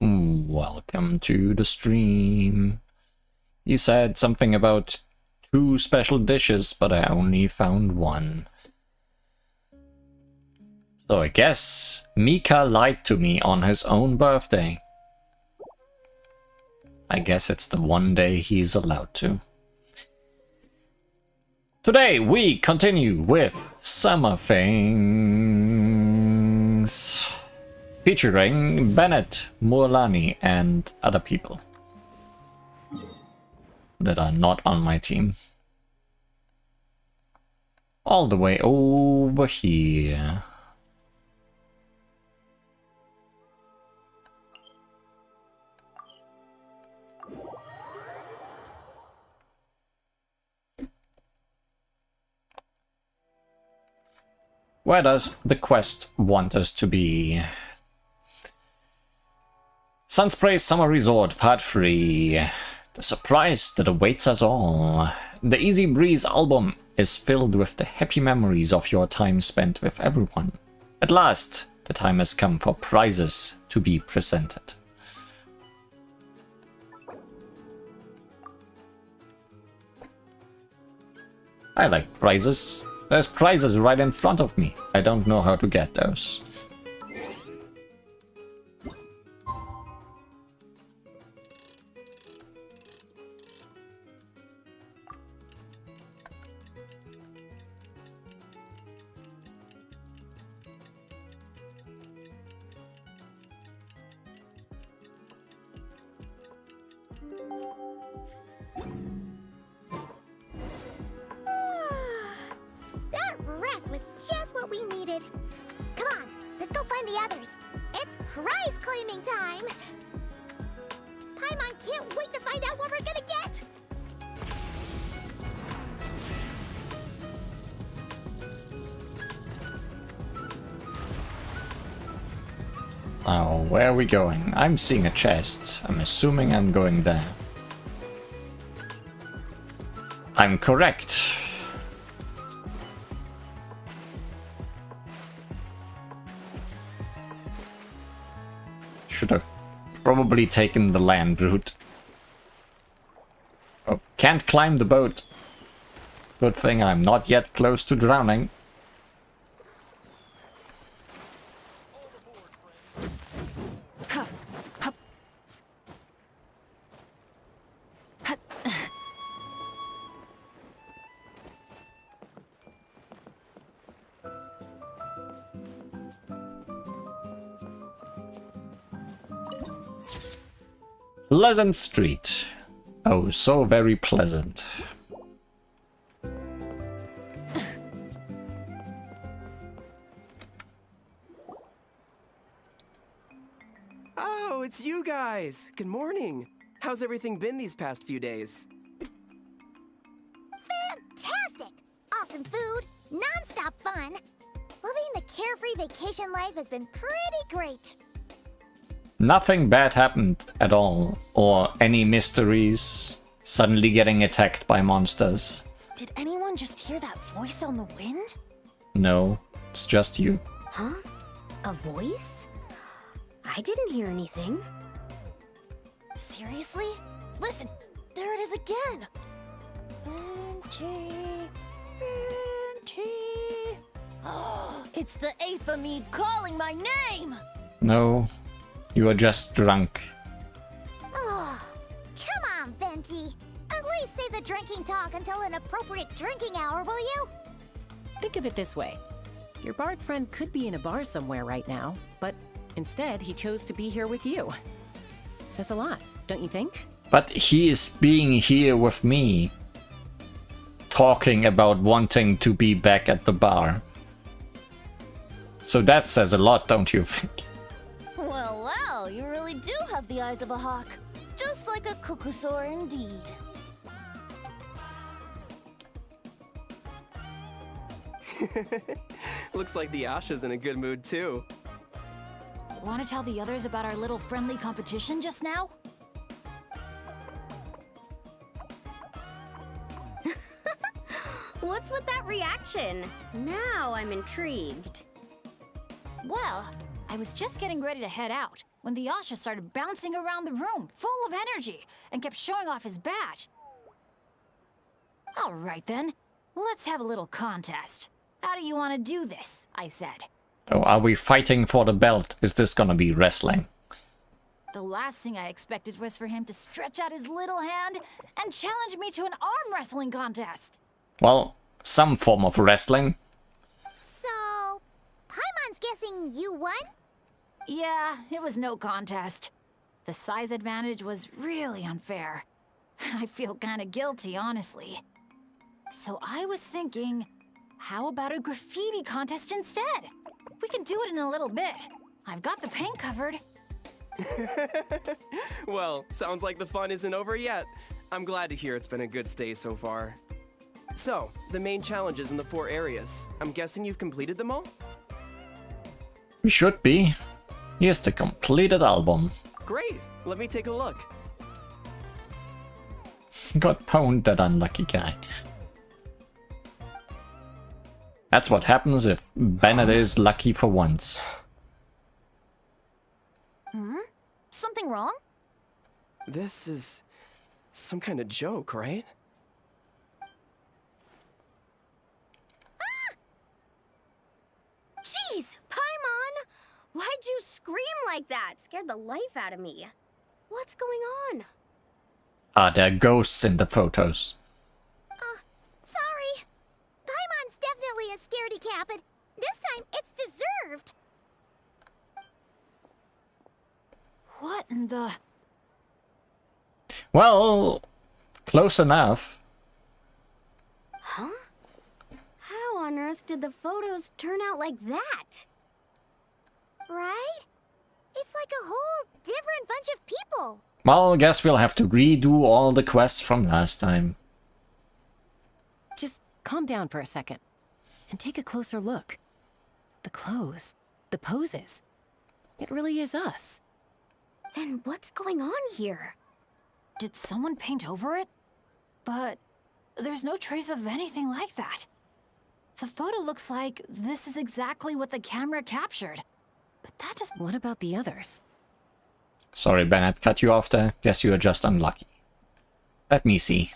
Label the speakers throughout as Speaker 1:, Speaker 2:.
Speaker 1: Welcome to the stream. You said something about 2 special dishes, but I only found 1. So I guess Mika lied to me on his own birthday. I guess it's the one day he's allowed to. Today we continue with Summer Things, featuring Bennett, Mualani, and other people that are not on my team. All the way over here. Where does the quest want us to be? Sunspray Summer Resort, Part 3. The surprise that awaits us all. The Easy Breeze album is filled with the happy memories of your time spent with everyone. At last, the time has come for prizes to be presented. I like prizes. There's prizes right in front of me. I don't know how to get those. Now, where are we going? I'm seeing a chest. I'm assuming I'm going there. I'm correct. Should have probably taken the land route. Oh, can't climb the boat. Good thing I'm not yet close to drowning. Pleasant Street. Oh, so very pleasant.
Speaker 2: Oh, it's you guys! Good morning! How's everything been these past few days?
Speaker 3: Fantastic! Awesome food, non-stop fun. Living the carefree vacation life has been pretty great.
Speaker 1: Nothing bad happened at all, or any mysteries, suddenly getting attacked by monsters.
Speaker 4: Did anyone just hear that voice on the wind?
Speaker 1: No, it's just you.
Speaker 3: Huh? A voice? I didn't hear anything.
Speaker 4: Seriously? Listen, there it is again! Venti, Venti. Oh, it's the Aethamede calling my name!
Speaker 1: No, you are just drunk.
Speaker 3: Oh, come on, Venti. At least say the drinking talk until an appropriate drinking hour, will you?
Speaker 5: Think of it this way. Your bard friend could be in a bar somewhere right now, but instead he chose to be here with you. Says a lot, don't you think?
Speaker 1: But he is being here with me, talking about wanting to be back at the bar. So that says a lot, don't you think?
Speaker 4: Well, well, you really do have the eyes of a hawk. Just like a cuckoosaur indeed.
Speaker 2: Looks like the Asha's in a good mood too.
Speaker 4: Want to tell the others about our little friendly competition just now?
Speaker 3: What's with that reaction? Now I'm intrigued.
Speaker 4: Well, I was just getting ready to head out when the Yasha started bouncing around the room, full of energy, and kept showing off his badge. All right then, let's have a little contest. How do you want to do this? I said.
Speaker 1: Oh, are we fighting for the belt? Is this gonna be wrestling?
Speaker 4: The last thing I expected was for him to stretch out his little hand and challenge me to an arm wrestling contest.
Speaker 1: Well, some form of wrestling.
Speaker 3: So, Paimon's guessing you won?
Speaker 4: Yeah, it was no contest. The size advantage was really unfair. I feel kinda guilty, honestly. So I was thinking, how about a graffiti contest instead? We can do it in a little bit. I've got the paint covered.
Speaker 2: Well, sounds like the fun isn't over yet. I'm glad to hear it's been a good stay so far. So, the main challenges in the 4 areas. I'm guessing you've completed them all?
Speaker 1: We should be. Here's the completed album.
Speaker 2: Great! Let me take a look.
Speaker 1: Got pwned, that unlucky guy. That's what happens if Bennett is lucky for once.
Speaker 4: Something wrong?
Speaker 2: This is some kind of joke, right?
Speaker 6: Jeez, Paimon! Why'd you scream like that? Scared the life out of me. What's going on?
Speaker 1: Are there ghosts in the photos?
Speaker 3: Sorry. Paimon's definitely a scaredy cat, but this time it's deserved.
Speaker 4: What in the...
Speaker 1: Well, close enough.
Speaker 6: Huh? How on earth did the photos turn out like that?
Speaker 3: Right? It's like a whole different bunch of people.
Speaker 1: Well, guess we'll have to redo all the quests from last time.
Speaker 5: Just calm down for a second and take a closer look. The clothes, the poses. It really is us.
Speaker 6: Then what's going on here?
Speaker 4: Did someone paint over it? But there's no trace of anything like that. The photo looks like this is exactly what the camera captured. But that just...
Speaker 5: What about the others?
Speaker 1: Sorry, Bennett, cut you off there. Guess you are just unlucky. Let me see.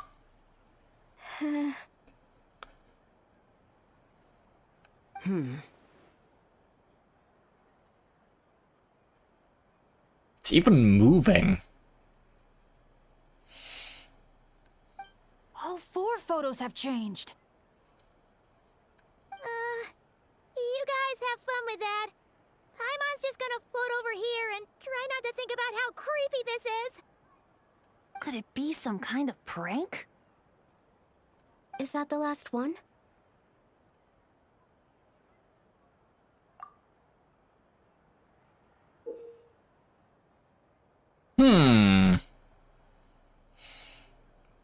Speaker 1: It's even moving.
Speaker 4: All 4 photos have changed.
Speaker 3: You guys have fun with that. Paimon's just gonna float over here and try not to think about how creepy this is.
Speaker 4: Could it be some kind of prank?
Speaker 6: Is that the last one?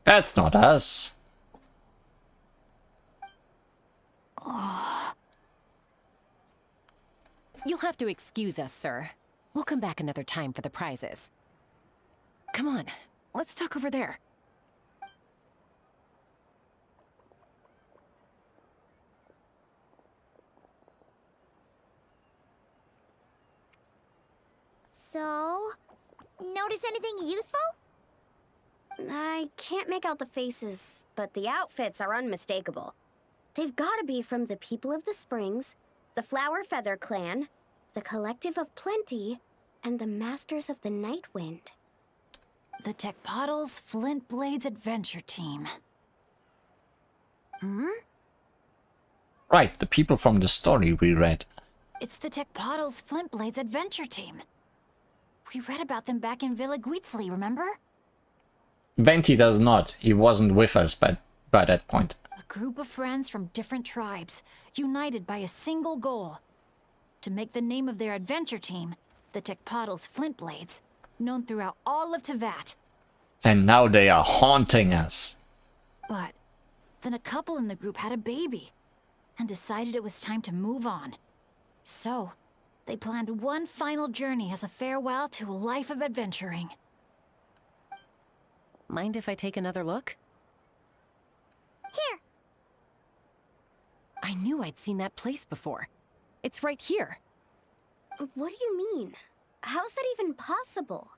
Speaker 1: That's not us.
Speaker 5: You'll have to excuse us, sir. We'll come back another time for the prizes. Come on, let's talk over there.
Speaker 3: So, notice anything useful?
Speaker 6: I can't make out the faces, but the outfits are unmistakable. They've got to be from the People of the Springs, the Flower Feather Clan, the Collective of Plenty, and the Masters of the Night Wind.
Speaker 4: The Tecpotals Flint Blades Adventure Team.
Speaker 1: Right, the people from the story we read.
Speaker 4: It's the Tecpotals Flint Blades Adventure Team. We read about them back in Villa Guitzli, remember?
Speaker 1: Venti does not. He wasn't with us by that point.
Speaker 4: A group of friends from different tribes, united by a single goal. To make the name of their adventure team, the Tecpotals Flint Blades, known throughout all of Tevat.
Speaker 1: And now they are haunting us.
Speaker 4: But then a couple in the group had a baby and decided it was time to move on. So, they planned one final journey as a farewell to a life of adventuring.
Speaker 5: Mind if I take another look?
Speaker 3: Here.
Speaker 5: I knew I'd seen that place before. It's right here.
Speaker 6: What do you mean? How's that even possible?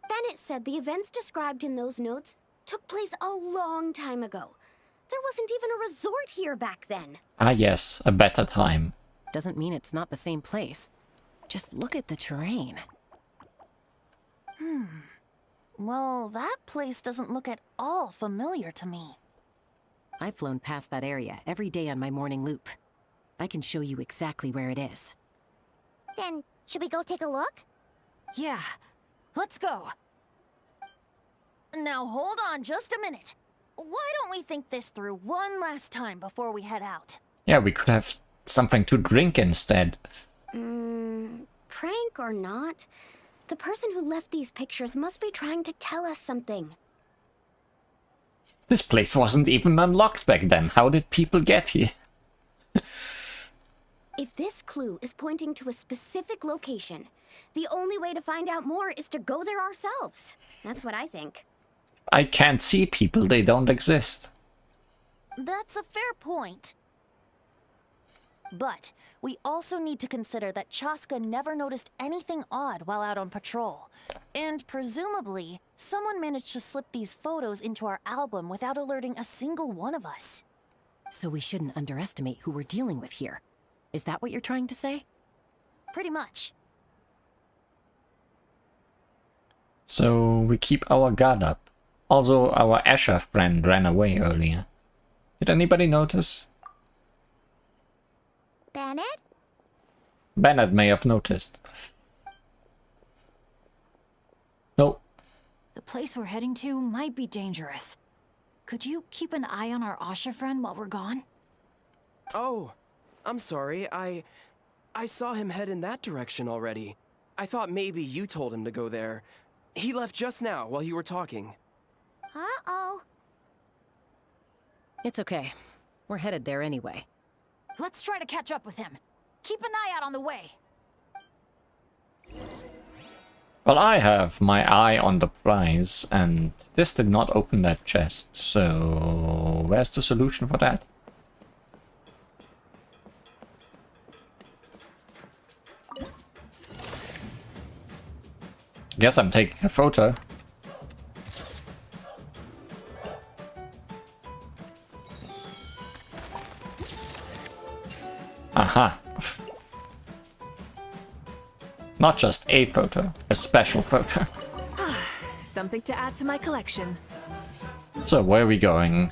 Speaker 6: Bennett said the events described in those notes took place a long time ago. There wasn't even a resort here back then.
Speaker 1: Ah yes, a better time.
Speaker 5: Doesn't mean it's not the same place. Just look at the terrain.
Speaker 7: Well, that place doesn't look at all familiar to me.
Speaker 5: I've flown past that area every day on my morning loop. I can show you exactly where it is.
Speaker 3: Then, should we go take a look?
Speaker 7: Yeah, let's go. Now hold on just a minute. Why don't we think this through one last time before we head out?
Speaker 1: Yeah, we could have something to drink instead.
Speaker 6: Prank or not, the person who left these pictures must be trying to tell us something.
Speaker 1: This place wasn't even unlocked back then. How did people get here?
Speaker 6: If this clue is pointing to a specific location, the only way to find out more is to go there ourselves. That's what I think.
Speaker 1: I can't see people, they don't exist.
Speaker 7: That's a fair point. But we also need to consider that Chaska never noticed anything odd while out on patrol. And presumably, someone managed to slip these photos into our album without alerting a single one of us.
Speaker 5: So we shouldn't underestimate who we're dealing with here. Is that what you're trying to say?
Speaker 7: Pretty much.
Speaker 1: So we keep our guard up. Also, our Asher friend ran away earlier. Did anybody notice?
Speaker 3: Bennett?
Speaker 1: Bennett may have noticed. No.
Speaker 4: The place we're heading to might be dangerous. Could you keep an eye on our Asha friend while we're gone?
Speaker 2: Oh, I'm sorry. I saw him head in that direction already. I thought maybe you told him to go there. He left just now while you were talking.
Speaker 3: Uh-oh.
Speaker 5: It's okay. We're headed there anyway.
Speaker 4: Let's try to catch up with him. Keep an eye out on the way.
Speaker 1: Well, I have my eye on the prize, and this did not open that chest, so where's the solution for that? Guess I'm taking a photo. Aha. Not just a photo, a special photo.
Speaker 7: Something to add to my collection.
Speaker 1: So where are we going?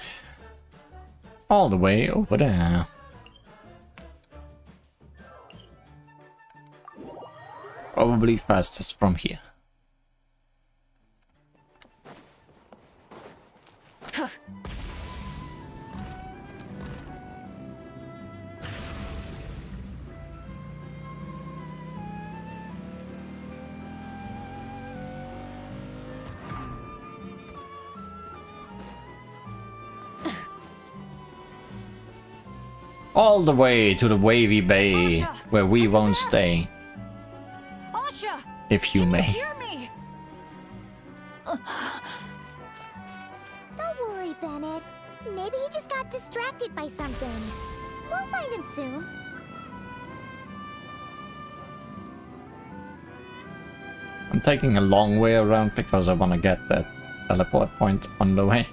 Speaker 1: All the way over there. Probably fastest from here. All the way to the wavy bay, where we won't stay,
Speaker 4: Asha!
Speaker 1: if you may.
Speaker 4: Hear me!
Speaker 3: Don't worry, Bennett. Maybe he just got distracted by something. We'll find him soon.
Speaker 1: I'm taking a long way around because I want to get that teleport point on the way.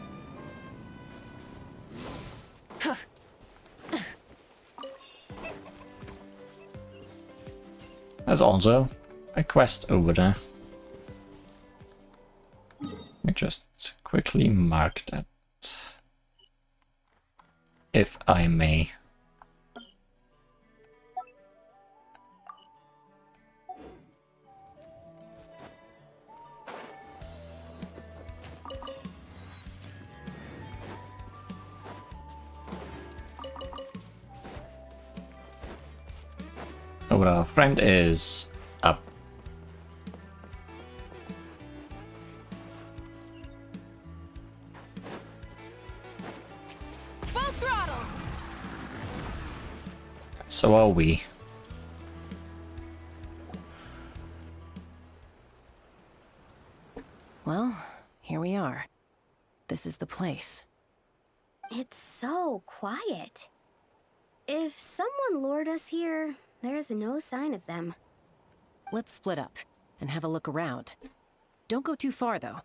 Speaker 1: There's also a quest over there. Let me just quickly mark that, if I may. So our friend is up.
Speaker 7: Full throttle!
Speaker 1: So are we.
Speaker 5: Well, here we are. This is the place.
Speaker 6: It's so quiet. If someone lured us here, there's no sign of them.
Speaker 5: Let's split up and have a look around. Don't go too far, though.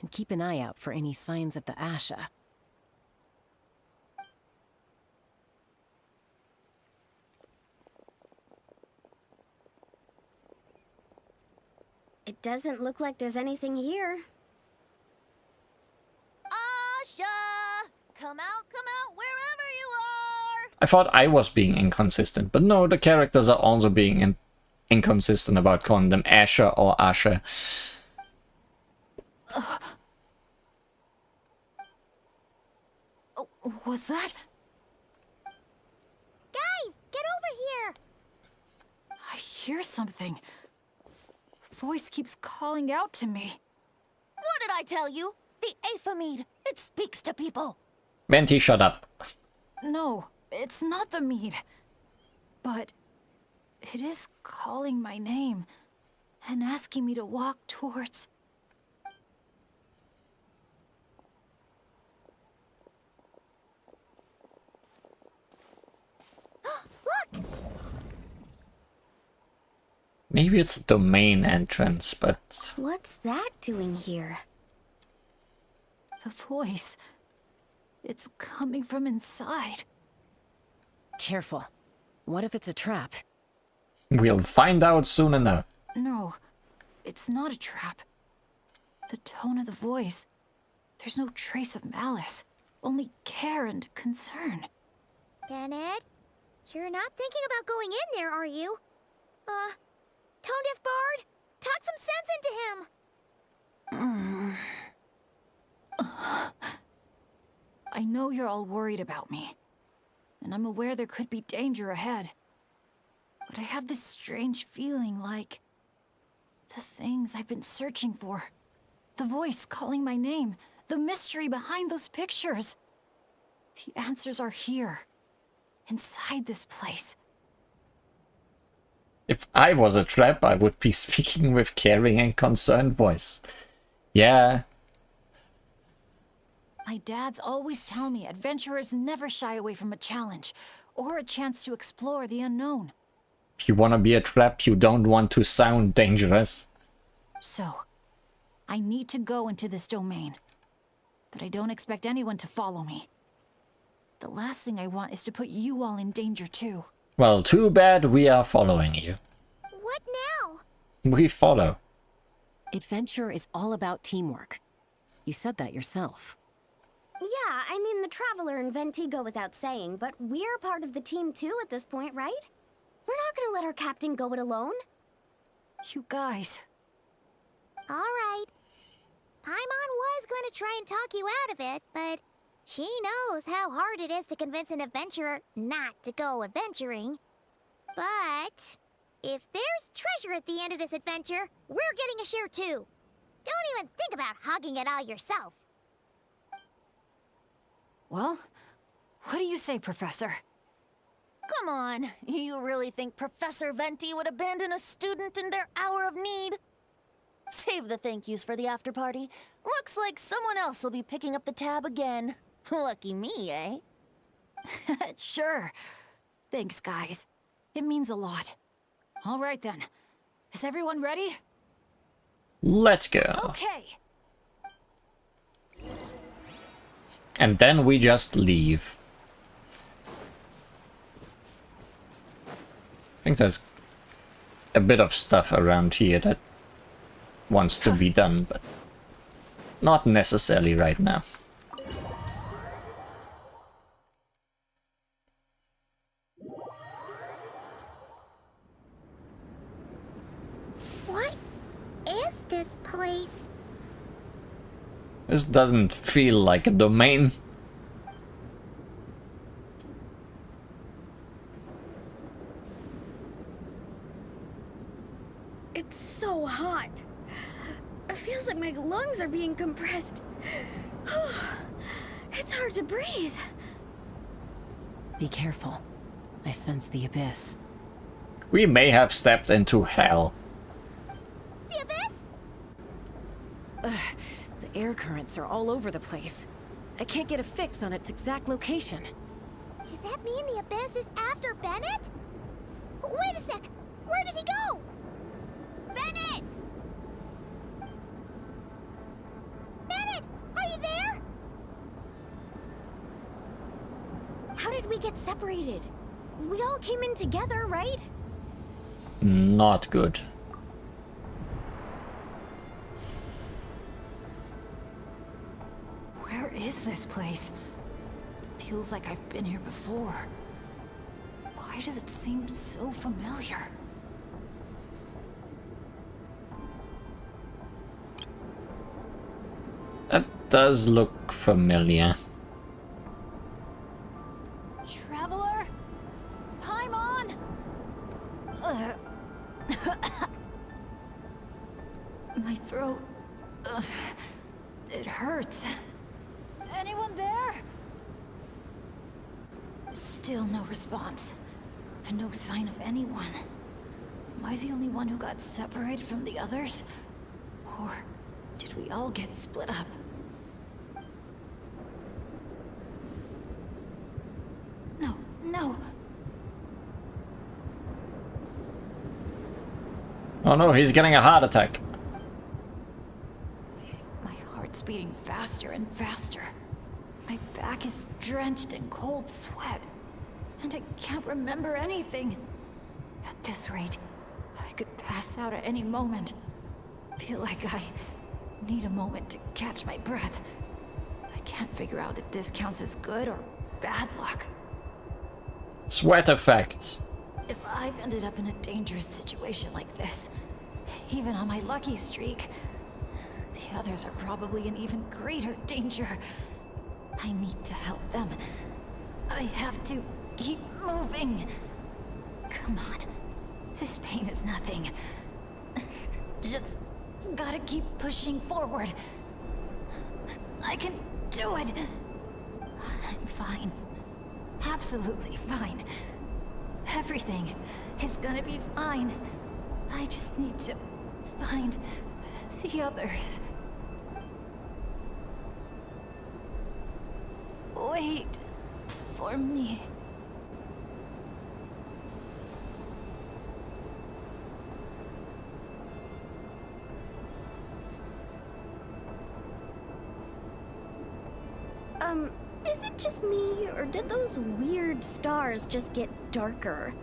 Speaker 5: And keep an eye out for any signs of the Asha.
Speaker 6: It doesn't look like there's anything here.
Speaker 7: Asha! Come out, wherever you are!
Speaker 1: I thought I was being inconsistent, but no, the characters are also being inconsistent about calling them Asher or Asha.
Speaker 4: Oh, was that?
Speaker 3: Guys, get over here!
Speaker 4: I hear something. Voice keeps calling out to me.
Speaker 7: What did I tell you? The Aethamid. It speaks to people.
Speaker 1: Venti, shut up.
Speaker 4: No, it's not the mead. But it is calling my name and asking me to walk towards...
Speaker 3: Look!
Speaker 1: Maybe it's a domain entrance, but...
Speaker 6: What's that doing here?
Speaker 4: The voice. It's coming from inside.
Speaker 5: Careful. What if it's a trap?
Speaker 1: We'll find out soon enough.
Speaker 4: No, it's not a trap. The tone of the voice. There's no trace of malice. Only care and concern.
Speaker 3: Bennett, you're not thinking about going in there, are you? Tone Deaf Bard, talk some sense into him!
Speaker 4: I know you're all worried about me. And I'm aware there could be danger ahead. But I have this strange feeling like... the things I've been searching for. The voice calling my name. The mystery behind those pictures. The answers are here. Inside this place.
Speaker 1: If I was a trap, I would be speaking with caring and concerned voice. Yeah.
Speaker 4: My dad's always tell me adventurers never shy away from a challenge. Or a chance to explore the unknown.
Speaker 1: If you want to be a trap, you don't want to sound dangerous.
Speaker 4: So, I need to go into this domain. But I don't expect anyone to follow me. The last thing I want is to put you all in danger too.
Speaker 1: Well, too bad we are following you.
Speaker 3: What now?
Speaker 1: We follow.
Speaker 5: Adventure is all about teamwork. You said that yourself.
Speaker 6: Yeah, I mean, the Traveler and Venti go without saying, but we're part of the team too at this point, right? We're not gonna let our captain go it alone.
Speaker 4: You guys.
Speaker 3: Alright. Paimon was going to try and talk you out of it, but she knows how hard it is to convince an adventurer not to go adventuring. But if there's treasure at the end of this adventure, we're getting a share too. Don't even think about hogging it all yourself.
Speaker 4: Well, what do you say, Professor?
Speaker 7: Come on, you really think Professor Venti would abandon a student in their hour of need? Save the thank yous for the after party. Looks like someone else will be picking up the tab again. Lucky me, eh?
Speaker 4: Sure. Thanks, guys. It means a lot. All right then. Is everyone ready?
Speaker 1: Let's go.
Speaker 4: Okay.
Speaker 1: And then we just leave. I think there's a bit of stuff around here that wants to be done, but not necessarily right now.
Speaker 3: What is this place?
Speaker 1: This doesn't feel like a domain.
Speaker 6: It's so hot. It feels like my lungs are being compressed. It's hard to breathe.
Speaker 5: Be careful. I sense the abyss.
Speaker 1: We may have stepped into hell.
Speaker 3: The abyss?
Speaker 5: The air currents are all over the place. I can't get a fix on its exact location.
Speaker 3: Does that mean the abyss is after Bennett? Wait a sec. Where did he go? Bennett! Bennett, are you there?
Speaker 6: How did we get separated? We all came in together, right?
Speaker 1: Not good.
Speaker 4: Where is this place? Feels like I've been here before. Why does it seem so familiar?
Speaker 1: That does look familiar.
Speaker 4: Traveler? Paimon? My throat... it hurts. Anyone there? Still no response. And no sign of anyone. Am I the only one who got separated from the others? Or did we all get split up? No, no.
Speaker 1: Oh no, he's getting a heart attack.
Speaker 4: My heart's beating faster and faster. My back is drenched in cold sweat. And I can't remember anything. At this rate, I could pass out at any moment. Feel like I need a moment to catch my breath. I can't figure out if this counts as good or bad luck.
Speaker 1: Sweat effects.
Speaker 4: If I've ended up in a dangerous situation like this, even on my lucky streak, the others are probably in even greater danger. I need to help them. I have to keep moving. Come on. This pain is nothing. Just gotta keep pushing forward. I can do it. I'm fine. Absolutely fine. Everything is gonna be fine. I just need to find the others. Wait for me.
Speaker 6: Is it just me, or did those weird stars just get darker?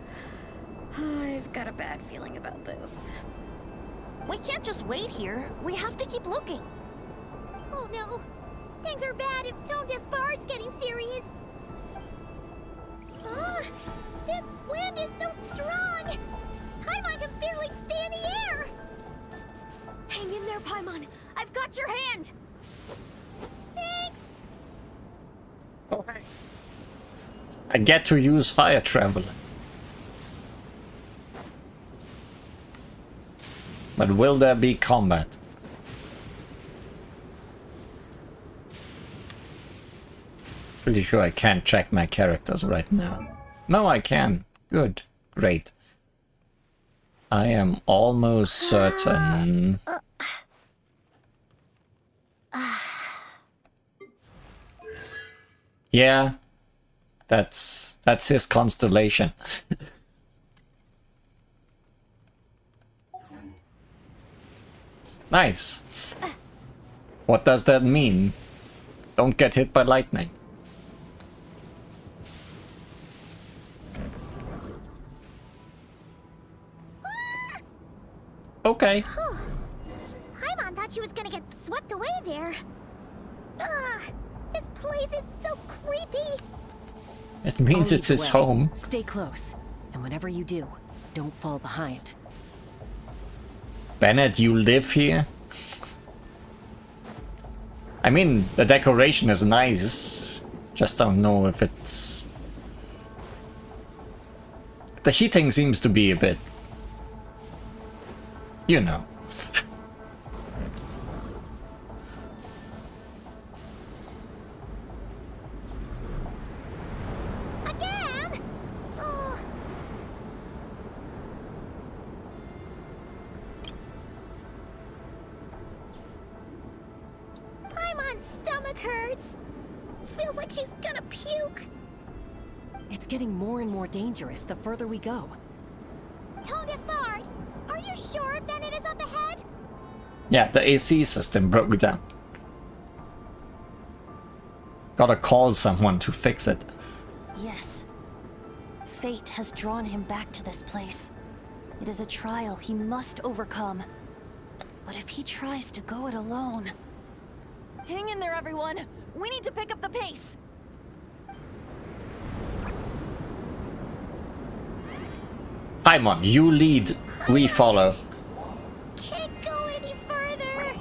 Speaker 6: I've got a bad feeling about this.
Speaker 7: We can't just wait here. We have to keep looking.
Speaker 3: Oh no! Things are bad if Tone Deaf Bard's getting serious! Ah! This wind is so strong! Paimon can barely stay in the air!
Speaker 6: Hang in there, Paimon. I've got your hand.
Speaker 3: Thanks!
Speaker 1: Oh, hey. I get to use Fire Traveler. But will there be combat? Pretty sure I can't check my characters right now. No, I can. Good. Great. I am almost certain... Yeah. That's his constellation. Nice. What does that mean? Don't get hit by lightning. Okay.
Speaker 3: Paimon thought she was gonna get swept away there. Ugh! This place is so creepy!
Speaker 1: It means
Speaker 5: All
Speaker 1: it's
Speaker 5: is
Speaker 1: his
Speaker 5: well.
Speaker 1: home.
Speaker 5: Stay close, and whenever you do, don't fall behind.
Speaker 1: Bennett, you live here? I mean, the decoration is nice. Just don't know if it's... The heating seems to be a bit... You know.
Speaker 3: Again? Oh. Paimon's stomach hurts. Feels like she's gonna puke.
Speaker 5: It's getting more and more dangerous the further we go.
Speaker 3: Tone Deaf Bard, are you sure Bennett is
Speaker 1: Yeah, the AC system broke down. Gotta call someone to fix it.
Speaker 7: Yes. Fate has drawn him back to this place. It is a trial he must overcome. But if he tries to go it alone... Hang in there, everyone! We need to pick up the pace!
Speaker 1: Paimon, you lead, we follow.
Speaker 3: Can't go any further.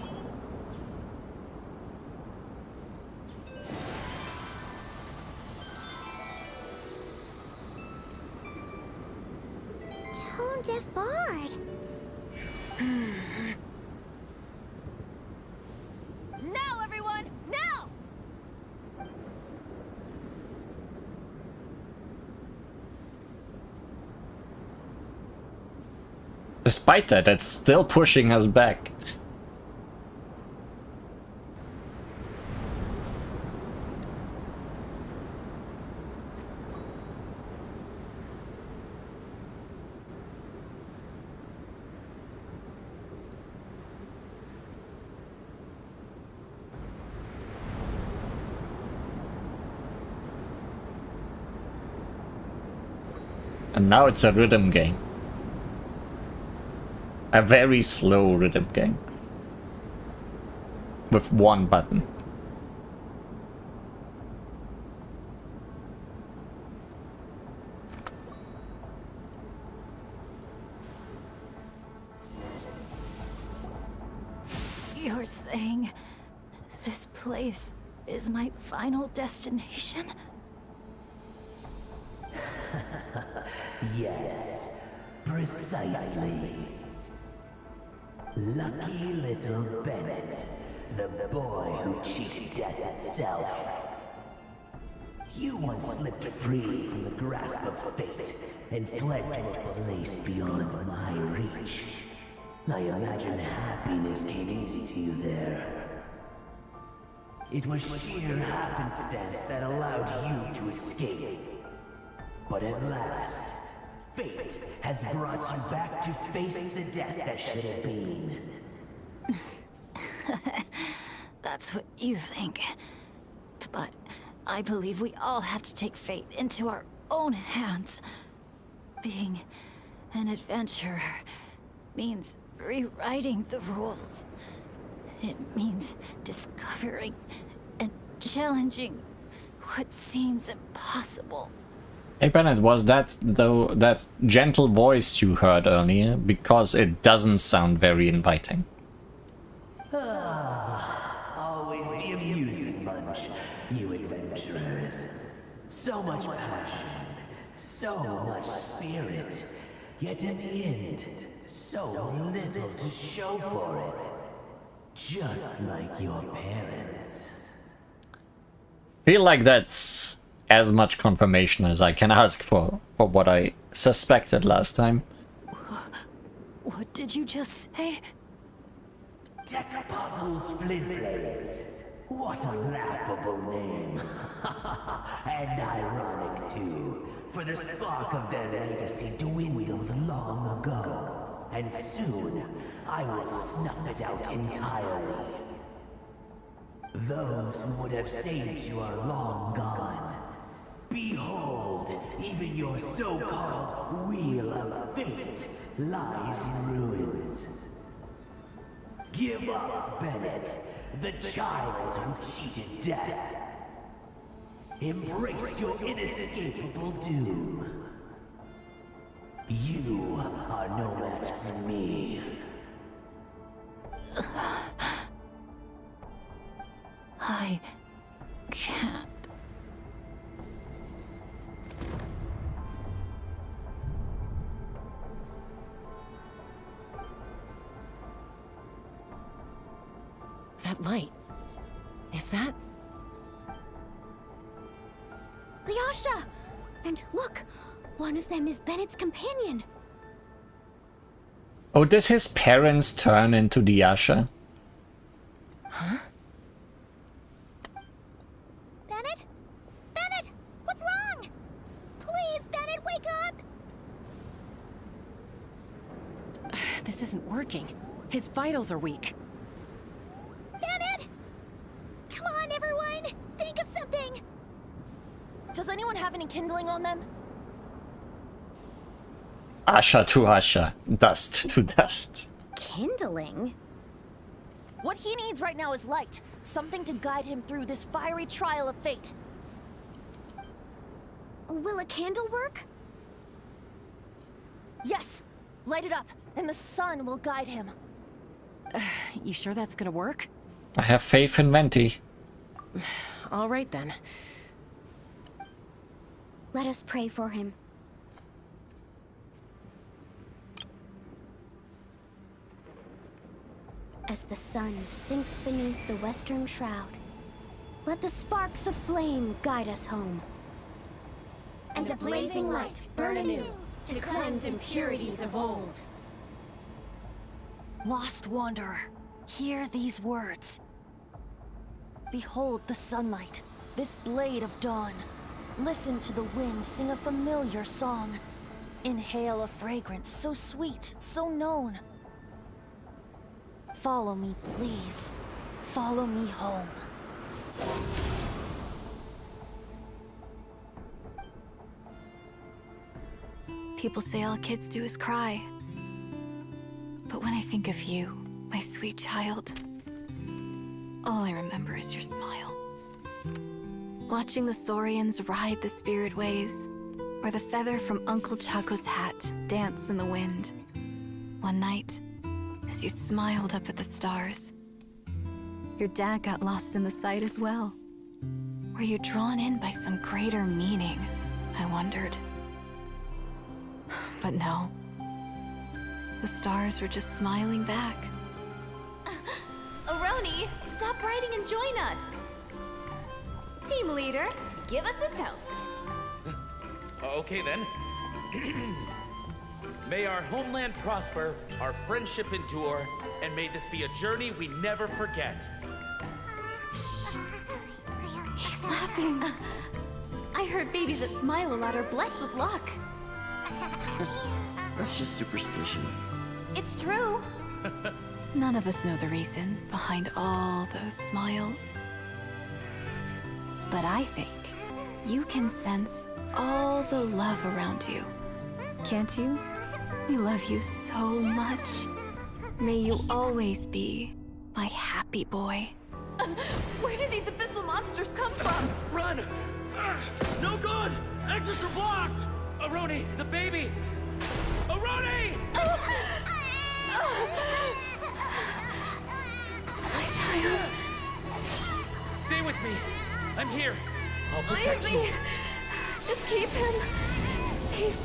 Speaker 3: Tone deaf bard.
Speaker 7: Now, everyone! Now!
Speaker 1: Despite that, it's still pushing us back. And now it's a rhythm game. A very slow rhythm game. With one button.
Speaker 4: You're saying this place is my final destination?
Speaker 8: Yes, precisely. Lucky little Bennett, the boy who cheated death itself. You once slipped free from the grasp of fate and fled to a place beyond my reach. I imagine happiness came easy to you there. It was sheer happenstance that allowed you to escape. But at last, fate has brought you back to face the death that should have been.
Speaker 4: That's what you think. But I believe we all have to take fate into our own hands. Being an adventurer means rewriting the rules. It means discovering and challenging what seems impossible.
Speaker 1: Hey Bennett, was that though that gentle voice you heard earlier? Because it doesn't sound very inviting.
Speaker 8: Always the amusing bunch, you adventurers. So much passion, so much spirit, yet in the end, so little to show for it. Just like your parents.
Speaker 1: Feel like that's as much confirmation as I can ask for what I suspected last time.
Speaker 4: What did you just say?
Speaker 8: Tech Puzzles Flintblades. What a laughable name. And ironic too, for the spark of their legacy dwindled long ago. And soon, I will snuff it out entirely. Those who would have saved you are long gone. Behold, even your so-called Wheel of Fate lies in ruins. Give up, Bennett, the child who cheated death. Embrace your inescapable doom. You are no match for me.
Speaker 4: I can't.
Speaker 5: That light. Is that...
Speaker 6: Lyasha! And look, one of them is Bennett's companion.
Speaker 1: Oh, did his parents turn into the Asha?
Speaker 3: Bennett? Bennett! What's wrong? Please, Bennett, wake up!
Speaker 5: This isn't working. His vitals are weak.
Speaker 7: have any kindling on them?
Speaker 1: Asha to Asha, dust to dust.
Speaker 6: Kindling?
Speaker 7: What he needs right now is light. Something to guide him through this fiery trial of fate.
Speaker 6: Will a candle work?
Speaker 7: Yes! Light it up, and the sun will guide him.
Speaker 5: You sure that's gonna work?
Speaker 1: I have faith in Venti.
Speaker 5: All right then.
Speaker 6: Let us pray for him. As the sun sinks beneath the western shroud, let the sparks of flame guide us home.
Speaker 9: And a blazing light burn anew to cleanse impurities of old.
Speaker 7: Lost wanderer, hear these words. Behold the sunlight, this blade of dawn. Listen to the wind sing a familiar song. Inhale a fragrance so sweet, so known. Follow me, please. Follow me home.
Speaker 10: People say all kids do is cry. But when I think of you, my sweet child, all I remember is your smile. Watching the Saurians ride the spirit ways, or the feather from Uncle Chaco's hat dance in the wind. One night, as you smiled up at the stars, your dad got lost in the sight as well. Were you drawn in by some greater meaning, I wondered. But no. The stars were just smiling back.
Speaker 9: Aroni, stop writing and join us. Team leader, give us a toast.
Speaker 11: Okay then. May our homeland prosper, our friendship endure, and may this be a journey we never forget.
Speaker 9: He's laughing. I heard babies that smile a lot are blessed with luck.
Speaker 12: That's just superstition.
Speaker 9: It's true.
Speaker 10: None of us know the reason behind all those smiles. But I think you can sense all the love around you. Can't you? I love you so much. May you always be my happy boy.
Speaker 9: Where did these abyssal monsters come from?
Speaker 11: Run! No good! Exits are blocked! Aroni, the baby! Aroni!
Speaker 9: My child.
Speaker 11: Stay with me. I'm here. I'll protect you.
Speaker 9: Just keep him safe.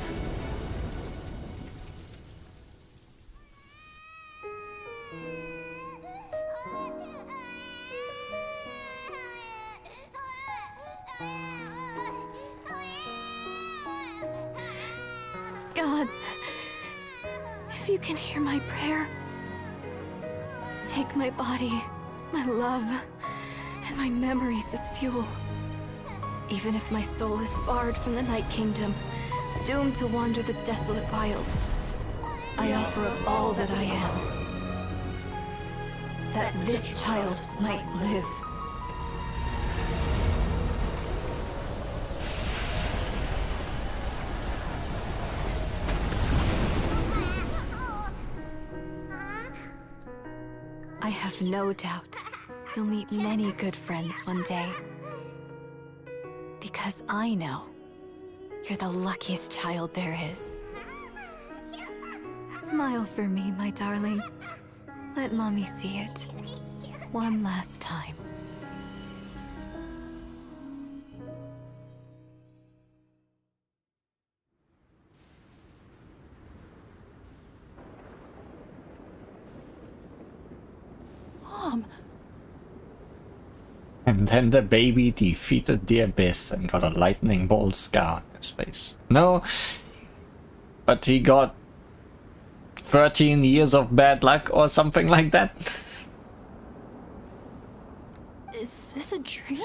Speaker 10: Gods, if you can hear my prayer, take my body, my love, and my memories as fuel. Even if my soul is barred from the Night Kingdom, doomed to wander the desolate wilds, I offer up all that I am, that this child might live. I have no doubt you'll meet many good friends one day. Because I know you're the luckiest child there is. Smile for me, my darling. Let Mommy see it. One last time.
Speaker 7: Mom!
Speaker 1: And then the baby defeated the abyss and got a lightning bolt scar on his face. No, but he got 13 years of bad luck or something like that.
Speaker 10: Is this a dream?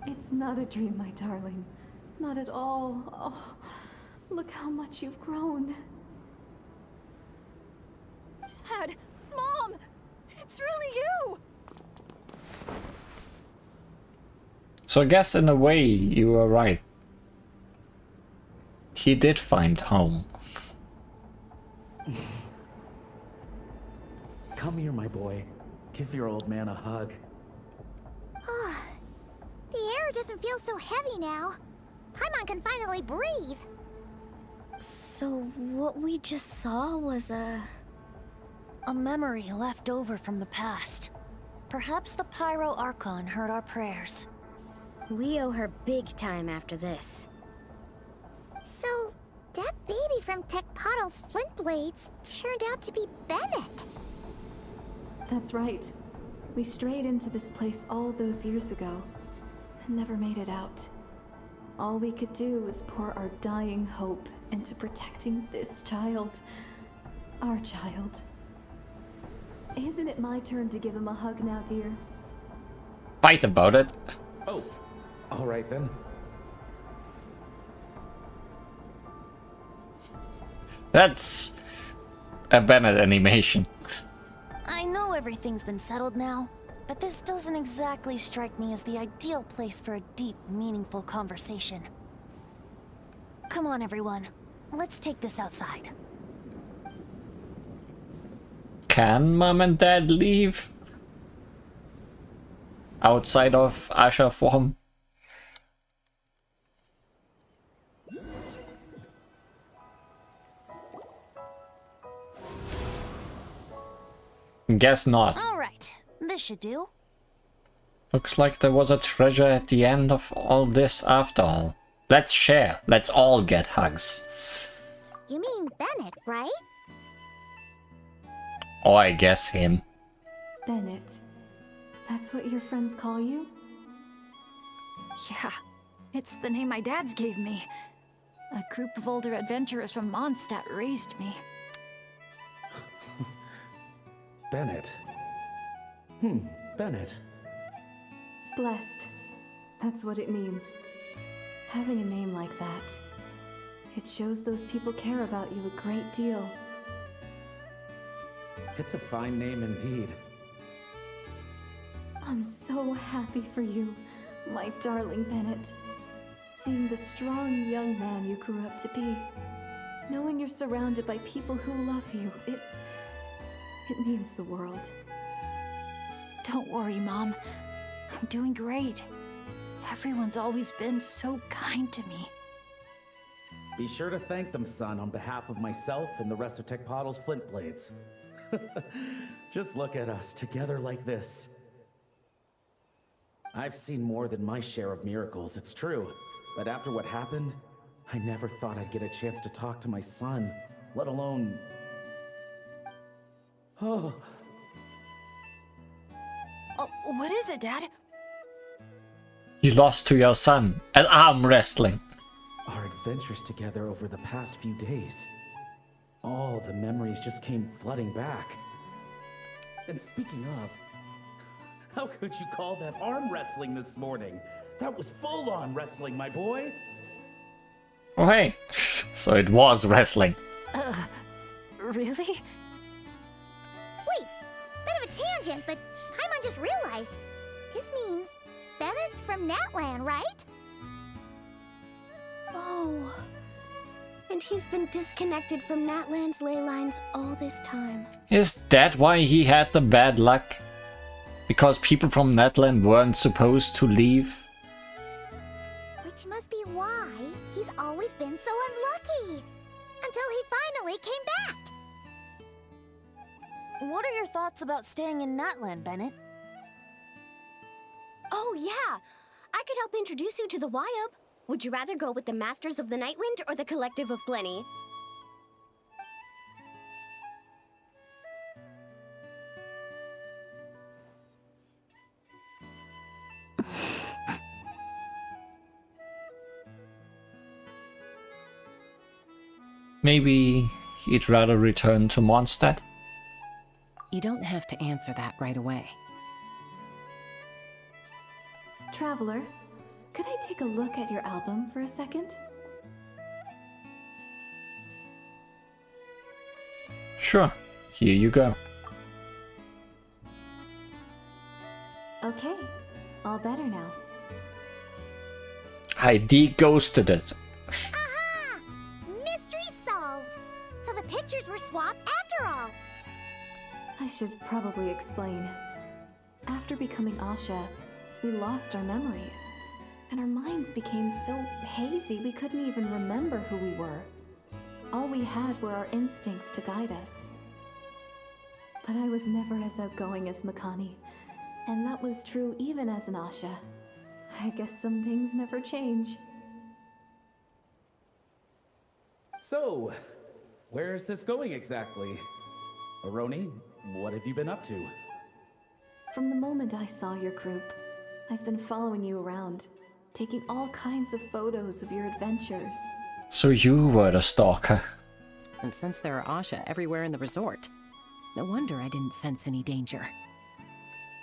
Speaker 10: It's not a dream, my darling. Not at all. Oh, look how much you've grown.
Speaker 7: Dad! Mom! It's really you!
Speaker 1: So I guess in a way you were right. He did find home.
Speaker 11: Come here, my boy. Give your old man a hug.
Speaker 3: The air doesn't feel so heavy now. Paimon can finally breathe.
Speaker 6: So, what we just saw was a
Speaker 7: memory left over from the past. Perhaps the Pyro Archon heard our prayers.
Speaker 6: We owe her big time after this.
Speaker 3: So, that baby from Tecpato's Flint Blades turned out to be Bennett.
Speaker 10: That's right. We strayed into this place all those years ago and never made it out. All we could do was pour our dying hope into protecting this child. Our child. Isn't it my turn to give him a hug now, dear?
Speaker 1: Fight about it.
Speaker 11: Oh, all right then.
Speaker 1: That's a Bennett animation.
Speaker 7: I know everything's been settled now, but this doesn't exactly strike me as the ideal place for a deep, meaningful conversation. Come on, everyone. Let's take this outside.
Speaker 1: Can Mom and Dad leave? Outside of Asha form? Guess not.
Speaker 7: All right, this should do.
Speaker 1: Looks like there was a treasure at the end of all this after all. Let's share. Let's all get hugs.
Speaker 3: You mean Bennett, right?
Speaker 1: Or I guess him.
Speaker 10: Bennett. That's what your friends call you?
Speaker 4: Yeah, it's the name my dad's gave me. A group of older adventurers from Mondstadt raised me.
Speaker 11: Bennett. Bennett.
Speaker 10: Blessed. That's what it means. Having a name like that. It shows those people care about you a great deal.
Speaker 11: It's a fine name indeed.
Speaker 10: I'm so happy for you, my darling Bennett. Seeing the strong young man you grew up to be. Knowing you're surrounded by people who love you, it means the world.
Speaker 4: Don't worry, Mom. I'm doing great. Everyone's always been so kind to me.
Speaker 11: Be sure to thank them, son, on behalf of myself and the rest of Tecpato's Flint Blades. Just look at us, together like this. I've seen more than my share of miracles, it's true. But after what happened, I never thought I'd get a chance to talk to my son, let alone... Oh,
Speaker 4: What is it, Dad?
Speaker 1: You lost to your son at arm wrestling.
Speaker 11: our adventures together over the past few days. All the memories just came flooding back. And speaking of, how could you call that arm wrestling this morning? That was full-on wrestling, my boy.
Speaker 1: Oh hey, so it was wrestling.
Speaker 4: Really?
Speaker 3: Wait, bit of a tangent, but Paimon just realized. This means Bennett's from Natland, right?
Speaker 6: Oh. And he's been disconnected from Natland's ley lines all this time.
Speaker 1: Is that why he had the bad luck? Because people from Natland weren't supposed to leave?
Speaker 3: Which must be why he's always been so unlucky. Until he finally came back.
Speaker 7: What are your thoughts about staying in Natland, Bennett?
Speaker 6: Oh, yeah. I could help introduce you to the Wyub. Would you rather go with the Masters of the Nightwind or the Collective of Blenny?
Speaker 1: Maybe he'd rather return to Mondstadt?
Speaker 5: You don't have to answer that right away.
Speaker 10: Traveler, could I take a look at your album for a second?
Speaker 1: Sure, here you go.
Speaker 10: Okay, all better now.
Speaker 1: I de-ghosted it.
Speaker 3: Aha! Mystery solved. So the pictures were swapped after all.
Speaker 10: I should probably explain. After becoming Asha, we lost our memories. And our minds became so hazy we couldn't even remember who we were. All we had were our instincts to guide us. But I was never as outgoing as Makani, and that was true even as an Asha. I guess some things never change.
Speaker 11: So, where's this going exactly? Aroni, what have you been up to?
Speaker 10: From the moment I saw your group, I've been following you around, taking all kinds of photos of your adventures.
Speaker 1: So you were the stalker.
Speaker 5: And since there are Asha everywhere in the resort, no wonder I didn't sense any danger.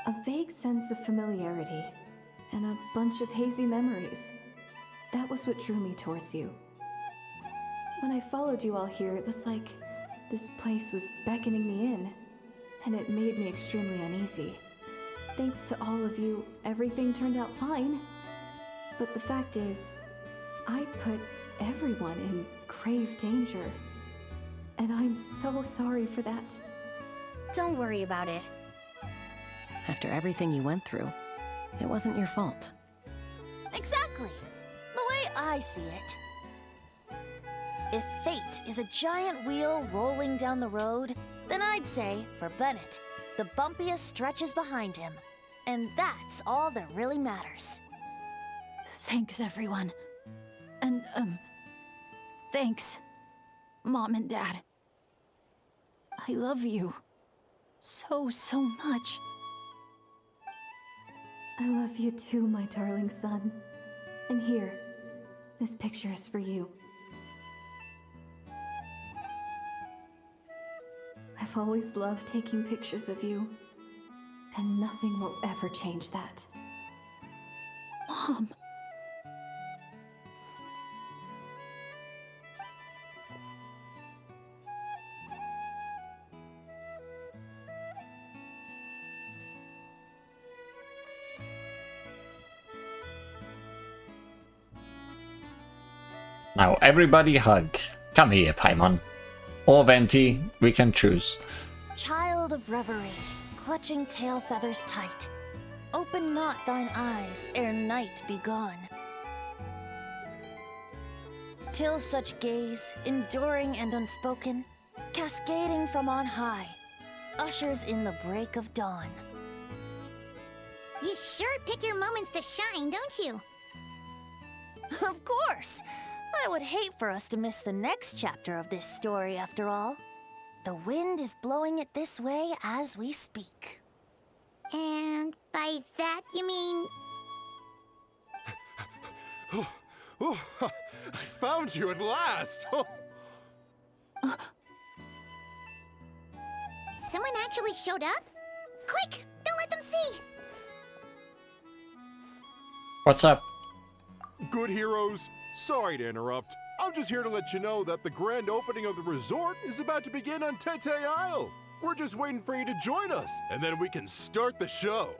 Speaker 10: A vague sense of familiarity, and a bunch of hazy memories. That was what drew me towards you. When I followed you all here, it was like this place was beckoning me in, and it made me extremely uneasy. Thanks to all of you, everything turned out fine. But the fact is, I put everyone in grave danger. And I'm so sorry for that.
Speaker 6: Don't worry about it.
Speaker 5: After everything you went through, it wasn't your fault.
Speaker 7: Exactly. The way I see it. If fate is a giant wheel rolling down the road, then I'd say, for Bennett, the bumpiest stretches behind him. And that's all that really matters.
Speaker 4: Thanks, everyone. And, thanks, Mom and Dad. I love you so, so much.
Speaker 10: I love you too, my darling son. And here, this picture is for you. I've always loved taking pictures of you, and nothing will ever change that.
Speaker 4: Mom.
Speaker 1: Now everybody hug. Come here, Paimon. Or Venti, we can choose.
Speaker 7: Child of reverie, clutching tail feathers tight. Open not thine eyes ere night be gone. Till such gaze, enduring and unspoken, cascading from on high, ushers in the break of dawn.
Speaker 3: You sure pick your moments to shine, don't you?
Speaker 7: Of course! I would hate for us to miss the next chapter of this story, after all. The wind is blowing it this way as we speak.
Speaker 3: And by that you mean...
Speaker 12: Oh, I found you at last!
Speaker 3: Someone actually showed up? Quick, don't let them see!
Speaker 1: What's up?
Speaker 12: Good heroes, sorry to interrupt. I'm just here to let you know that the grand opening of the resort is about to begin on Tete Isle. We're just waiting for you to join us, and then we can start the show.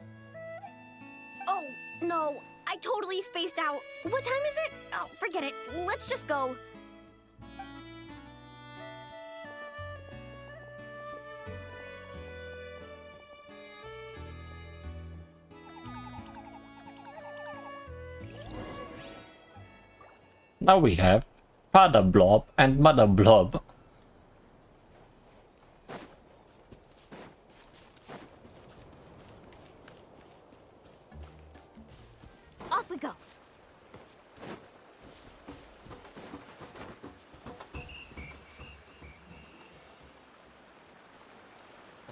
Speaker 6: Oh, no. I totally spaced out. What time is it? Oh, forget it. Let's just go.
Speaker 1: Now we have Father Blob and Mother Blob.
Speaker 6: Off we go.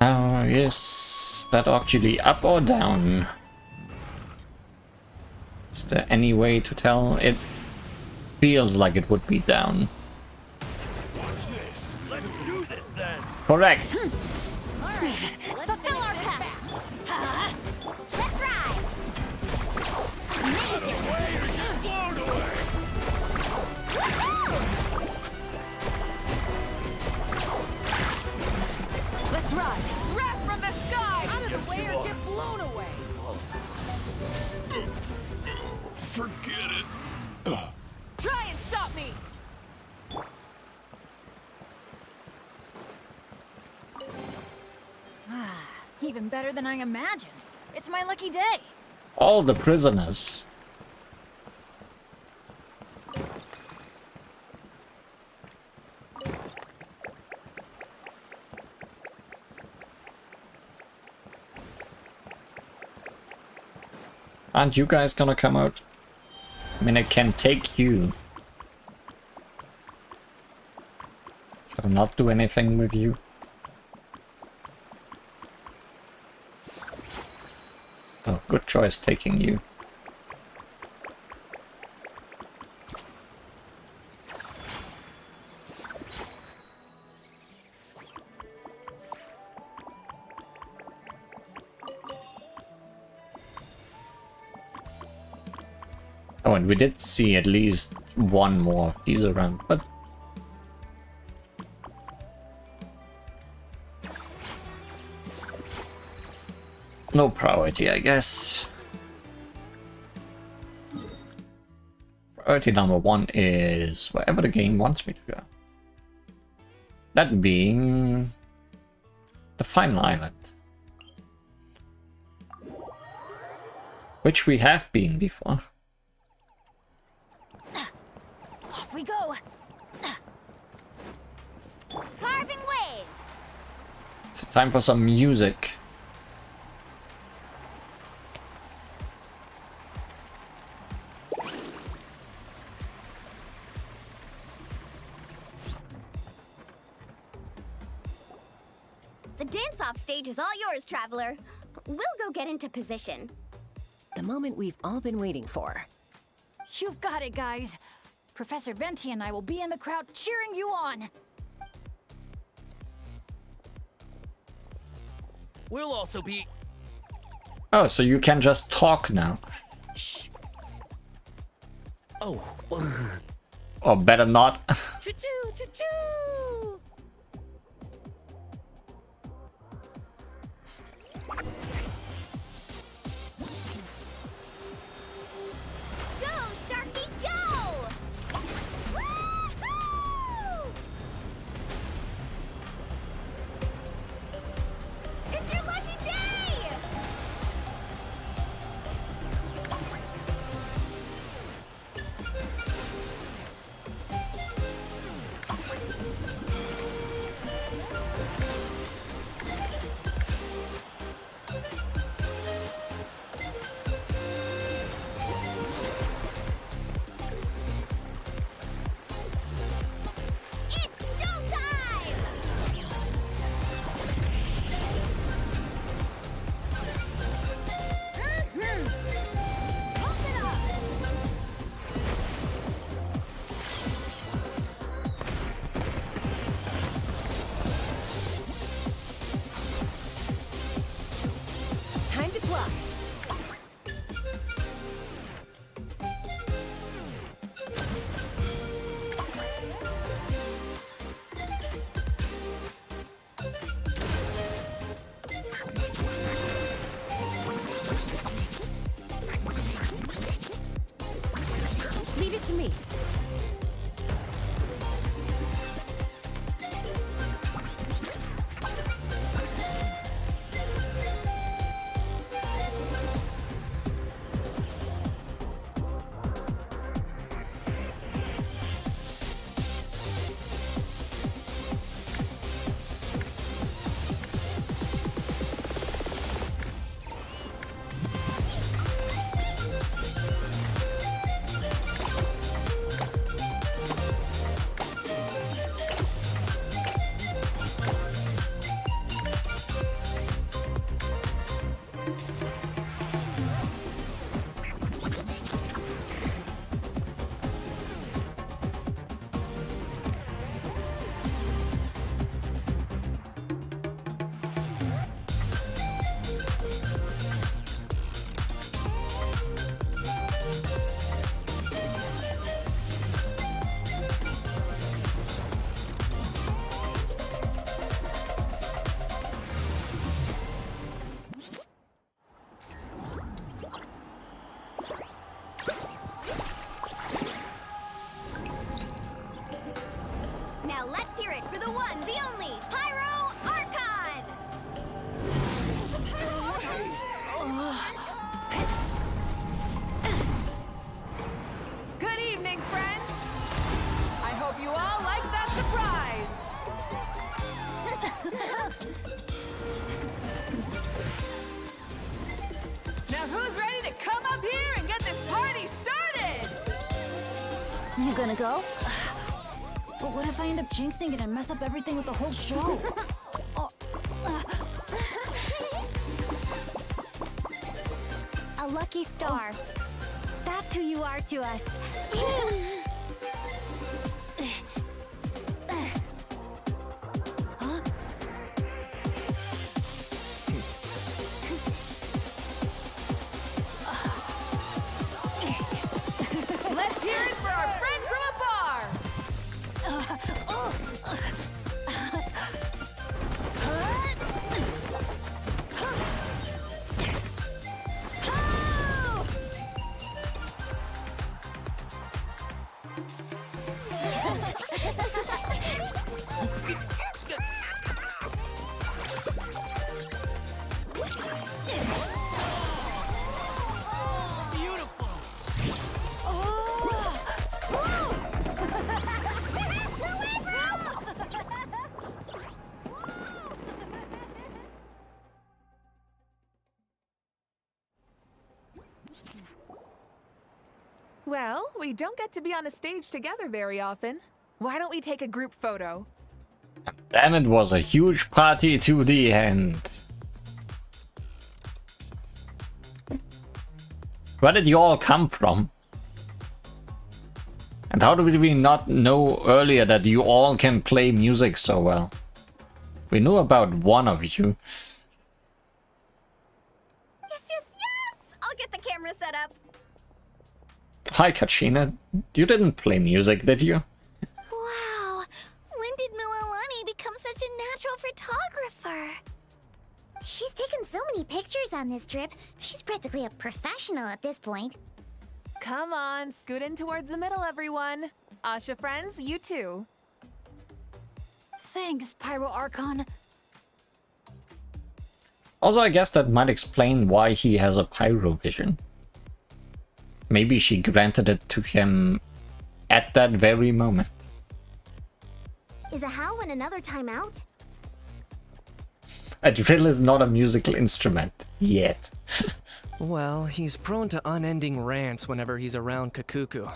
Speaker 1: Now, is that actually up or down? Is there any way to tell? It feels like it would be down.
Speaker 8: Watch this. Let's do this then.
Speaker 1: Correct.
Speaker 7: Alright, let's fill our path.
Speaker 3: Let's ride!
Speaker 8: Blown away.
Speaker 7: Let's ride. Wrath from the sky! Out of the way or get blown away!
Speaker 12: Forget it.
Speaker 7: Try and stop me!
Speaker 4: Even better than I imagined. It's my lucky day.
Speaker 1: All the prisoners. Aren't you guys gonna come out? I mean, I can take you. Can I not do anything with you? Oh, good choice taking you. Oh, and we did see at least one more of these around, but... no priority, I guess. Priority number 1 is wherever the game wants me to go. That being... the final island. Which we have been before.
Speaker 4: Off we go.
Speaker 3: Carving waves.
Speaker 1: It's time for some music.
Speaker 6: The dance-off stage is all yours, Traveler. We'll go get into position.
Speaker 5: The moment we've all been waiting for.
Speaker 4: You've got it, guys. Professor Venti and I will be in the crowd cheering you on.
Speaker 13: We'll also be...
Speaker 1: Oh, so you can just talk now.
Speaker 13: Shh. Oh.
Speaker 1: Or better not.
Speaker 13: Choo-choo, choo-choo!
Speaker 6: Go, Sharky, go! Woo-hoo! It's your lucky day! It's showtime! Pump it up!
Speaker 5: Time to fly. Leave it to me.
Speaker 7: You gonna go?
Speaker 4: But what if I end up jinxing it and mess up everything with the whole show?
Speaker 3: A lucky star. That's who you are to us.
Speaker 9: Let's hear it for our friend from afar!
Speaker 13: Beautiful.
Speaker 14: Well, we don't get to be on a stage together very often. Why don't we take a group photo?
Speaker 1: Then it was a huge party to the end. Where did you all come from? And how did we not know earlier that you all can play music so well? We knew about one of you.
Speaker 6: Yes, yes, yes! I'll get the camera set up.
Speaker 1: Hi, Kachina. You didn't play music, did you?
Speaker 3: Wow. When did Mililani become such a natural photographer? She's taken so many pictures on this trip. She's practically a professional at this point.
Speaker 14: Come on, scoot in towards the middle, everyone. Asha friends, you too.
Speaker 4: Thanks, Pyro Archon.
Speaker 1: Also, I guess that might explain why he has a pyro vision. Maybe she granted it to him at that very moment.
Speaker 3: Is a Howlin' another timeout?
Speaker 1: A drill is not a musical instrument. Yet.
Speaker 2: Well, he's prone to unending rants whenever he's around Kakuku.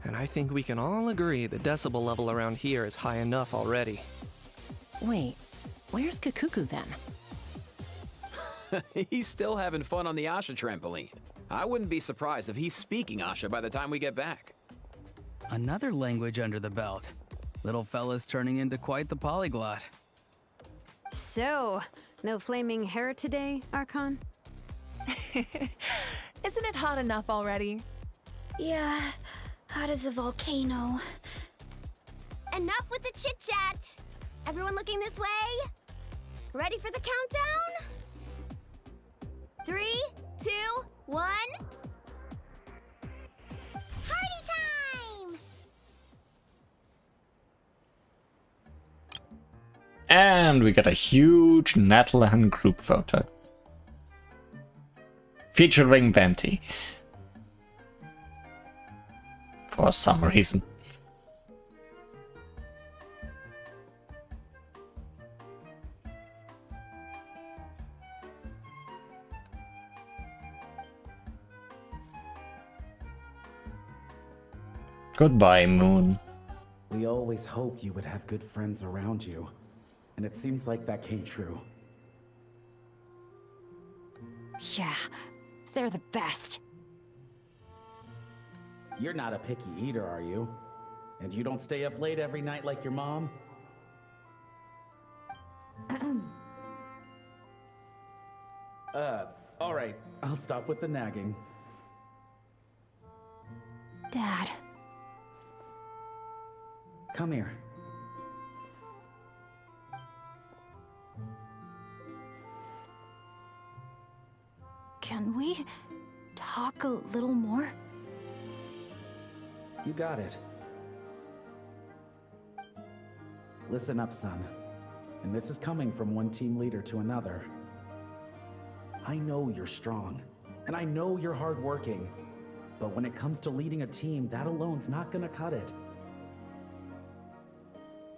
Speaker 2: And I think we can all agree the decibel level around here is high enough already.
Speaker 5: Wait, where's Kakuku then?
Speaker 15: He's still having fun on the Asha trampoline. I wouldn't be surprised if he's speaking Asha by the time we get back.
Speaker 16: Another language under the belt. Little fella's turning into quite the polyglot.
Speaker 17: So, no flaming hair today, Archon?
Speaker 14: Isn't it hot enough already?
Speaker 3: Yeah, hot as a volcano.
Speaker 6: Enough with the chit-chat. Everyone looking this way? Ready for the countdown? 3, 2, 1.
Speaker 3: Party time!
Speaker 1: And we got a huge Natlan group photo. Featuring Venti. For some reason. Goodbye, Moon.
Speaker 11: We always hoped you would have good friends around you, and it seems like that came true.
Speaker 4: Yeah, they're the best.
Speaker 11: You're not a picky eater, are you? And you don't stay up late every night like your mom? All right, I'll stop with the nagging.
Speaker 4: Dad.
Speaker 11: Come here.
Speaker 4: Can we talk a little more?
Speaker 11: You got it. Listen up, son. And this is coming from one team leader to another. I know you're strong, and I know you're hardworking. But when it comes to leading a team, that alone's not gonna cut it.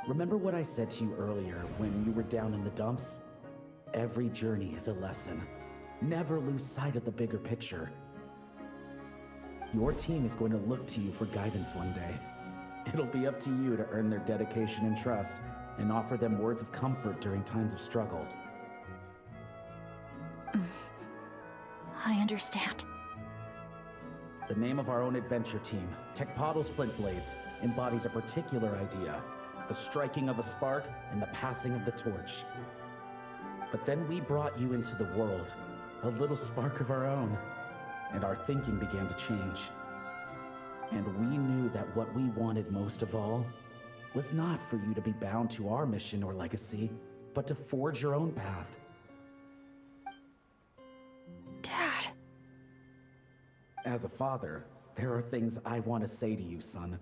Speaker 11: Remember what I said to you earlier when you were down in the dumps? Every journey is a lesson. Never lose sight of the bigger picture. Your team is going to look to you for guidance one day. It'll be up to you to earn their dedication and trust, and offer them words of comfort during times of struggle.
Speaker 4: I understand.
Speaker 11: The name of our own adventure team, Tecpotle's Flint Blades, embodies a particular idea: the striking of a spark and the passing of the torch. But then we brought you into the world, a little spark of our own, and our thinking began to change. And we knew that what we wanted most of all was not for you to be bound to our mission or legacy, but to forge your own path.
Speaker 4: Dad.
Speaker 11: As a father, there are things I want to say to you, son.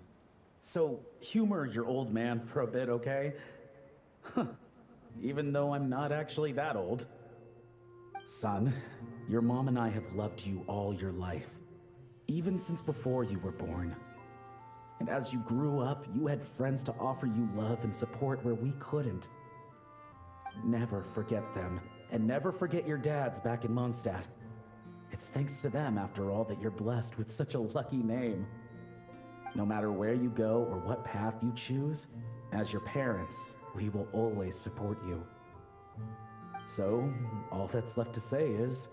Speaker 11: So humor your old man for a bit, okay? Even though I'm not actually that old. Son, your mom and I have loved you all your life, even since before you were born. And as you grew up, you had friends to offer you love and support where we couldn't. Never forget them, and never forget your dads back in Mondstadt. It's thanks to them, after all, that you're blessed with such a lucky name. No matter where you go or what path you choose, as your parents, we will always support you. So, all that's left to say is,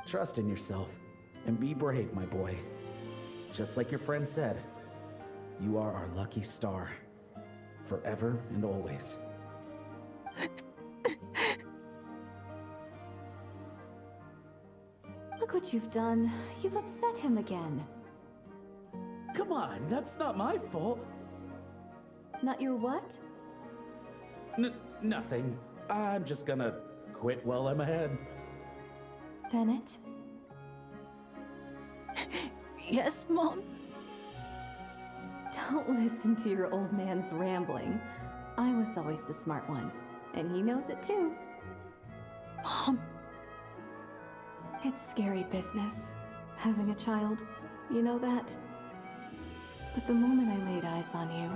Speaker 11: trust in yourself, and be brave, my boy. Just like your friend said, you are our lucky star, forever and always.
Speaker 18: Look what you've done. You've upset him again.
Speaker 11: Come on, that's not my fault.
Speaker 18: Not your what?
Speaker 11: Nothing. I'm just gonna quit while I'm ahead.
Speaker 18: Bennett?
Speaker 7: Yes, Mom?
Speaker 18: Don't listen to your old man's rambling. I was always the smart one, and he knows it too.
Speaker 7: Mom.
Speaker 18: It's scary business, having a child. You know that? But the moment I laid eyes on you,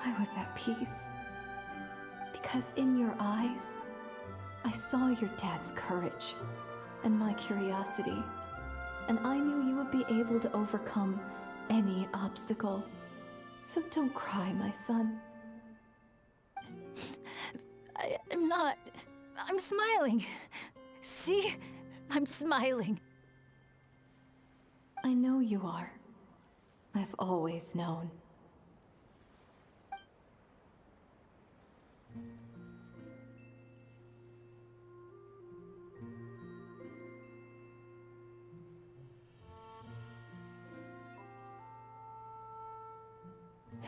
Speaker 18: I was at peace. Because in your eyes, I saw your dad's courage and my curiosity. And I knew you would be able to overcome any obstacle. So don't cry, my son.
Speaker 4: I'm not. I'm smiling. See? I'm smiling.
Speaker 18: I know you are. I've always known.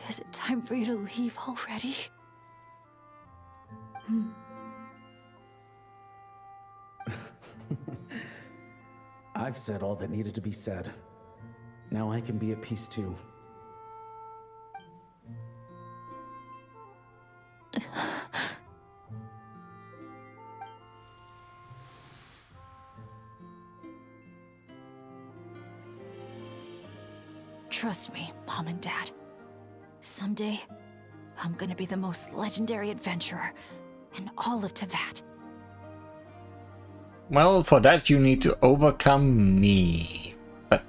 Speaker 4: Is it time for you to leave already?
Speaker 11: I've said all that needed to be said. Now I can be at peace too.
Speaker 4: Trust me, Mom and Dad. Someday, I'm gonna be the most legendary adventurer in all of Teyvat.
Speaker 1: Well, for that you need to overcome me. But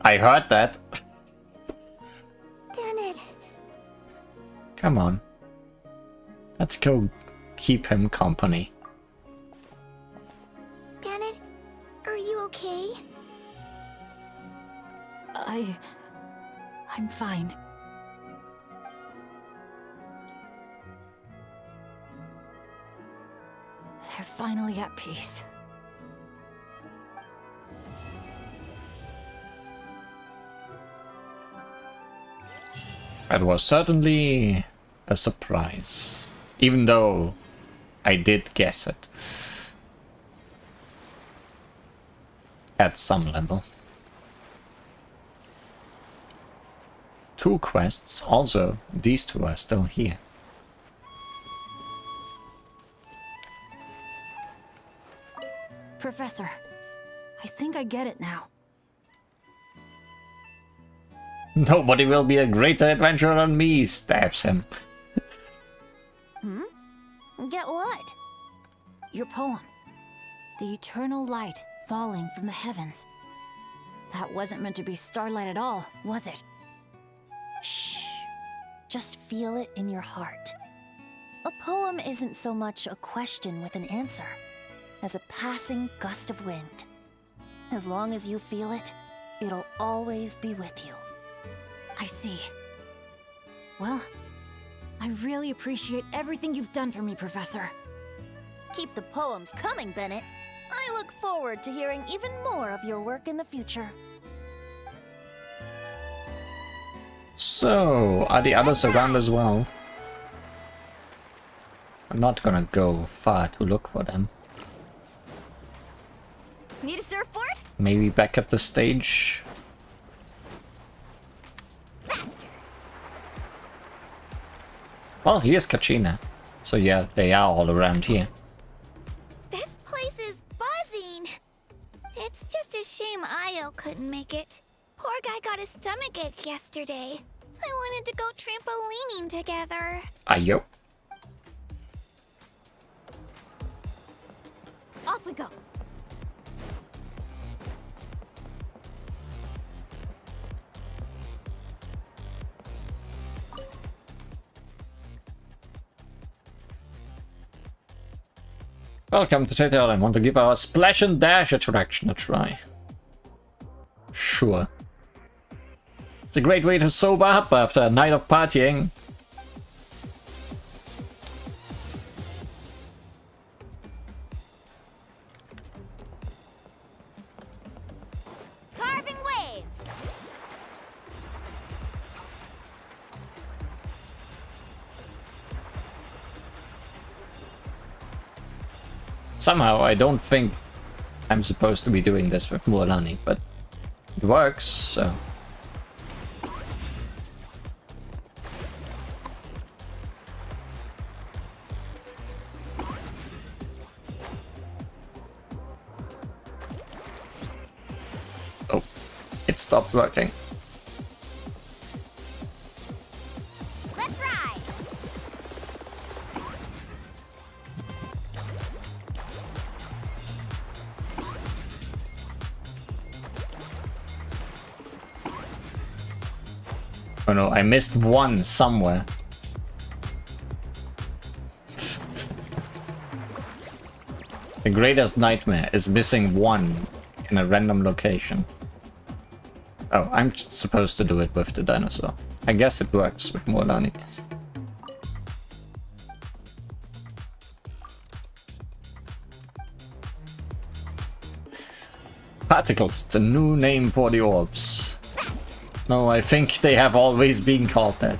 Speaker 1: I heard that.
Speaker 3: Bennett.
Speaker 1: Come on. Let's go keep him company.
Speaker 3: Bennett, are you okay?
Speaker 4: I'm fine. They're finally at peace.
Speaker 1: That was certainly a surprise, even though I did guess it at some level. 2 quests, also these 2 are still here.
Speaker 4: Professor, I think I get it now.
Speaker 1: Nobody will be a greater adventurer than me, stabs him.
Speaker 4: Get what? Your poem. The eternal light falling from the heavens. That wasn't meant to be starlight at all, was it?
Speaker 7: Shh. Just feel it in your heart. A poem isn't so much a question with an answer as a passing gust of wind. As long as you feel it, it'll always be with you.
Speaker 4: I see. Well, I really appreciate everything you've done for me, Professor.
Speaker 7: Keep the poems coming, Bennett. I look forward to hearing even more of your work in the future.
Speaker 1: So, are the others around as well? I'm not gonna go far to look for them.
Speaker 3: Need a surfboard?
Speaker 1: Maybe back at the stage. Well, here's Kachina. So yeah, they are all around here.
Speaker 3: This place is buzzing. It's just a shame Io couldn't make it. Poor guy got a stomachache yesterday. I wanted to go trampolining together.
Speaker 1: Ayo.
Speaker 3: Off we go.
Speaker 1: Welcome to Tete Island. Want to give our Splash and Dash attraction a try? Sure. It's a great way to sober up after a night of partying.
Speaker 3: Carving waves.
Speaker 1: Somehow, I don't think I'm supposed to be doing this with Mualani, but it works, so... Oh, it stopped working.
Speaker 3: Let's ride.
Speaker 1: Oh no, I missed one somewhere. The greatest nightmare is missing one in a random location. Oh, I'm supposed to do it with the dinosaur. I guess it works with Mualani. Particles, the new name for the orbs. No, I think they have always been called that.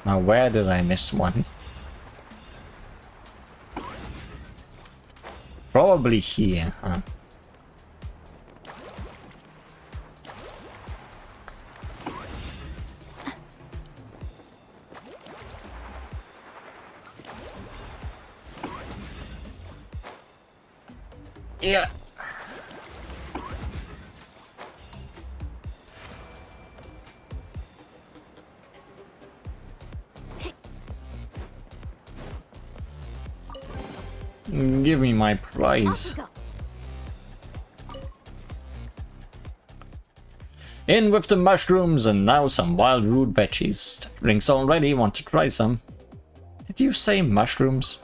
Speaker 1: Now, where did I miss one? Probably here, huh? Yeah. Give me my prize. In with the mushrooms and now some wild root veggies. The drink's all ready, want to try some? Did you say mushrooms?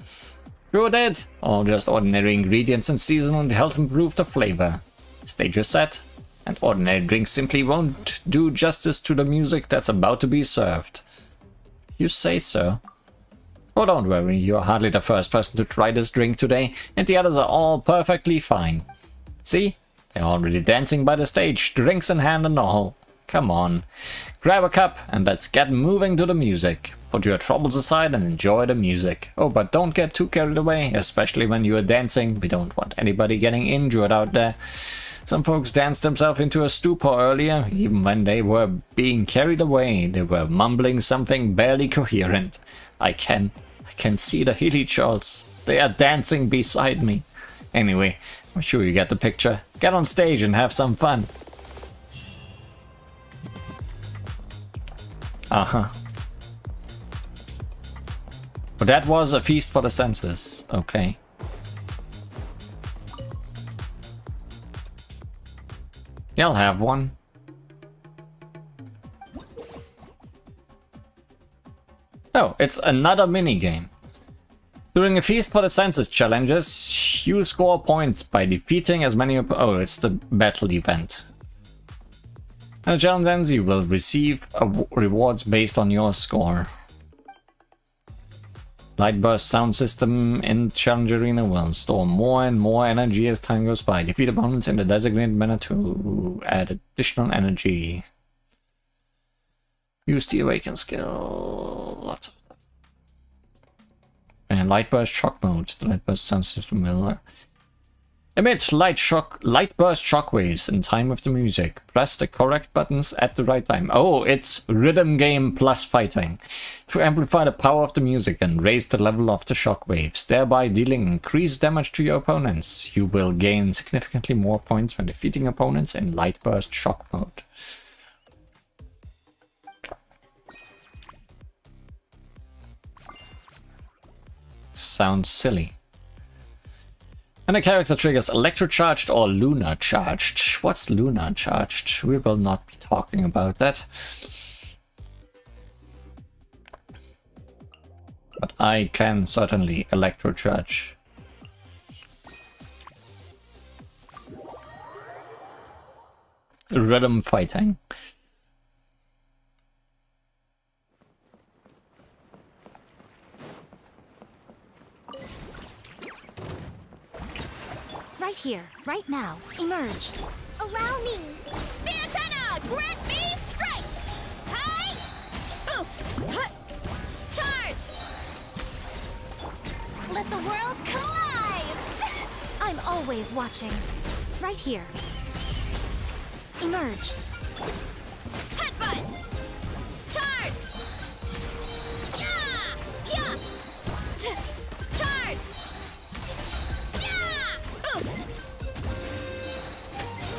Speaker 1: Sure did. All just ordinary ingredients and seasonal to help improve the flavor. Stage is set, and ordinary drinks simply won't do justice to the music that's about to be served. You say so. Oh, don't worry, you're hardly the first person to try this drink today, and the others are all perfectly fine. See? They're already dancing by the stage, drinks in hand and all. Come on, grab a cup and let's get moving to the music. Put your troubles aside and enjoy the music. Oh, but don't get too carried away, especially when you are dancing. We don't want anybody getting injured out there. Some folks danced themselves into a stupor earlier. Even when they were being carried away, they were mumbling something barely coherent. I can see the hilly churls. They are dancing beside me. Anyway, I'm sure you get the picture. Get on stage and have some fun. But that was a feast for the senses. Okay. Yeah, I'll have one. Oh, it's another minigame. During a Feast for the Senses challenges, you score points by defeating as many... Oh, it's the battle event. And the challenge ends, you will receive rewards based on your score. Light Burst sound system in Challenge Arena will store more and more energy as time goes by. Defeat opponents in the designated manner to add additional energy. Use the Awaken skill. Lots of stuff. And Light Burst Shock Mode. The Light Burst sound system will emit light burst shockwaves in time with the music. Press the correct buttons at the right time. Oh, it's rhythm game plus fighting. To amplify the power of the music and raise the level of the shockwaves, thereby dealing increased damage to your opponents. You will gain significantly more points when defeating opponents in light burst shock mode. Sounds silly. And a character triggers electrocharged or lunar charged. What's lunar charged? We will not be talking about that. But I can certainly electrocharge. Rhythm fighting.
Speaker 3: Right here, right now. Emerge. Allow me.
Speaker 9: Antenna, grant me strength. Hi. Oof. Hut. Charge.
Speaker 3: Let the world collide. I'm always watching. Right here. Emerge.
Speaker 9: Headbutt. Charge. Yeah. Yeah. Charge. Yeah. Oof.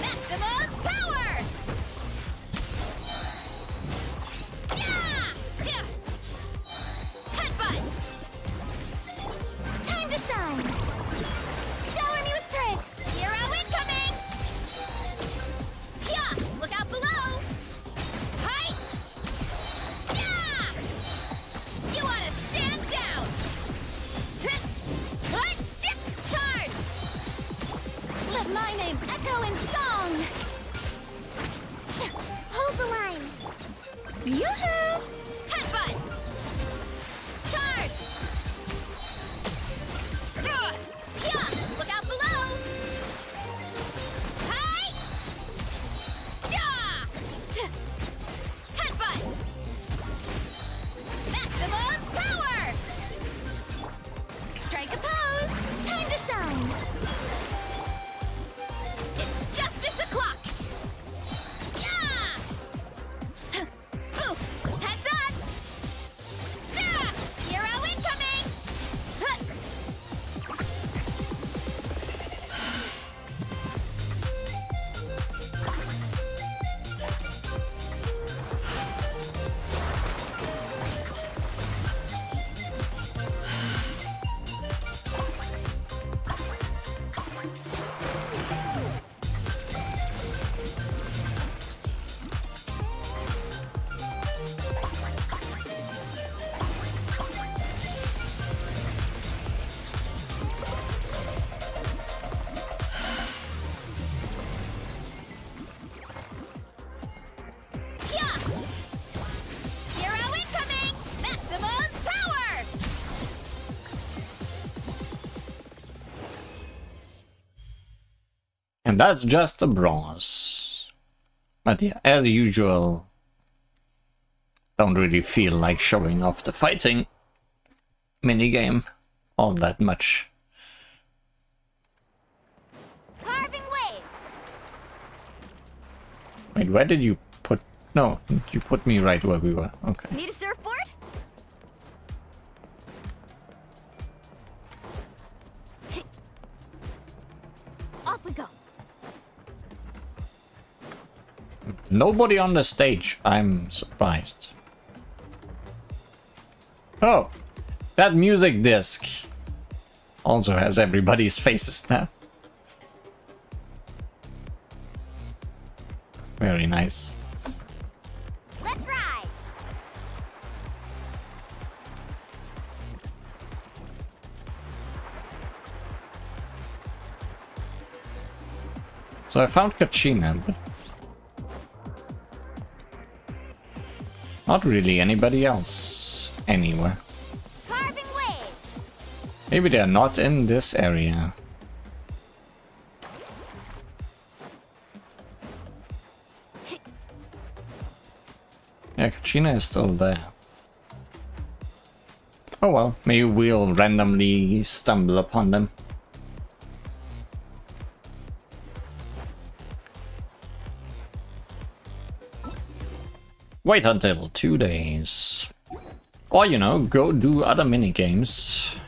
Speaker 9: Maximum power. Yeah. Yeah. Headbutt.
Speaker 3: Time to shine. Shower me with praise.
Speaker 9: Hero incoming. Yeah. Look out below. Hi. Yeah. You want to stand down. What? Charge.
Speaker 3: Let my name echo in song. Hold the line. Yoo-hoo!
Speaker 9: Headbutt. Charge. Yeah. Look out below. Hi. Yeah. Headbutt. Maximum power.
Speaker 3: Strike a pose. Time to shine.
Speaker 9: It's justice o'clock. Yeah. Oof. Heads up. Ah. Hero incoming. Huh. Yeah. Hero incoming. Maximum power.
Speaker 1: And that's just a bronze. But yeah, as usual, don't really feel like showing off the fighting minigame all that much.
Speaker 3: Carving waves.
Speaker 1: Wait, where did you put... No, you put me right where we were. Okay.
Speaker 3: Need a surfboard? Off we go.
Speaker 1: Nobody on the stage. I'm surprised. Oh, That music disc also has everybody's faces now. Very nice.
Speaker 3: Let's ride.
Speaker 1: So I found Kachina, but not really anybody else anywhere.
Speaker 3: Carving waves.
Speaker 1: Maybe they're not in this area. Yeah, Kachina is still there. Oh well, maybe we'll randomly stumble upon them. Wait until 2 days. Or, you know, go do other minigames.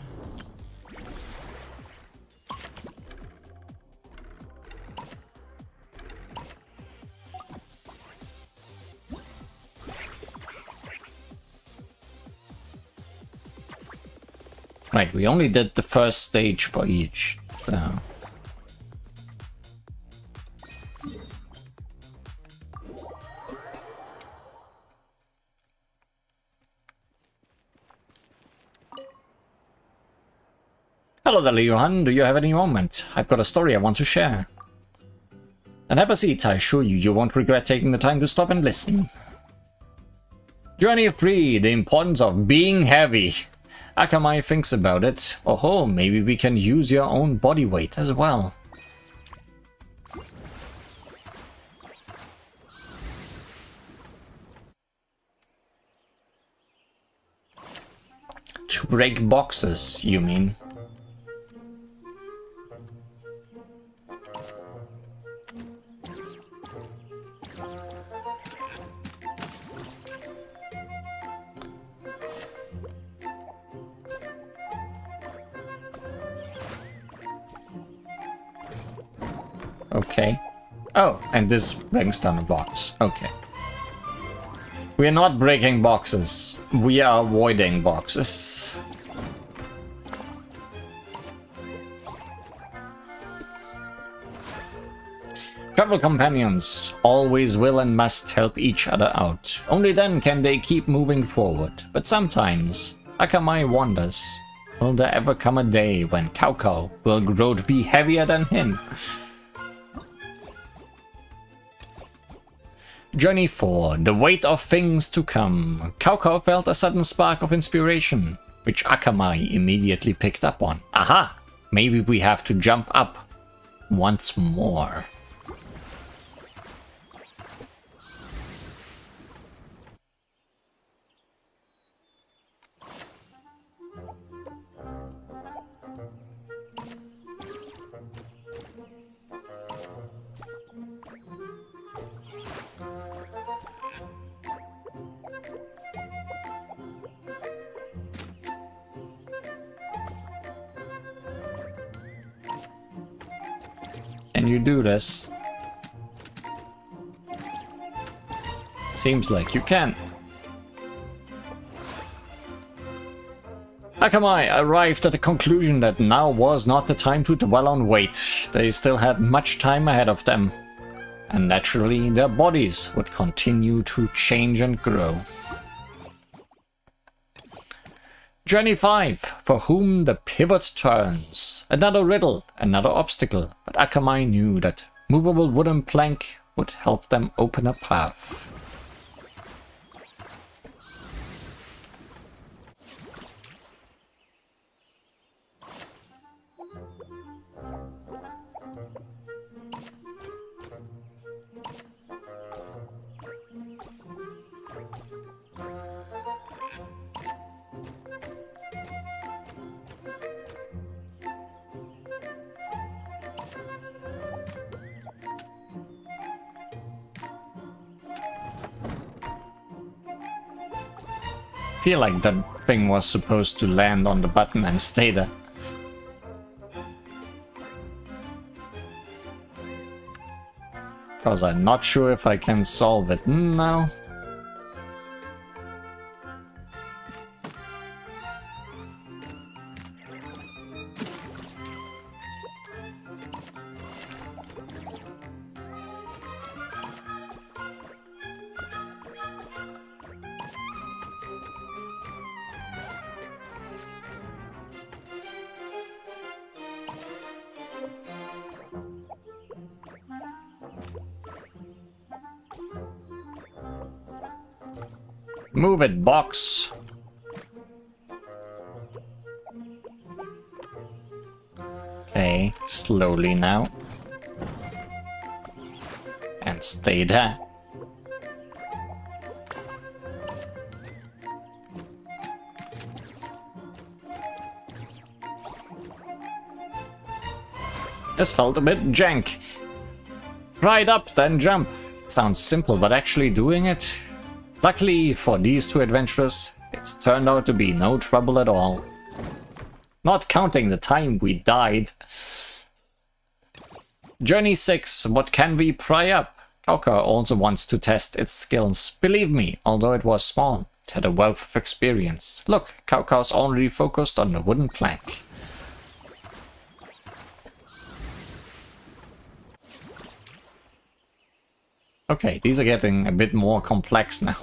Speaker 1: Right, we only did the first stage for each, so... Hello there, Johan. Do you have any moment? I've got a story I want to share. And have a seat, I assure you, you won't regret taking the time to stop and listen. Journey 3, the importance of being heavy. Akamai thinks about it. Oh, maybe we can use your own body weight as well. To break boxes, you mean? Okay. Oh, and this brings down a box. Okay. We are not breaking boxes. We are avoiding boxes. Travel companions always will and must help each other out. Only then can they keep moving forward. But sometimes, Akamai wonders, will there ever come a day when Cao will grow to be heavier than him? Journey 4, the weight of things to come. Cao felt a sudden spark of inspiration, which Akamai immediately picked up on. Aha! Maybe we have to jump up once more. Can you do this? Seems like you can. Akamai arrived at the conclusion that now was not the time to dwell on weight. They still had much time ahead of them. And naturally, their bodies would continue to change and grow. Journey 5, for whom the pivot turns. Another riddle, another obstacle, but Akamai knew that movable wooden plank would help them open a path. I feel like that thing was supposed to land on the button and stay there. Because I'm not sure if I can solve it now. Move it, box. Okay, slowly now. And stay there. This felt a bit jank. Ride up, then jump. It sounds simple, but actually doing it... Luckily for these two adventurers, it's turned out to be no trouble at all. Not counting the time we died. Journey 6, what can we pry up? Kauka also wants to test its skills. Believe me, although it was small, it had a wealth of experience. Look, Kauka's already focused on the wooden plank. Okay, these are getting a bit more complex now.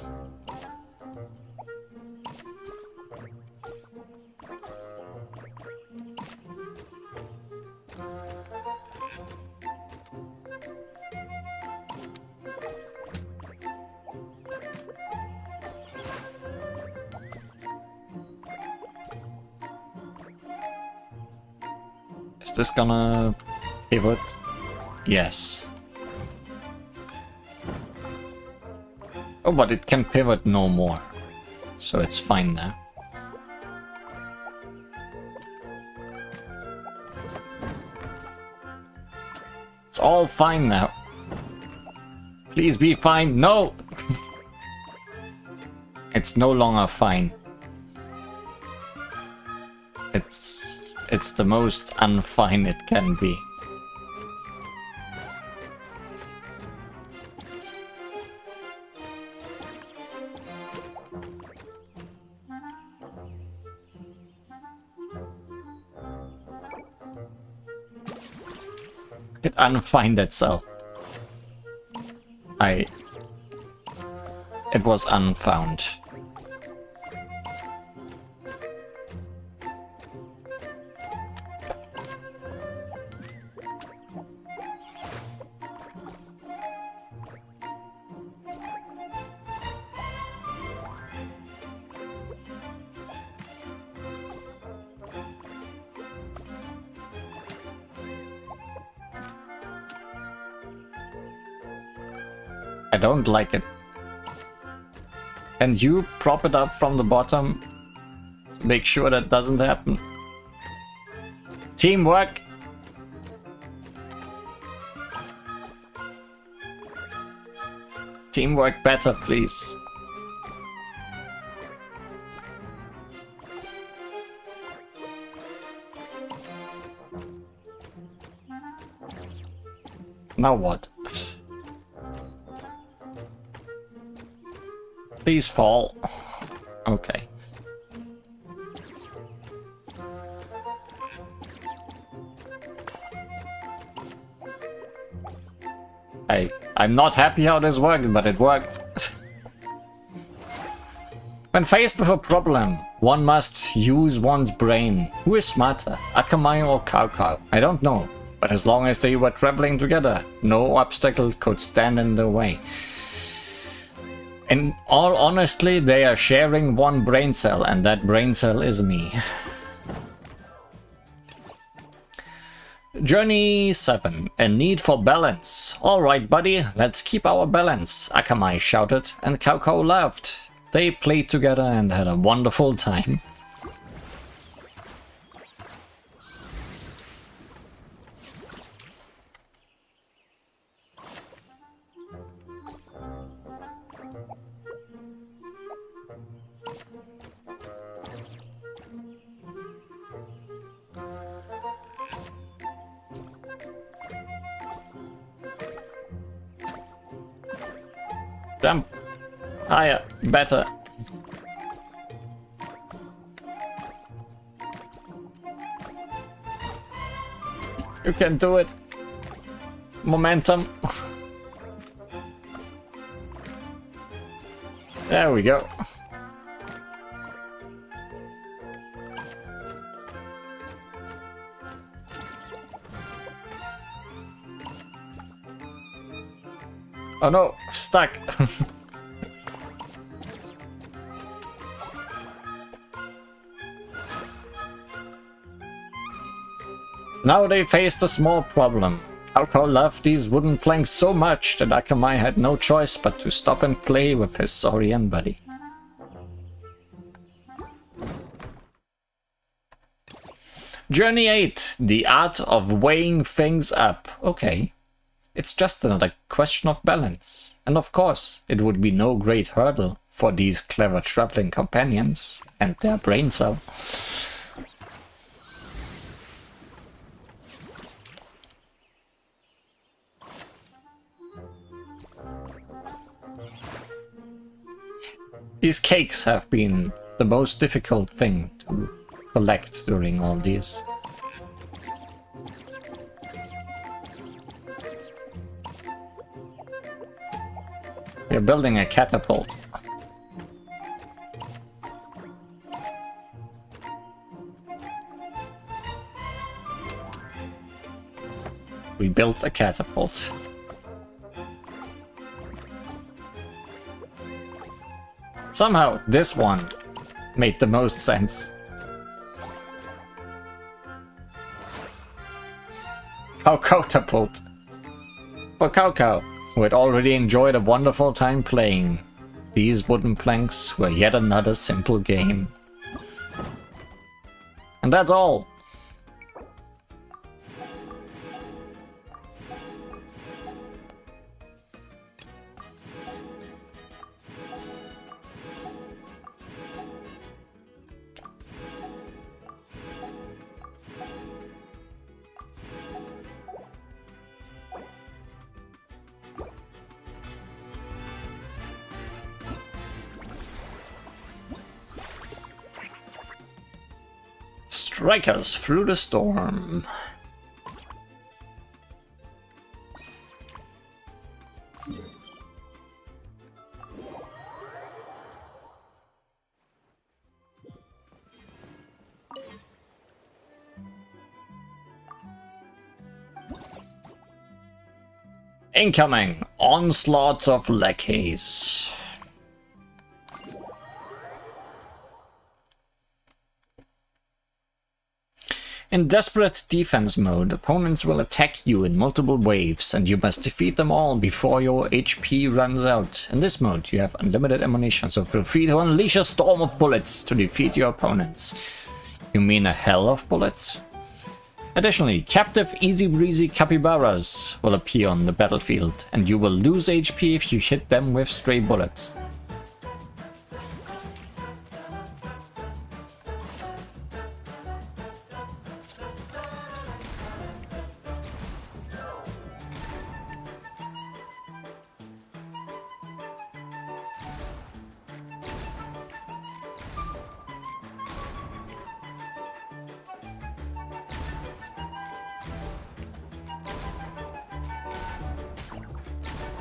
Speaker 1: Is this gonna pivot? Yes. Oh, but it can pivot no more. So it's fine now. It's all fine now. Please be fine. No! It's no longer fine. It's the most unfine it can be. It unfined itself. It was unfound. I don't like it. Can you prop it up from the bottom? Make sure that doesn't happen. Teamwork! Teamwork better, please. Now what? Please fall. Okay. I'm not happy how this worked, but it worked. When faced with a problem, one must use one's brain. Who is smarter, Akamai or Kaukau? I don't know, but as long as they were traveling together, no obstacle could stand in their way. In all honesty, they are sharing one brain cell, and that brain cell is me. Journey 7. A need for balance. Alright, buddy, let's keep our balance, Akamai shouted, and Kaukau laughed. They played together and had a wonderful time. Jump higher, better. You can do it. Momentum. There we go. Oh no, stuck. Now they faced a small problem. Kauko loved these wooden planks so much that Akamai had no choice but to stop and play with his Saurian buddy. Journey 8. The art of weighing things up. Okay. It's just another question of balance. And of course, it would be no great hurdle for these clever traveling companions and their brain cell. These cakes have been the most difficult thing to collect during all these. We're building a catapult. We built a catapult. Somehow, this one made the most sense. Catapult. For Kauko, who had already enjoyed a wonderful time playing, these wooden planks were yet another simple game. And that's all. Strike us through the storm. Incoming! Onslaughts of lackeys. In desperate defense mode, opponents will attack you in multiple waves, and you must defeat them all before your HP runs out. In this mode, you have unlimited ammunition, so feel free to unleash a storm of bullets to defeat your opponents. You mean a hell of bullets? Additionally, captive easy breezy capybaras will appear on the battlefield, and you will lose HP if you hit them with stray bullets.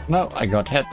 Speaker 1: No, I got hit.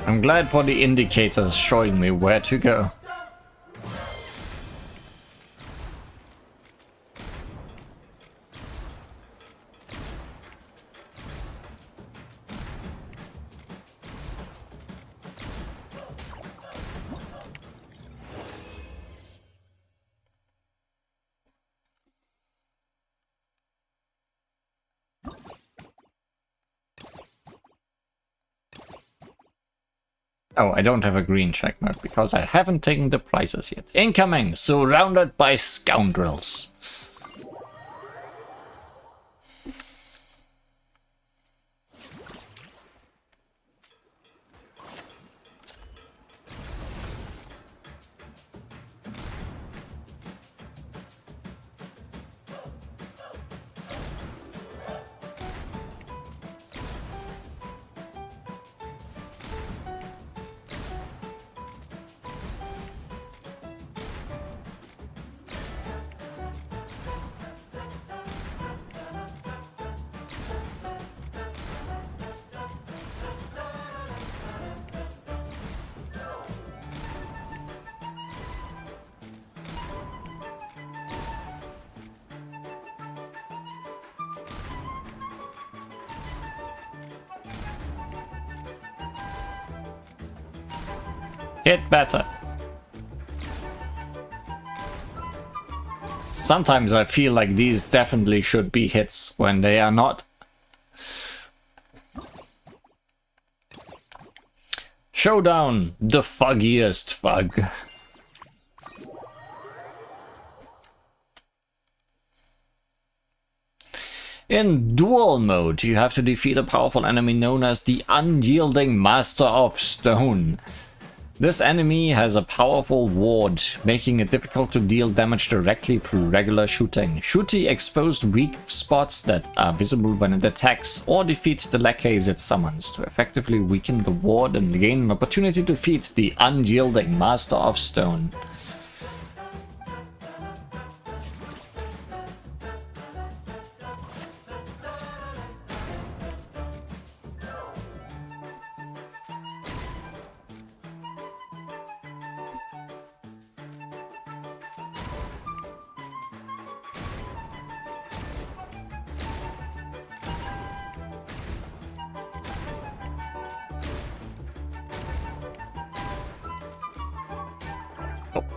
Speaker 1: I'm glad for the indicators showing me where to go. Oh, I don't have a green checkmark because I haven't taken the prizes yet. Incoming! Surrounded by scoundrels. Hit better. Sometimes I feel like these definitely should be hits when they are not. Showdown, the fuggiest fug. In duel mode, you have to defeat a powerful enemy known as the Unyielding Master of Stone. This enemy has a powerful ward, making it difficult to deal damage directly through regular shooting. Shoot the exposed weak spots that are visible when it attacks, or defeat the lackeys it summons to effectively weaken the ward and gain an opportunity to defeat the Unyielding Master of Stone.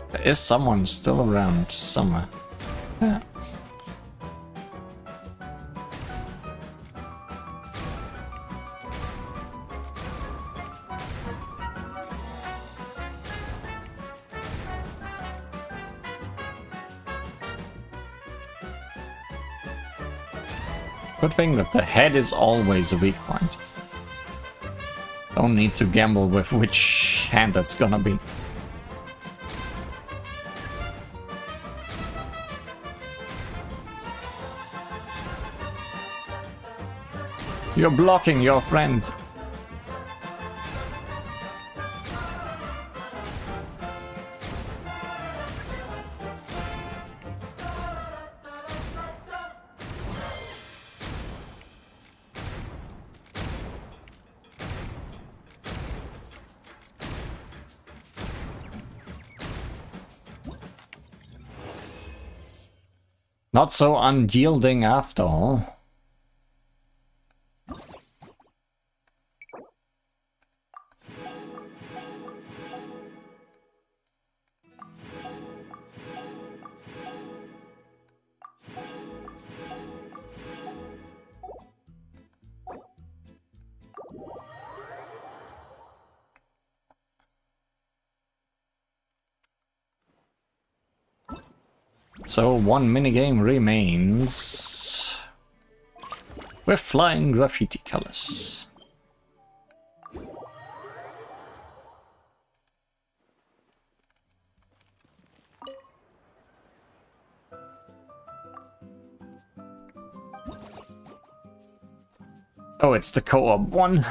Speaker 1: There is someone still around somewhere. Yeah. Good thing that the head is always a weak point. Don't need to gamble with which hand that's gonna be. You're blocking your friend. Not so unyielding after all. So one minigame remains with flying graffiti colors. Oh, it's the co-op one.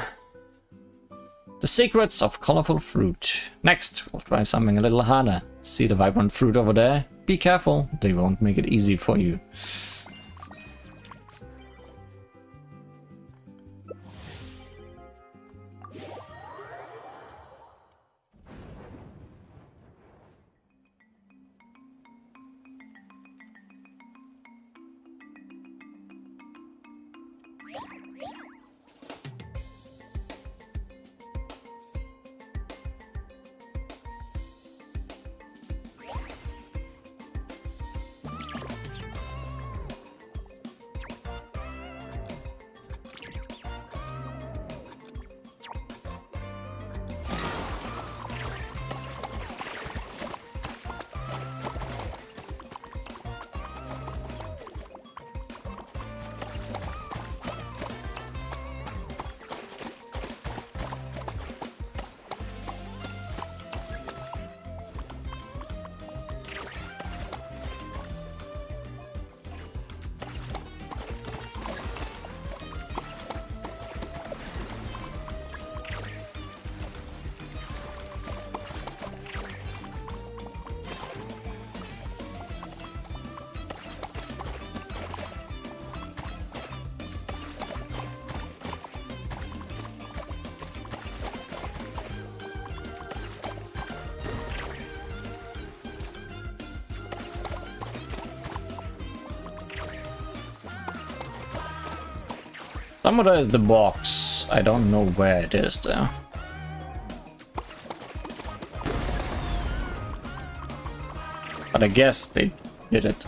Speaker 1: The secrets of colorful fruit. Next, we'll try something a little harder. See the vibrant fruit over there? Be careful, they won't make it easy for you. Somewhere is the box. I don't know where it is though. But I guess they did it.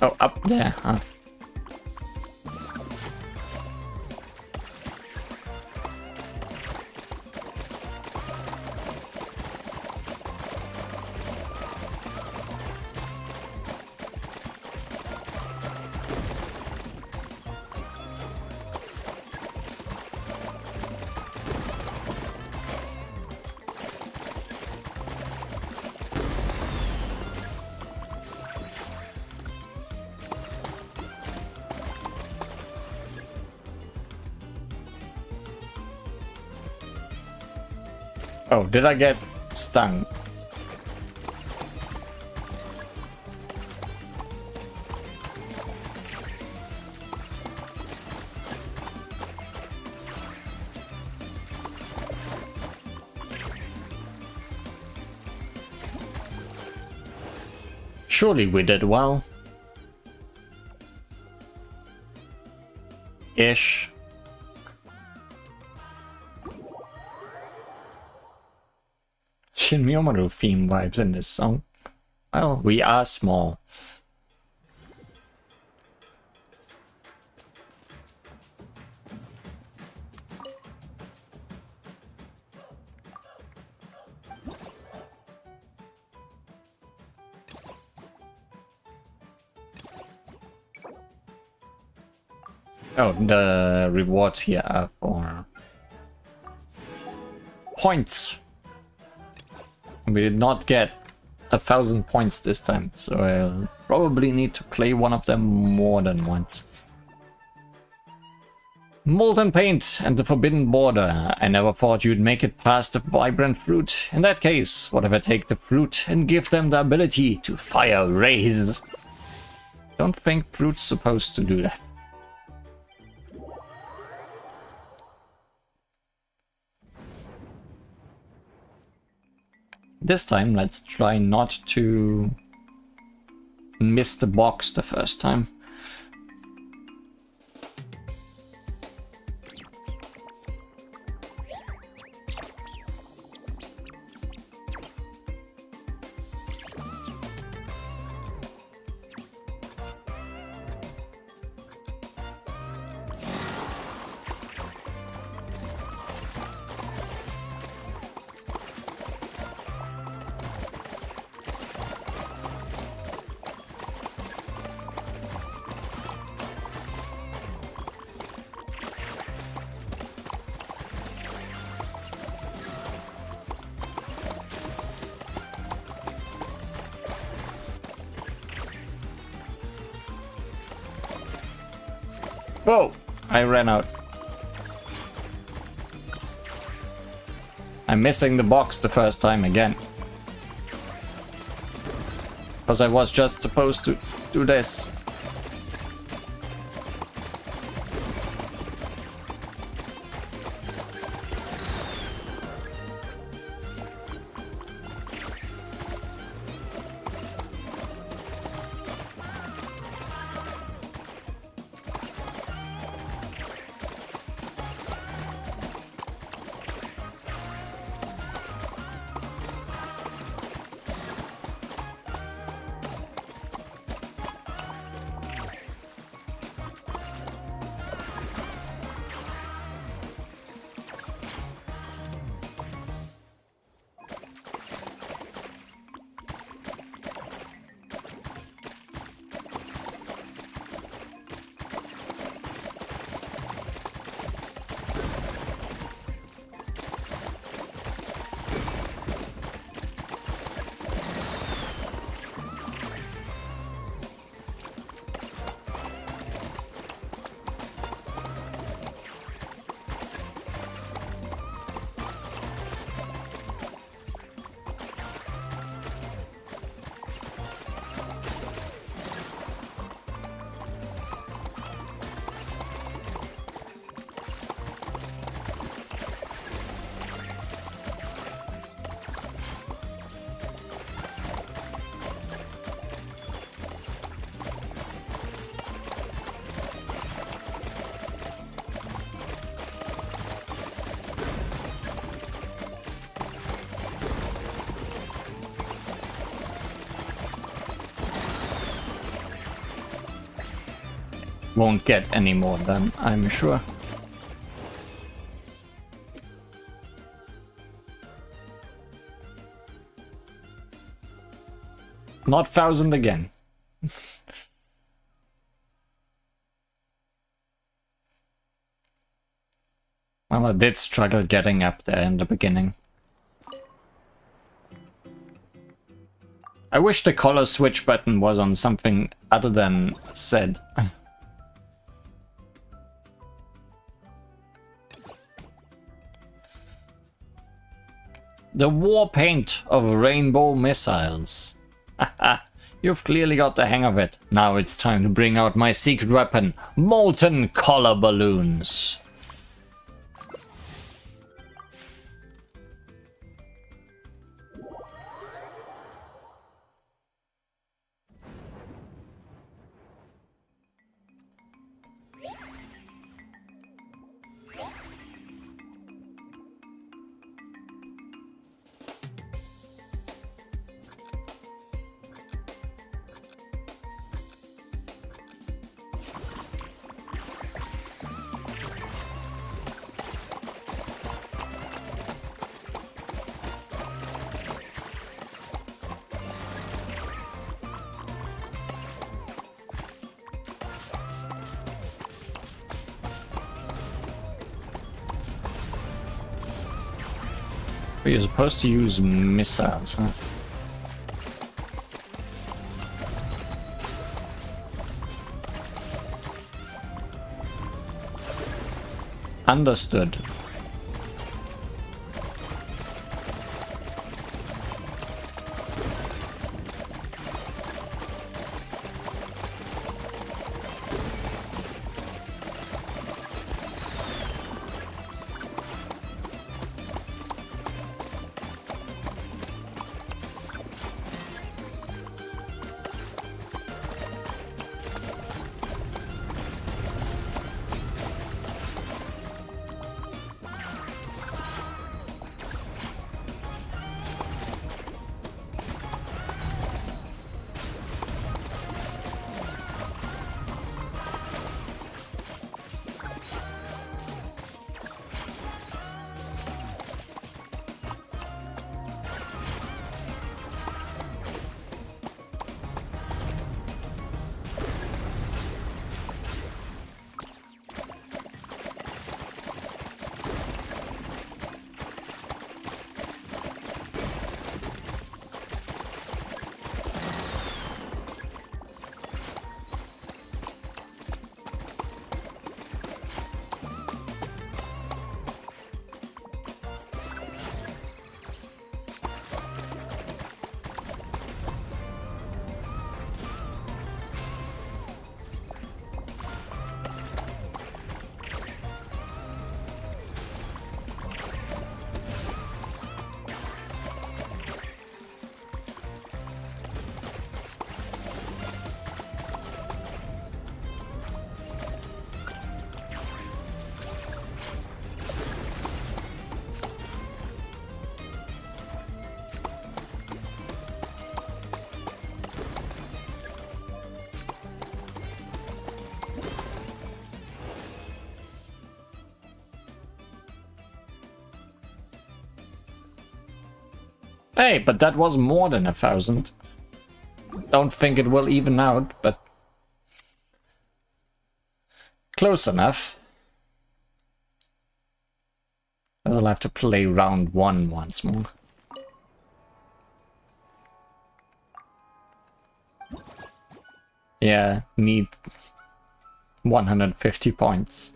Speaker 1: Oh, up there, huh? Oh, did I get stung? Surely we did well. Ish. Shin Myomaru theme vibes in this song. Well, we are small. Oh, the rewards here are for points. We did not get 1,000 points this time, so I'll probably need to play one of them more than once. Molten Paint and the Forbidden Border. I never thought you'd make it past the vibrant fruit. In that case, what if I take the fruit and give them the ability to fire rays? Don't think fruit's supposed to do that. This time, let's try not to miss the box the first time. Whoa! I ran out. I'm missing the box the first time again. Because I was just supposed to do this. won't get any more than, I'm sure. Not 1,000 again. Well, I did struggle getting up there in the beginning. I wish the color switch button was on something other than Z. The war paint of rainbow missiles. You've clearly got the hang of it. Now it's time to bring out my secret weapon, molten color balloons. You're supposed to use missiles, huh? Understood. Hey, but that was more than 1,000. Don't think it will even out, but close enough. I'll have to play round 1 once more. Yeah, need 150 points.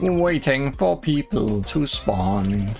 Speaker 1: Waiting for people to spawn.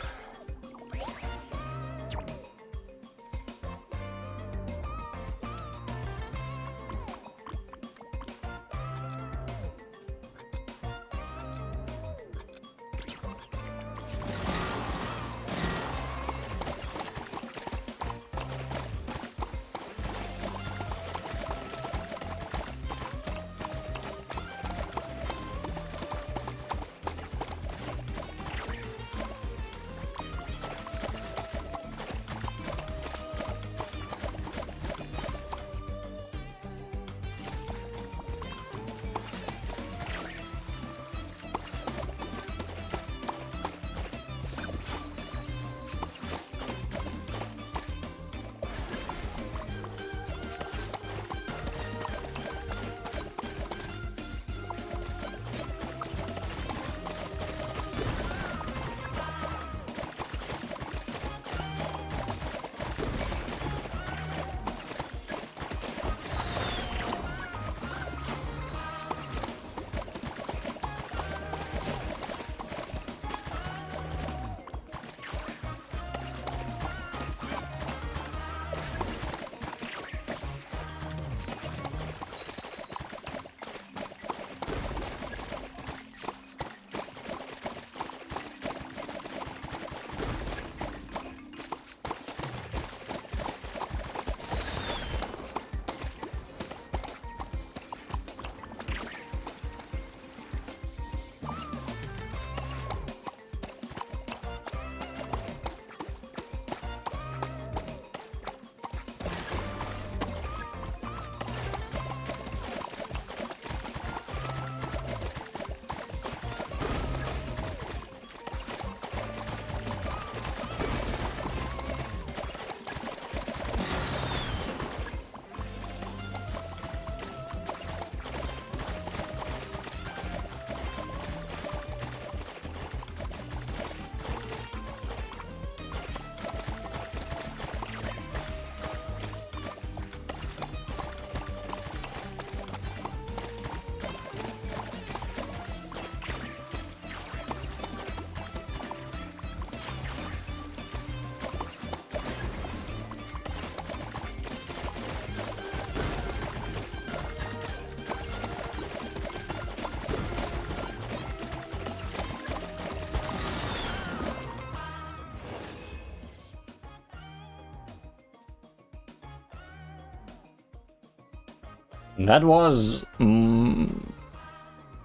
Speaker 1: That was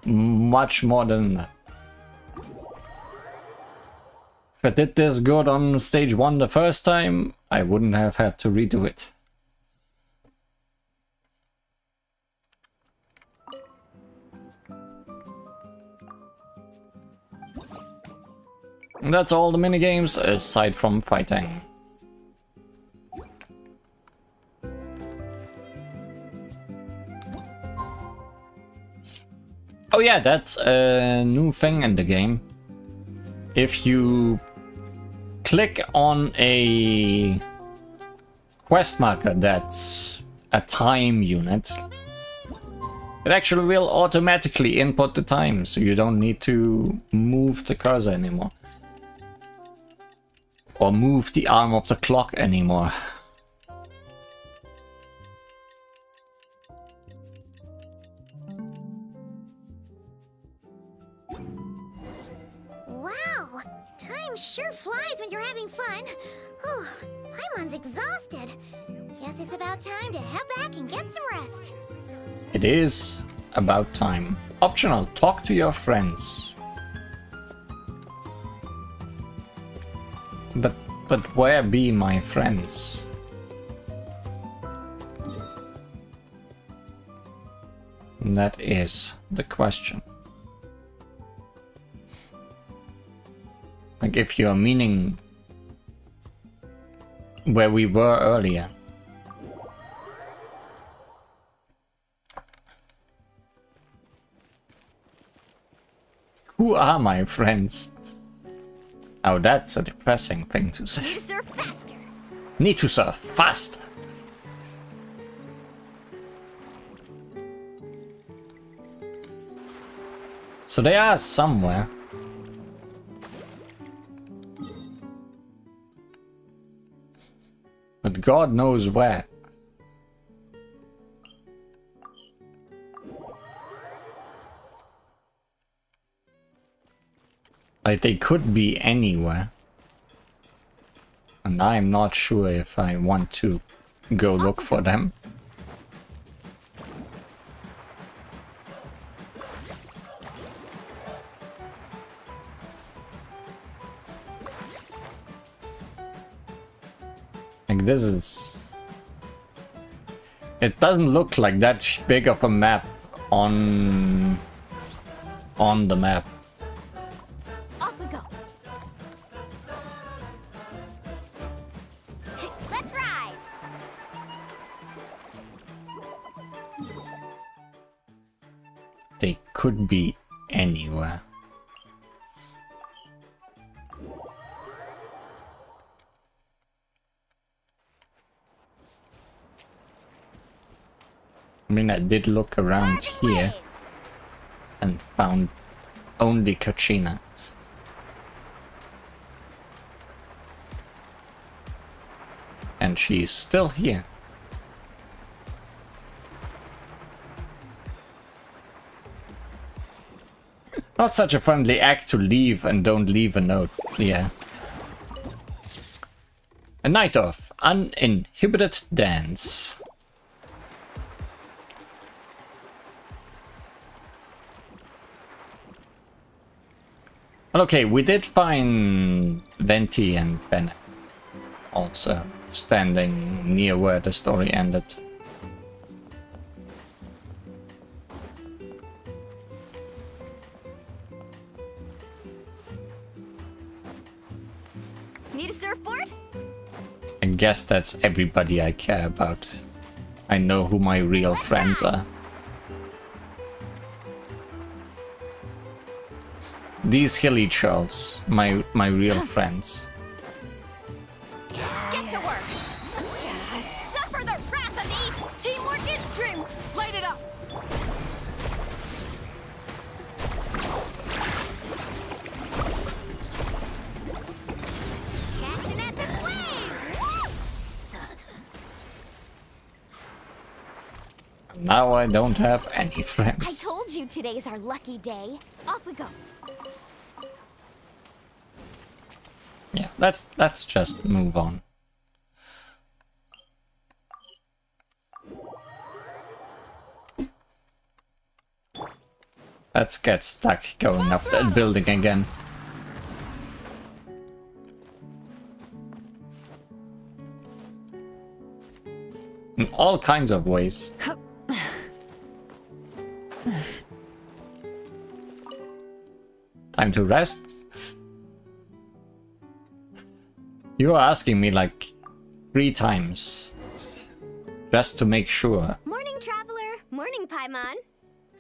Speaker 1: much more than that. If I did this good on stage 1 the first time, I wouldn't have had to redo it. And that's all the minigames aside from fighting. Oh yeah, that's a new thing in the game. If you click on a quest marker that's a time unit, it actually will automatically input the time, so you don't need to move the cursor anymore. Or move the arm of the clock anymore.
Speaker 3: Wow! Time sure flies when you're having fun. Whew, Paimon's exhausted. Guess it's about time to head back and get some rest.
Speaker 1: It is about time. Optional, talk to your friends. But where be my friends? That is the question. Like if you're meaning where we were earlier. Who are my friends? Oh, that's a depressing thing to say.
Speaker 3: Need to surf faster.
Speaker 1: Need to surf faster. So they are somewhere. But God knows where. Like, they could be anywhere. And I'm not sure if I want to go look for them. Like, this is... It doesn't look like that big of a map on the map.
Speaker 3: Off we go. Let's ride.
Speaker 1: They could be anywhere. I mean, I did look around here and found only Kachina. And she's still here. Not such a friendly act to leave and don't leave a note. Yeah. A night of uninhibited dance. Okay, we did find Venti and Bennett also standing near where the story ended.
Speaker 3: Need a surfboard?
Speaker 1: I guess that's everybody I care about. I know who my real friends are. These hilly churls, my real friends.
Speaker 14: Get to work. Suffer the wrath of the teamwork is true. Light it up.
Speaker 3: Catching at the flames.
Speaker 1: Now I don't have any
Speaker 3: I
Speaker 1: friends.
Speaker 3: told you today's our lucky day. Off we go.
Speaker 1: Yeah, let's just move on. Let's get stuck going up that building again. In all kinds of ways. Time to rest. You are asking me like 3 times. Just to make sure.
Speaker 6: Morning, traveler. Morning, Paimon.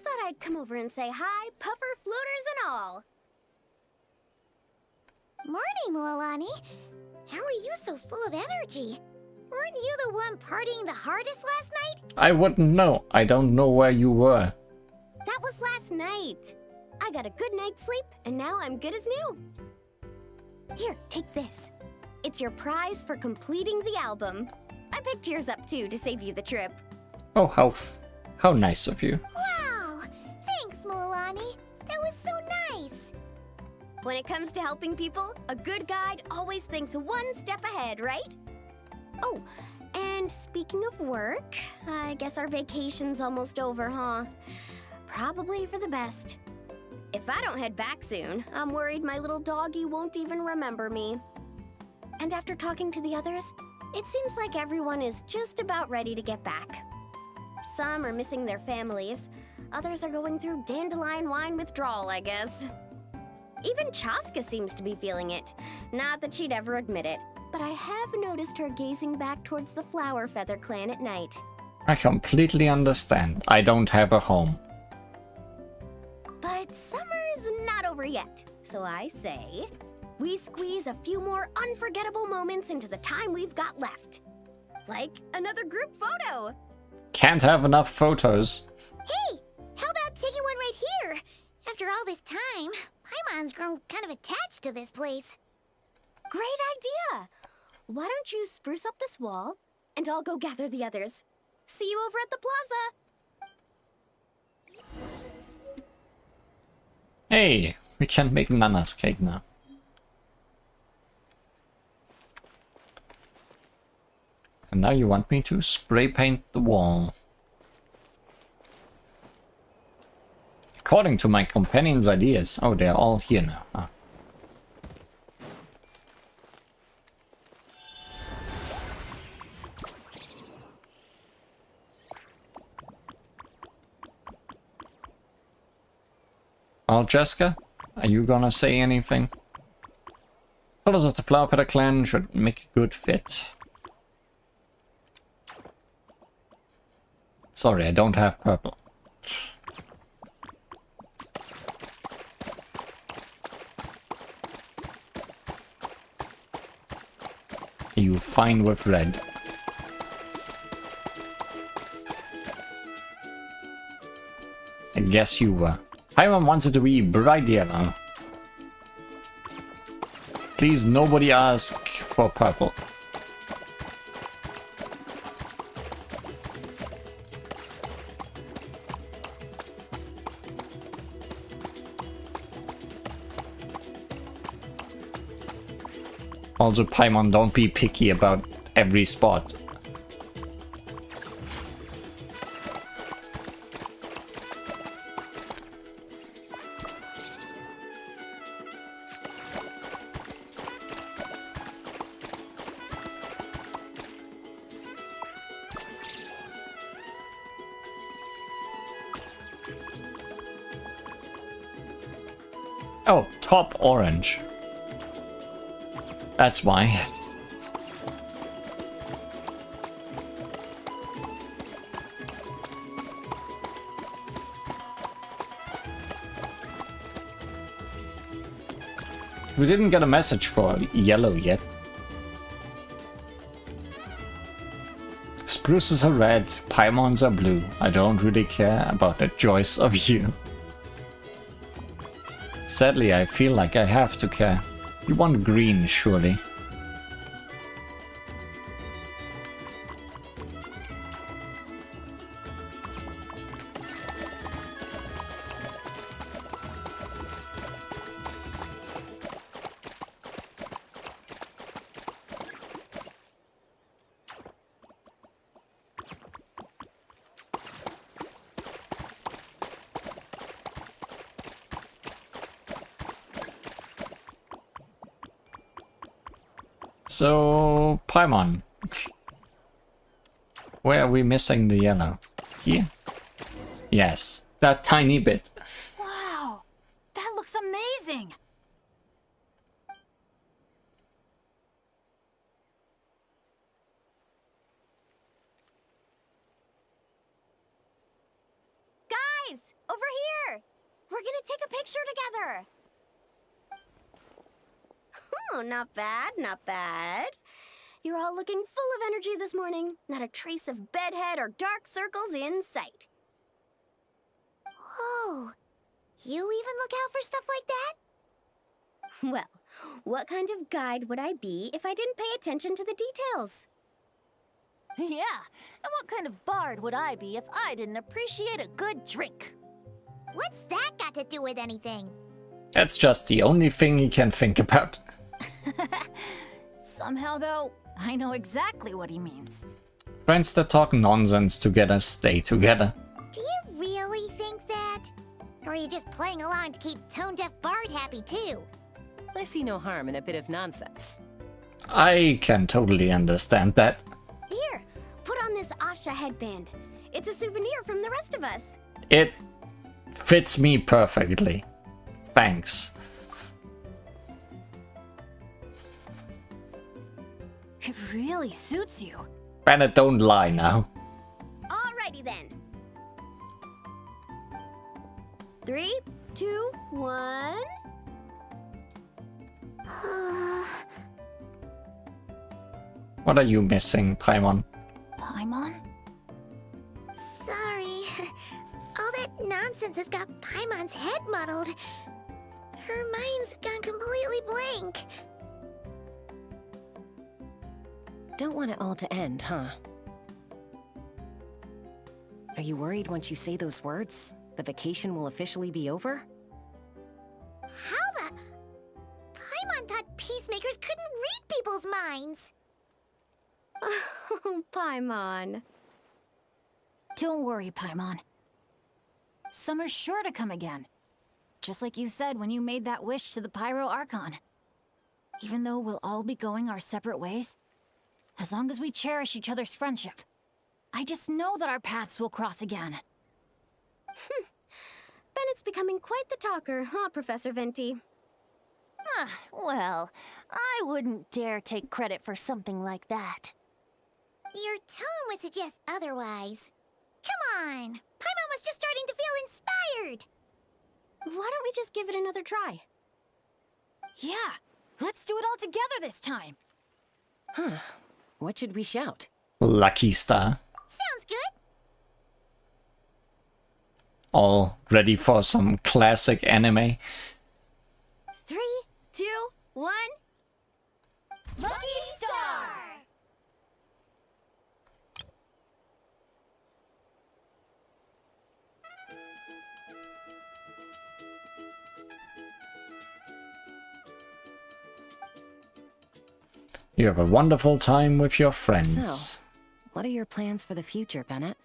Speaker 6: Thought I'd come over and say hi, puffer, floaters, and all.
Speaker 3: Morning, Mualani. How are you so full of energy? Weren't you the one partying the hardest last night?
Speaker 1: I wouldn't know. I don't know where you were.
Speaker 6: That was last night. I got a good night's sleep, and now I'm good as new. Here, take this. It's your prize for completing the album. I picked yours up too to save you the trip.
Speaker 1: Oh, how nice of you.
Speaker 3: Wow! Thanks, Mualani. That was so nice.
Speaker 6: When it comes to helping people, a good guide always thinks one step ahead, right? Oh, and speaking of work, I guess our vacation's almost over, huh? Probably for the best. If I don't head back soon, I'm worried my little doggy won't even remember me. And after talking to the others, it seems like everyone is just about ready to get back. Some are missing their families, others are going through dandelion wine withdrawal, I guess. Even Chaska seems to be feeling it. Not that she'd ever admit it, but I have noticed her gazing back towards the Flower Feather clan at night.
Speaker 1: I completely understand. I don't have a home.
Speaker 6: But summer's not over yet, so I say, we squeeze a few more unforgettable moments into the time we've got left. Like another group photo.
Speaker 1: Can't have enough photos.
Speaker 3: Hey, how about taking one right here? After all this time, Paimon's grown kind of attached to this place.
Speaker 6: Great idea! Why don't you spruce up this wall, and I'll go gather the others. See you over at the plaza!
Speaker 1: Hey, we can make Nana's cake now. And now you want me to spray paint the wall. According to my companion's ideas. Oh, they're all here now. Ah. Well, Jessica, are you gonna say anything? Colors of the Flower Feather clan should make a good fit. Sorry, I don't have purple. Are you fine with red? I guess you were. Paimon wants it to be bright yellow. Please, nobody ask for purple. Also, Paimon, don't be picky about every spot. Oh, top orange. That's why. We didn't get a message for yellow yet. Spruces are red, Paimons are blue. I don't really care about the choice of you. Sadly, I feel like I have to care. You want green, surely. So, Paimon. Where are we missing the yellow? Here? Yes, that tiny bit.
Speaker 4: Wow, that looks amazing.
Speaker 6: Guys, over here! We're gonna take a picture together! Oh, not bad, not bad. You're all looking full of energy this morning. Not a trace of bedhead or dark circles in sight.
Speaker 3: Whoa. You even look out for stuff like that?
Speaker 6: Well, what kind of guide would I be if I didn't pay attention to the details?
Speaker 7: Yeah, and what kind of bard would I be if I didn't appreciate a good drink?
Speaker 3: What's that got to do with anything?
Speaker 1: That's just the only thing he can think about.
Speaker 4: Somehow, though, I know exactly what he means.
Speaker 1: Friends that talk nonsense together stay together.
Speaker 3: Do you really think that? Or are you just playing along to keep Tone Deaf Bard happy too?
Speaker 5: I see no harm in a bit of nonsense.
Speaker 1: I can totally understand that.
Speaker 6: Here, put on this Asha headband. It's a souvenir from the rest of us.
Speaker 1: It fits me perfectly. Thanks.
Speaker 4: It really suits you.
Speaker 1: Bennett, don't lie now.
Speaker 6: Alrighty then. 3, 2, 1.
Speaker 1: What are you missing, Paimon?
Speaker 4: Paimon?
Speaker 3: Sorry. All that nonsense has got Paimon's head muddled. Her mind's gone completely blank.
Speaker 5: Don't want it all to end, huh? Are you worried once you say those words, the vacation will officially be over?
Speaker 3: How the... Paimon thought peacemakers couldn't read people's minds.
Speaker 6: Oh, Paimon.
Speaker 4: Don't worry, Paimon. Summer's sure to come again. Just like you said when you made that wish to the Pyro Archon. Even though we'll all be going our separate ways, as long as we cherish each other's friendship, I just know that our paths will cross again.
Speaker 6: Bennett's becoming quite the talker, huh, Professor Venti?
Speaker 7: Well, I wouldn't dare take credit for something like that.
Speaker 3: Your tone would suggest otherwise. Come on! Paimon was just starting to feel inspired!
Speaker 6: Why don't we just give it another try?
Speaker 4: Yeah, let's do it all together this time.
Speaker 5: Huh. What should we shout?
Speaker 1: Lucky Star.
Speaker 3: Sounds good.
Speaker 1: All ready for some classic anime?
Speaker 6: 3, 2, 1.
Speaker 4: Lucky Star!
Speaker 1: You have a wonderful time with your friends.
Speaker 5: So, what are your plans for the future, Bennett?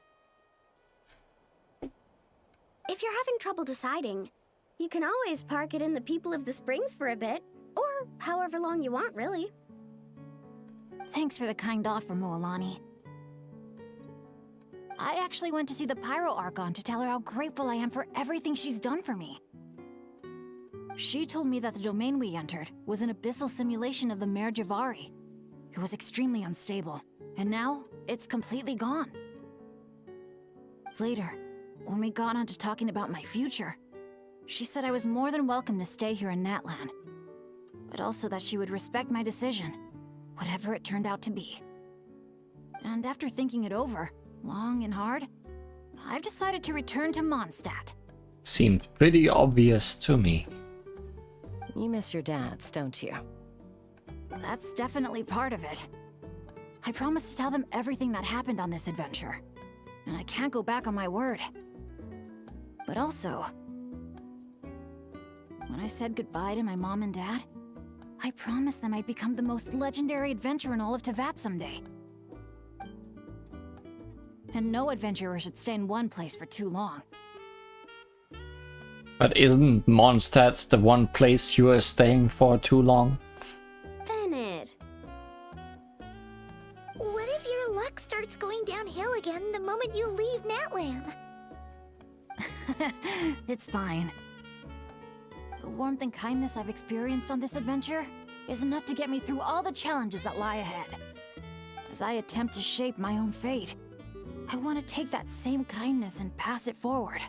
Speaker 6: If you're having trouble deciding, you can always park it in the People of the Springs for a bit. Or however long you want, really.
Speaker 4: Thanks for the kind offer, Moalani. I actually went to see the Pyro Archon to tell her how grateful I am for everything she's done for me. She told me that the domain we entered was an abyssal simulation of the Mare Javari. It was extremely unstable, and now it's completely gone. Later, when we got on to talking about my future, she said I was more than welcome to stay here in Natlan, but also that she would respect my decision, whatever it turned out to be. And after thinking it over, long and hard, I've decided to return to Mondstadt.
Speaker 1: Seemed pretty obvious to me.
Speaker 5: You miss your dads, don't you?
Speaker 4: That's definitely part of it. I promised to tell them everything that happened on this adventure, and I can't go back on my word. But also, when I said goodbye to my mom and dad, I promised them I'd become the most legendary adventurer in all of Teyvat someday. And no adventurer should stay in one place for too long.
Speaker 1: But isn't Mondstadt the one place you are staying for too long?
Speaker 6: Bennett.
Speaker 3: What if your luck starts going downhill again the moment you leave Natlan?
Speaker 4: It's fine. The warmth and kindness I've experienced on this adventure is enough to get me through all the challenges that lie ahead. As I attempt to shape my own fate, I want to take that same kindness and pass it forward.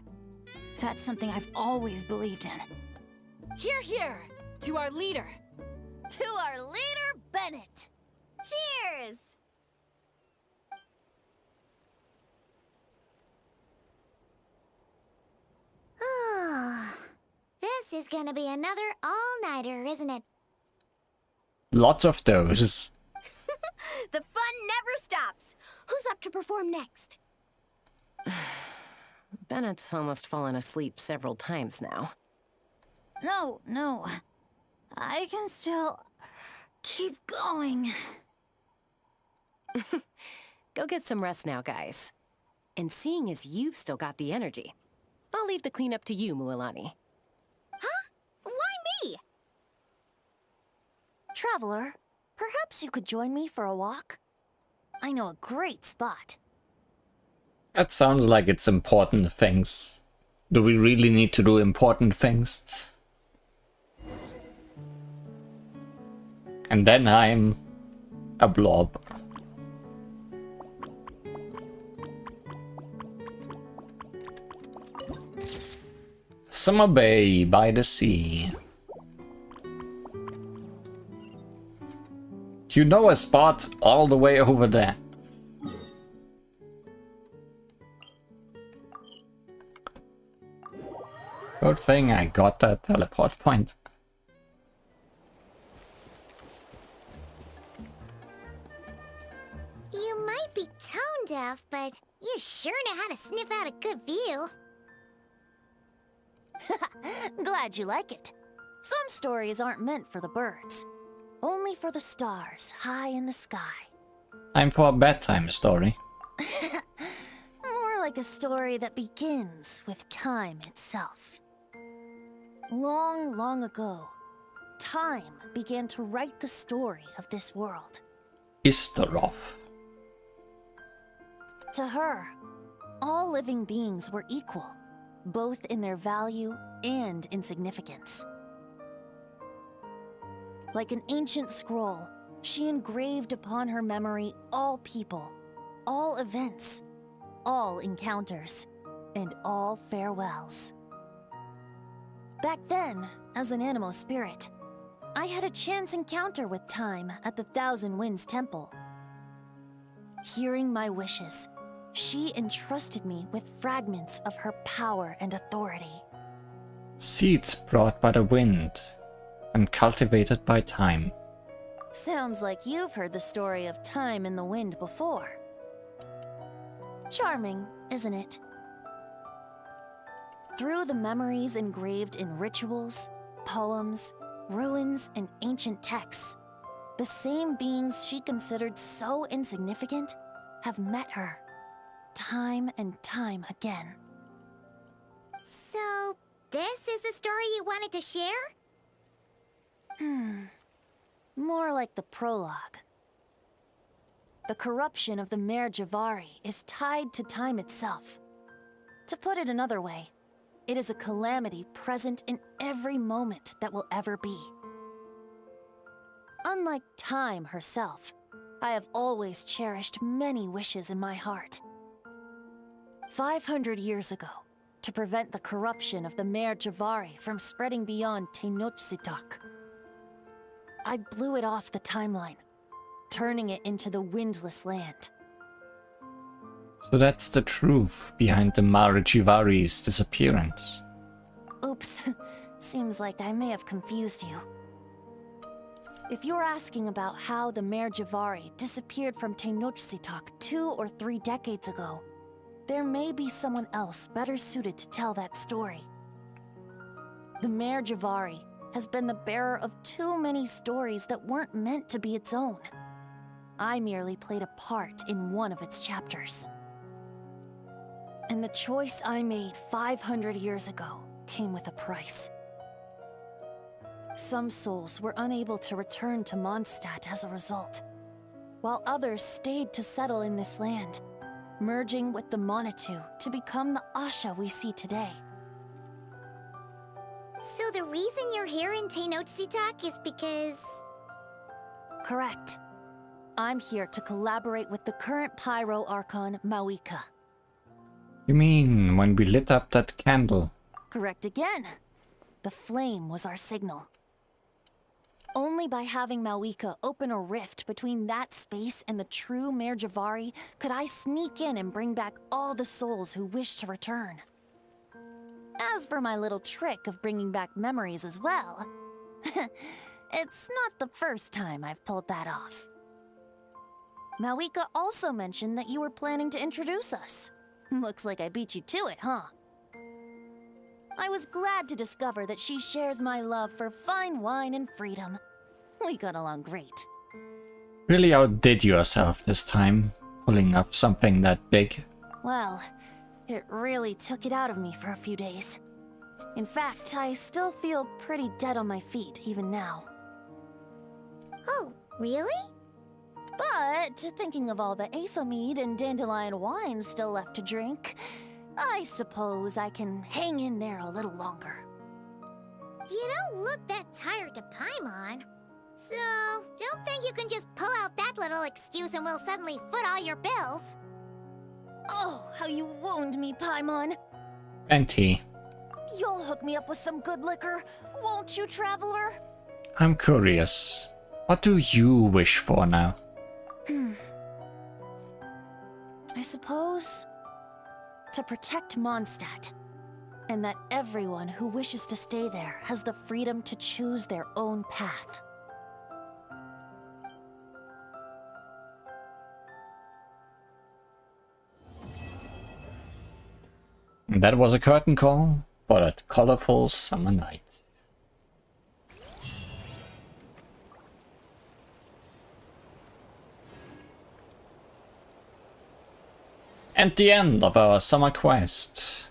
Speaker 4: That's something I've always believed in.
Speaker 7: Hear, hear! To our leader! To our leader, Bennett!
Speaker 3: Cheers! Oh, this is gonna be another all-nighter, isn't it?
Speaker 1: Lots of those.
Speaker 6: The fun never stops. Who's up to perform next?
Speaker 5: Bennett's almost fallen asleep several times now.
Speaker 4: No. I can still keep going.
Speaker 5: Go get some rest now, guys. And seeing as you've still got the energy, I'll leave the cleanup to you, Mualani.
Speaker 6: Huh? Why me?
Speaker 7: Traveler, perhaps you could join me for a walk? I know a great spot.
Speaker 1: That sounds like it's important things. Do we really need to do important things? And then I'm a blob. Summer Bay by the sea. You know a spot all the way over there. Good thing I got that teleport point.
Speaker 3: You might be tone deaf, but you sure know how to sniff out a good view.
Speaker 7: Glad you like it. Some stories aren't meant for the birds. Only for the stars high in the sky.
Speaker 1: Time for a bedtime story.
Speaker 7: More like a story that begins with time itself. Long, long ago, time began to write the story of this world.
Speaker 1: Istaroth.
Speaker 7: To her, all living beings were equal, both in their value and in significance. Like an ancient scroll, she engraved upon her memory all people, all events, all encounters, and all farewells. Back then, as an animal spirit, I had a chance encounter with time at the Thousand Winds Temple. Hearing my wishes, she entrusted me with fragments of her power and authority.
Speaker 1: Seeds brought by the wind and cultivated by time.
Speaker 7: Sounds like you've heard the story of time in the wind before. Charming, isn't it? Through the memories engraved in rituals, poems, ruins, and ancient texts, the same beings she considered so insignificant have met her, time and time again.
Speaker 3: So, this is the story you wanted to share?
Speaker 7: More like the prologue. The corruption of the Mare Javari is tied to time itself. To put it another way, it is a calamity present in every moment that will ever be. Unlike time herself, I have always cherished many wishes in my heart. 500 years ago, to prevent the corruption of the Mare Javari from spreading beyond Tenochtitlán, I blew it off the timeline, turning it into the Windless Land.
Speaker 1: So that's the truth behind the Mare Jivari's disappearance.
Speaker 7: Oops, seems like I may have confused you. If you're asking about how the Mare Javari disappeared from Tenochtitlán 2 or 3 decades ago, there may be someone else better suited to tell that story. The Mare Javari has been the bearer of too many stories that weren't meant to be its own. I merely played a part in one of its chapters. And the choice I made 500 years ago came with a price. Some souls were unable to return to Mondstadt as a result. while others stayed to settle in this land, merging with the Monitu to become the Asha we see today.
Speaker 3: So the reason you're here in Tenochtitlan is because...
Speaker 7: Correct. I'm here to collaborate with the current Pyro Archon, Mawika.
Speaker 1: You mean when we lit up that candle?
Speaker 7: Correct again. The flame was our signal. Only by having Mawika open a rift between that space and the true Mare Javari could I sneak in and bring back all the souls who wish to return. As for my little trick of bringing back memories as well, it's not the first time I've pulled that off. Mawika also mentioned that you were planning to introduce us. Looks like I beat you to it, huh? I was glad to discover that she shares my love for fine wine and freedom. We got along great.
Speaker 1: Really outdid yourself this time, pulling off something that big.
Speaker 7: Well, it really took it out of me for a few days. In fact, I still feel pretty dead on my feet, even now.
Speaker 3: Oh, really?
Speaker 7: But, thinking of all the Aether mead and dandelion wine still left to drink, I suppose I can hang in there a little longer.
Speaker 3: You don't look that tired to Paimon. So, don't think you can just pull out that little excuse and we'll suddenly foot all your bills.
Speaker 7: Oh, how you wound me, Paimon.
Speaker 1: Plenty.
Speaker 7: You'll hook me up with some good liquor, won't you, Traveler?
Speaker 1: I'm curious. What do you wish for now?
Speaker 7: I suppose... to protect Mondstadt. And that everyone who wishes to stay there has the freedom to choose their own path.
Speaker 1: That was a curtain call for that colorful summer night. And the end of our summer quest.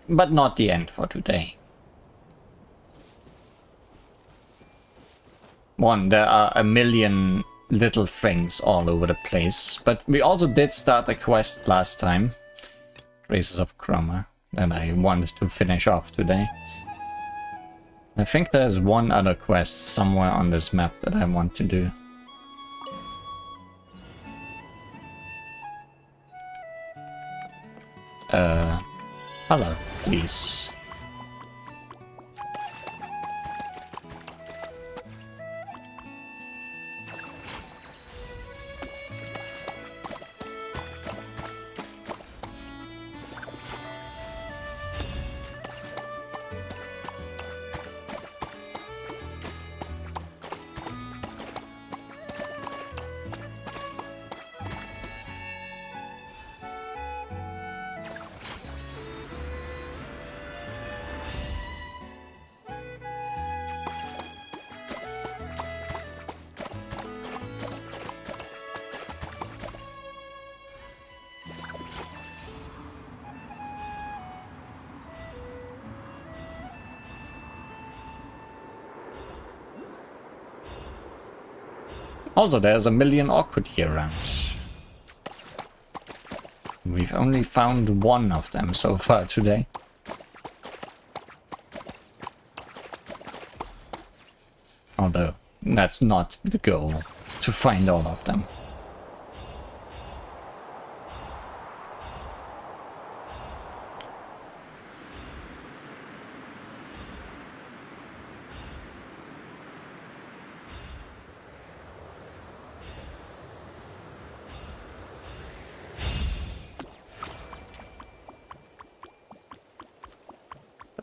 Speaker 1: But not the end for today. There are a million little things all over the place, but we also did start a quest last time. Traces of Chroma, that I wanted to finish off today. I think there's one other quest somewhere on this map that I want to do. Hello, please. Also, there's a million Orchid here around. We've only found one of them so far today. Although, that's not the goal, to find all of them.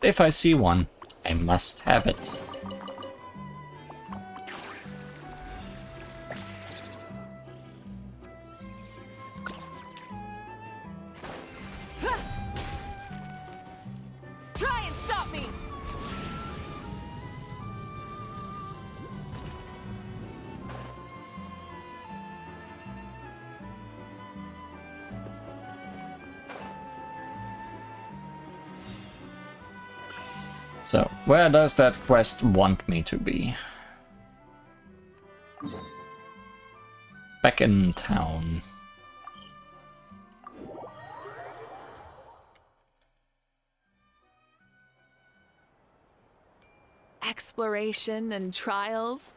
Speaker 1: If I see one, I must have it.
Speaker 14: Try and stop me!
Speaker 1: So, where does that quest want me to be? back in town.
Speaker 14: Exploration and trials.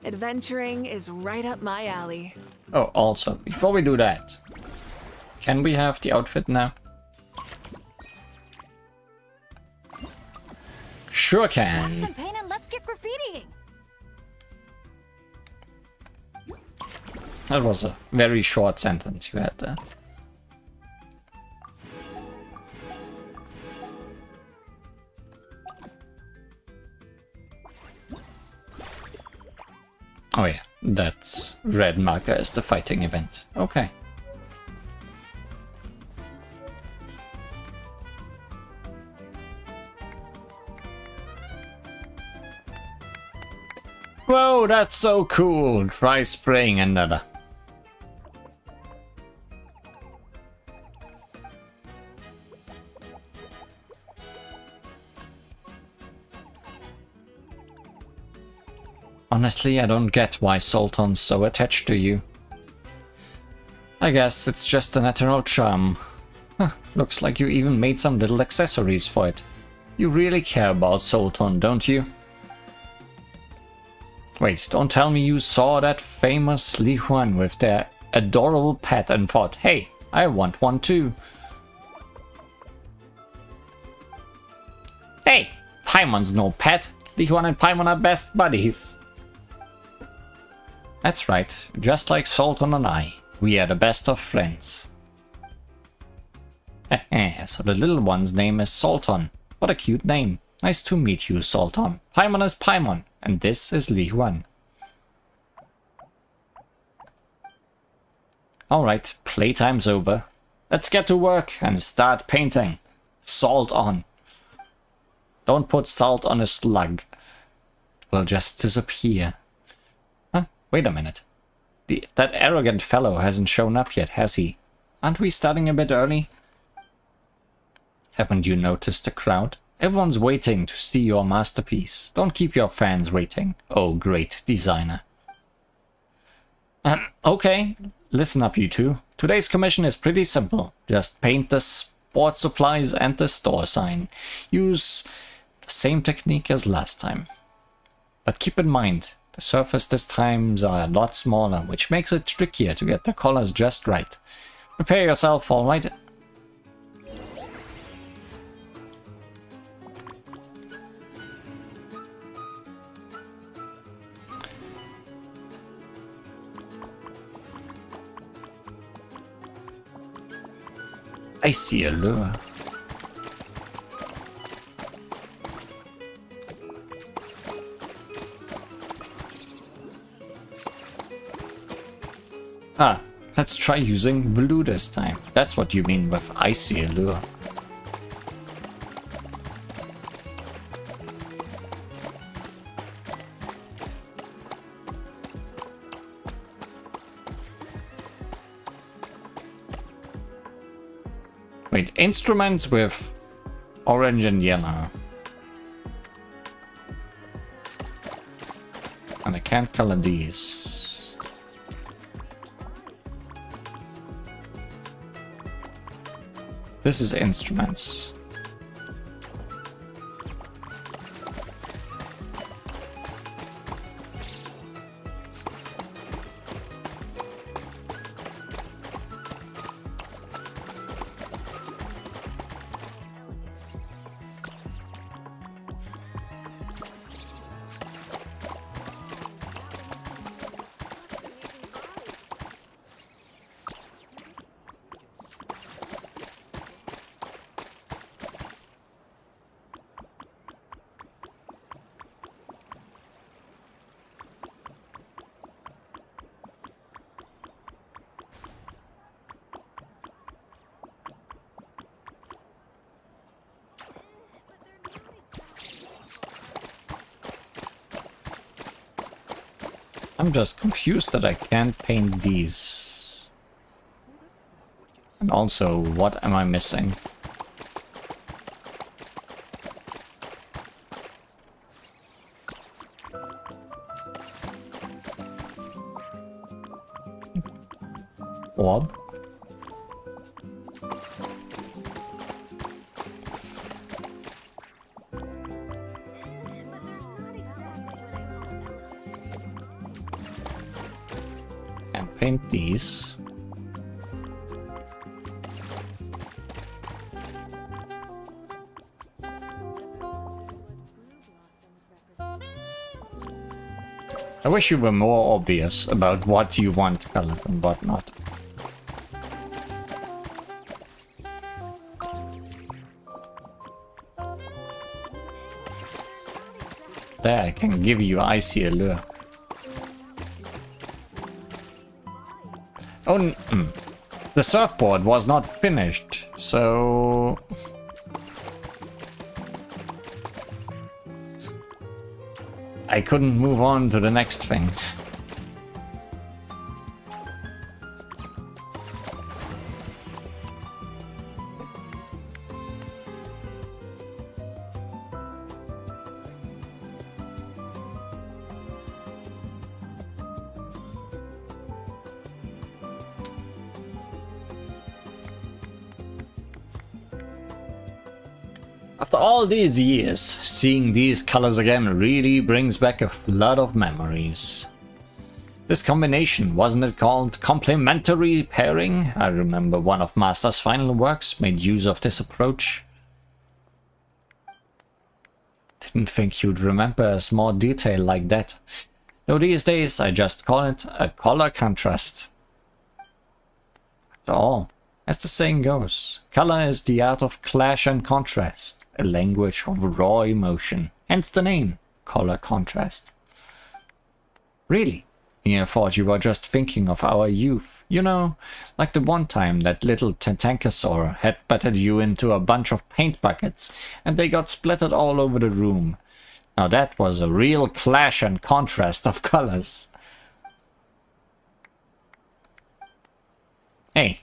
Speaker 14: Adventuring is right up my alley.
Speaker 1: Oh, also, before we do that, can we have the outfit now? Sure can.
Speaker 4: Grab some paint and let's get graffitiing.
Speaker 1: That was a very short sentence you had there. Oh yeah, that red marker is the fighting event. Okay. Whoa, that's so cool. Try spraying another. Honestly, I don't get why Sultan's so attached to you. I guess it's just a natural charm. Huh, looks like you even made some little accessories for it. You really care about Sultan, don't you? Wait, don't tell me you saw that famous Li Huan with their adorable pet and thought, hey, I want one too. Hey, Paimon's no pet. Li Huan and Paimon are best buddies. That's right, just like Sultan and I, we are the best of friends. So the little one's name is Sultan. What a cute name. Nice to meet you, Sultan. Paimon is Paimon, and this is Li Huan. Alright, playtime's over. Let's get to work and start painting. Salt on. Don't put salt on a slug. It will just disappear. Wait a minute. That arrogant fellow hasn't shown up yet, has he? Aren't we starting a bit early? Haven't you noticed the crowd? Everyone's waiting to see your masterpiece. Don't keep your fans waiting. Oh, great designer. Okay, listen up you two. Today's commission is pretty simple. Just paint the sports supplies and the store sign. Use the same technique as last time. But keep in mind, the surface this times are a lot smaller, which makes it trickier to get the colors just right. Prepare yourself, alright? I see a lure. Ah, let's try using blue this time. That's what you mean with I see a lure. Wait, instruments with orange and yellow. And I can't color these. This is instruments. I'm just confused that I can't paint these. And also, what am I missing? orb. And paint these. I wish you were more obvious about what you want colored and what not. There, I can give you icy allure. Oh, the surfboard was not finished, so... I couldn't move on to the next thing. After all these years, seeing these colors again really brings back a flood of memories. This combination, wasn't it called complementary pairing? I remember one of Master's final works made use of this approach. Didn't think you'd remember a small detail like that. Though these days I just call it a color contrast. After all, as the saying goes, color is the art of clash and contrast, a language of raw emotion, hence the name, color contrast. Really? I thought you were just thinking of our youth. You know, like the one time that little Tantankosaur had battered you into a bunch of paint buckets and they got splattered all over the room. Now that was a real clash and contrast of colors. Hey.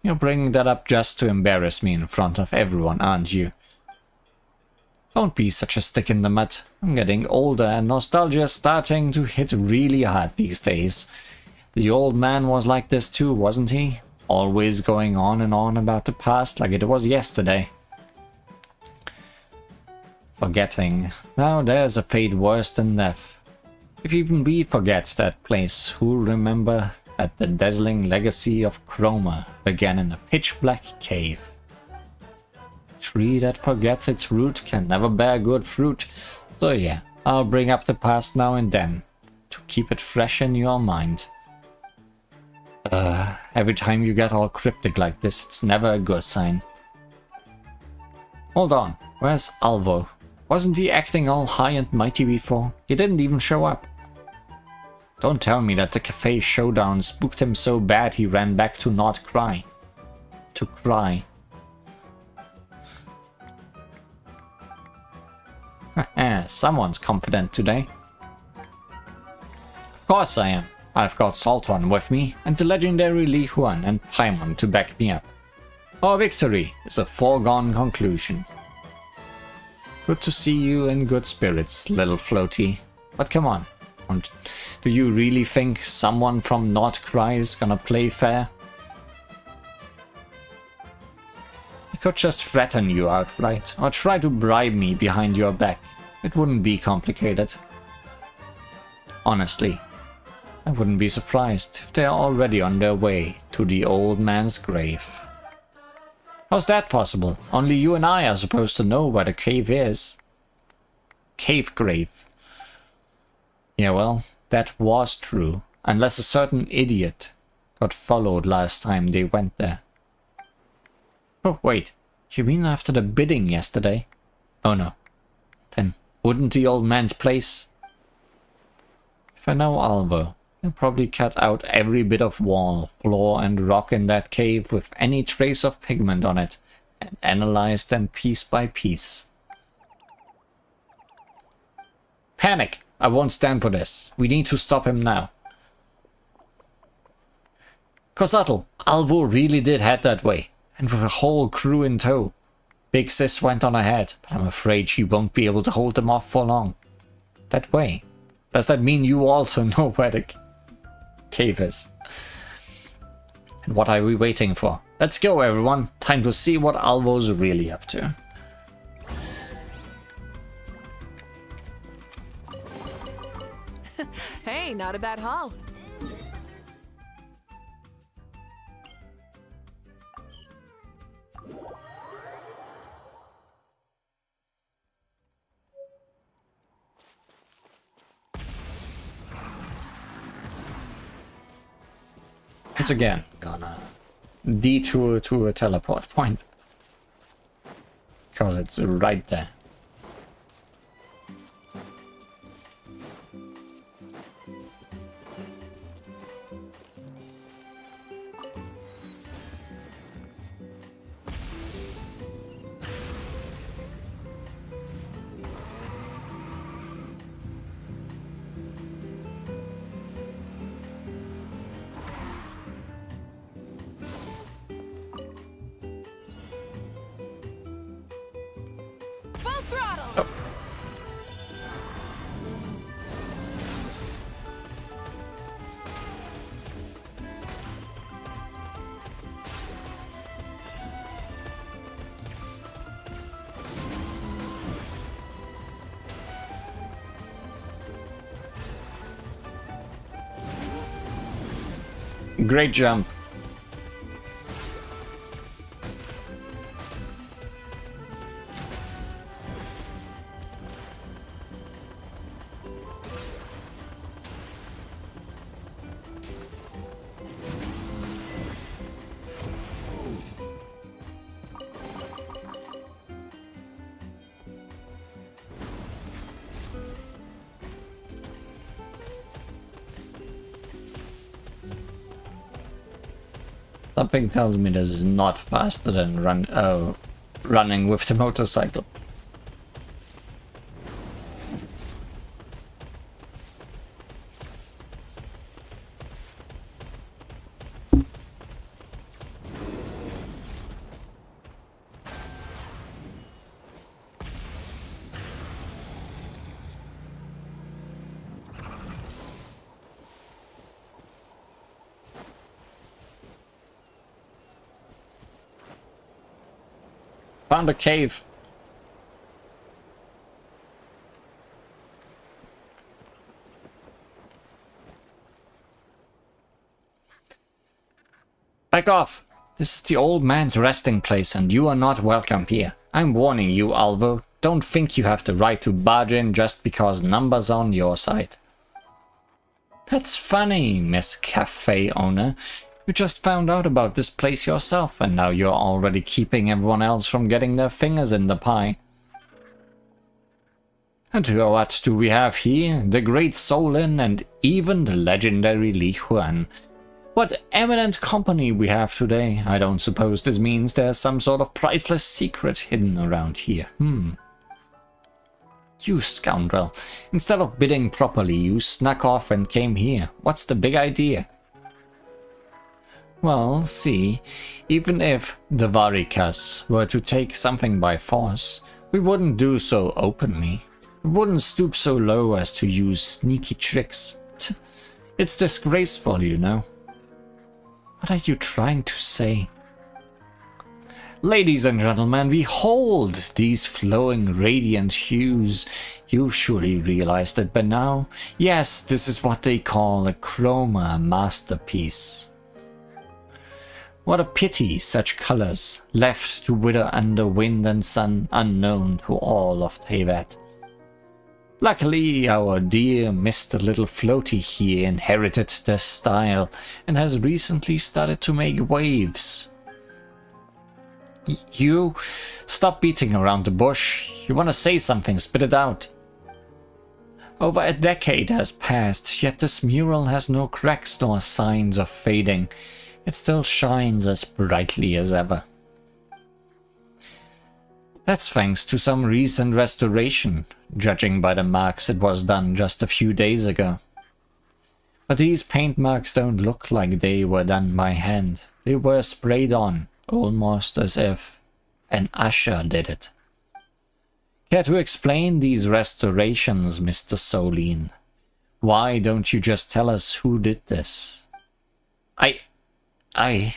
Speaker 1: You're bringing that up just to embarrass me in front of everyone, aren't you? Don't be such a stick in the mud. I'm getting older and nostalgia's starting to hit really hard these days. The old man was like this too, wasn't he? Always going on and on about the past like it was yesterday. Forgetting. Now there's a fate worse than death. If even we forget that place, who'll remember that the dazzling legacy of Chroma began in a pitch-black cave? A tree that forgets its root can never bear good fruit. So yeah, I'll bring up the past now and then, to keep it fresh in your mind. Every time you get all cryptic like this, it's never a good sign. Hold on, where's Alvo? Wasn't he acting all high and mighty before? He didn't even show up. Don't tell me that the cafe showdown spooked him so bad he ran back to not cry. To cry. Someone's confident today. Of course I am. I've got Salton with me and the legendary Li Huan and Paimon to back me up. Our victory is a foregone conclusion. Good to see you in good spirits, little floaty. But come on. Do you really think someone from Not Cry is gonna play fair? I could just threaten you outright, or try to bribe me behind your back. It wouldn't be complicated. Honestly, I wouldn't be surprised if they're already on their way to the old man's grave. How's that possible? Only you and I are supposed to know where the cave is. Cave grave. Yeah, well, that was true, unless a certain idiot got followed last time they went there. Oh, wait, you mean after the bidding yesterday? Oh no. Then, wouldn't the old man's place? If I know Alvo, he'll probably cut out every bit of wall, floor and rock in that cave with any trace of pigment on it, and analyze them piece by piece. Panic! I won't stand for this. We need to stop him now. Cosatl, Alvo really did head that way, and with a whole crew in tow. Big Sis went on ahead, but I'm afraid she won't be able to hold them off for long. That way? Does that mean you also know where the cave is? And what are we waiting for? Let's go, everyone. Time to see what Alvo's really up to.
Speaker 14: Hey, not a bad haul.
Speaker 1: Once again, gonna detour to a teleport point. Because it's right there.
Speaker 14: Full throttle!
Speaker 1: Oh. Great jump. Something tells me this is not faster than running with the motorcycle. Found a cave. Back off! This is the old man's resting place and you are not welcome here. I'm warning you, Alvo. Don't think you have the right to barge in just because numbers are on your side. That's funny, Miss Cafe owner. You just found out about this place yourself, and now you're already keeping everyone else from getting their fingers in the pie. And what do we have here? The great Solin and even the legendary Li Huan. What eminent company we have today. I don't suppose this means there's some sort of priceless secret hidden around here. You scoundrel. Instead of bidding properly, you snuck off and came here. What's the big idea? Well, see, even if the Varikas were to take something by force, we wouldn't do so openly. We wouldn't stoop so low as to use sneaky tricks. It's disgraceful, you know. What are you trying to say? Ladies and gentlemen, behold these flowing radiant hues. You've surely realized it by now. Yes, this is what they call a chroma masterpiece. What a pity such colors, left to wither under wind and sun, unknown to all of Teyvat. Luckily, our dear Mr. Little Floaty here inherited this style and has recently started to make waves. You, stop beating around the bush. You want to say something, spit it out. Over a decade has passed, yet this mural has no cracks nor signs of fading. It still shines as brightly as ever. That's thanks to some recent restoration, judging by the marks it was done just a few days ago. But these paint marks don't look like they were done by hand. They were sprayed on, almost as if an usher did it. Care to explain these restorations, Mr. Solin? Why don't you just tell us who did this? And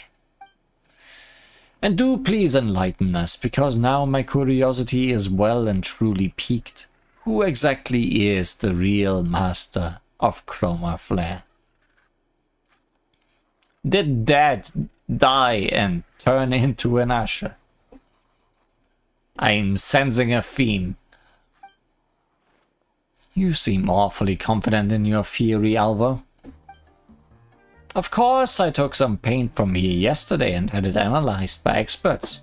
Speaker 1: do please enlighten us, because now my curiosity is well and truly piqued. Who exactly is the real master of Chroma Flare? Did Dad die and turn into an usher? I'm sensing a theme. You seem awfully confident in your theory, Alvo. Of course, I took some paint from here yesterday and had it analyzed by experts,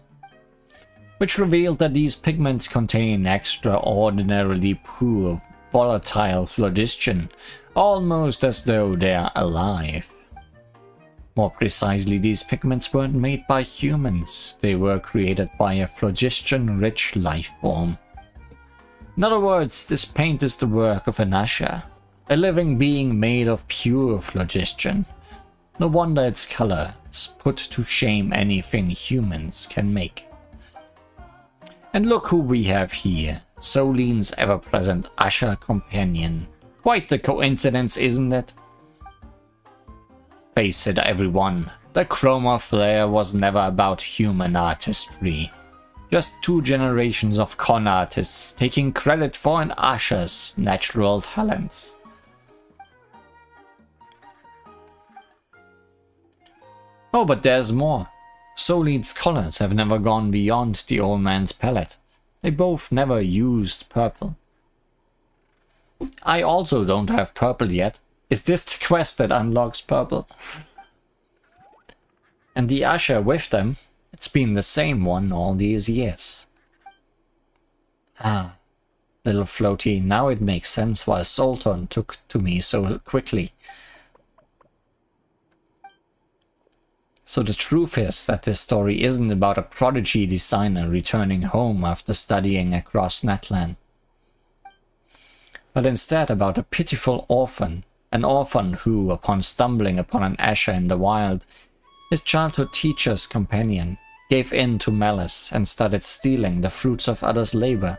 Speaker 1: which revealed that these pigments contain extraordinarily poor volatile phlogiston, almost as though they are alive. More precisely, these pigments weren't made by humans, they were created by a phlogiston-rich life form. In other words, this paint is the work of an usher, a living being made of pure phlogiston. No wonder its color is put to shame anything humans can make. And look who we have here, Soline's ever-present usher companion. Quite the coincidence, isn't it? Face it, everyone, the Chroma Flare was never about human artistry. Just 2 generations of con artists taking credit for an usher's natural talents. Oh, but there's more. Soline's colors have never gone beyond the old man's palette. They both never used purple. I also don't have purple yet. Is this the quest that unlocks purple? And the usher with them, it's been the same one all these years. Ah, little floaty, now it makes sense why Sultan took to me so quickly. So the truth is that this story isn't about a prodigy designer returning home after studying across Netland, but instead about a pitiful orphan, an orphan who, upon stumbling upon an usher in the wild, his childhood teacher's companion, gave in to malice and started stealing the fruits of others' labor.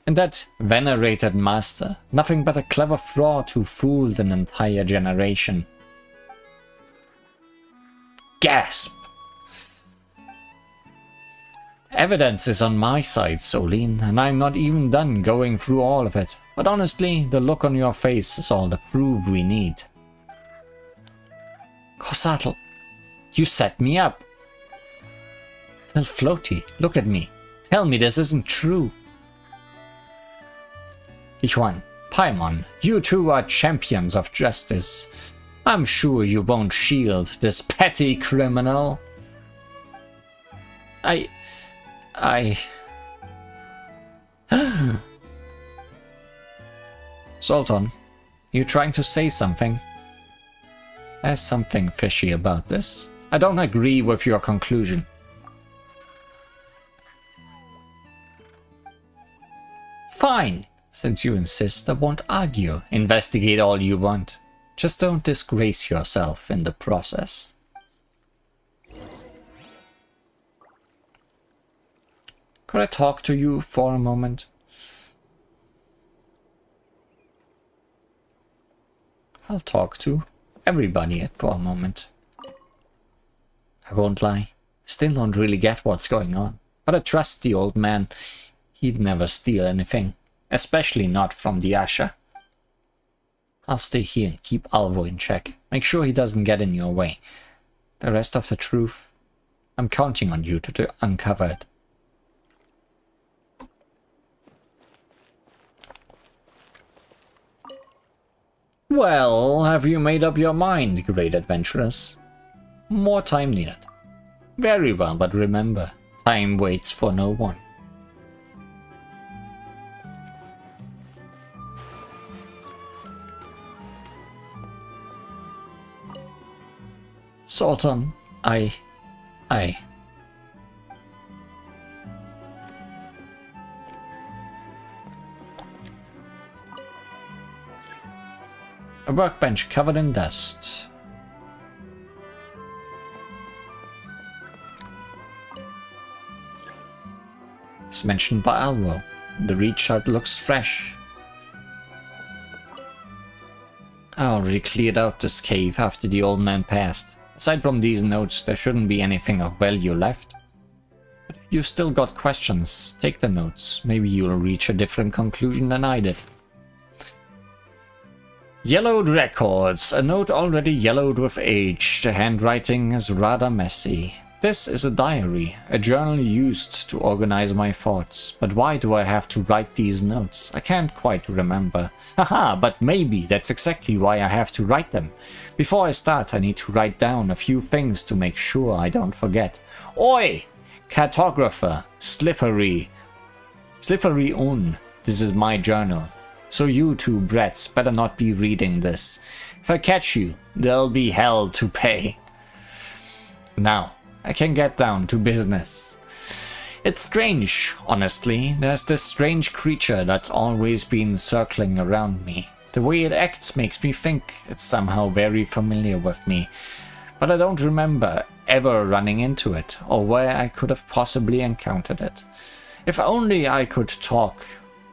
Speaker 1: And that venerated master, nothing but a clever fraud who fooled an entire generation. Gasp! Evidence is on my side, Soline, and I'm not even done going through all of it. But honestly, the look on your face is all the proof we need. Kossatl, you set me up. Little floaty, look at me. Tell me this isn't true. Ichwan, Paimon, you two are champions of justice. I'm sure you won't shield this petty criminal. Sultan, you trying to say something? There's something fishy about this. I don't agree with your conclusion. Fine. Since you insist, I won't argue. Investigate all you want. Just don't disgrace yourself in the process. Could I talk to you for a moment? I'll talk to everybody for a moment. I won't lie. Still don't really get what's going on. But I trust the old man. He'd never steal anything. Especially not from the usher. I'll stay here and keep Alvo in check. Make sure he doesn't get in your way. The rest of the truth, I'm counting on you to uncover it. Well, have you made up your mind, great adventurers? More time needed. Very well, but remember, time waits for no one. Sultan, I... A workbench covered in dust. As mentioned by Alvo, the recharge looks fresh. I already cleared out this cave after the old man passed. Aside from these notes, there shouldn't be anything of value left. But if you still got questions, take the notes. Maybe you'll reach a different conclusion than I did. Yellowed records. A note already yellowed with age. The handwriting is rather messy. This is a diary, a journal used to organize my thoughts. But why do I have to write these notes? I can't quite remember. Haha, but maybe that's exactly why I have to write them. Before I start, I need to write down a few things to make sure I don't forget. Oi! Cartographer, Slippery Un. This is my journal. So you two brats better not be reading this. If I catch you, there'll be hell to pay. Now, I can get down to business. It's strange, honestly. There's this strange creature that's always been circling around me. The way it acts makes me think it's somehow very familiar with me. But I don't remember ever running into it, or where I could have possibly encountered it. If only I could talk.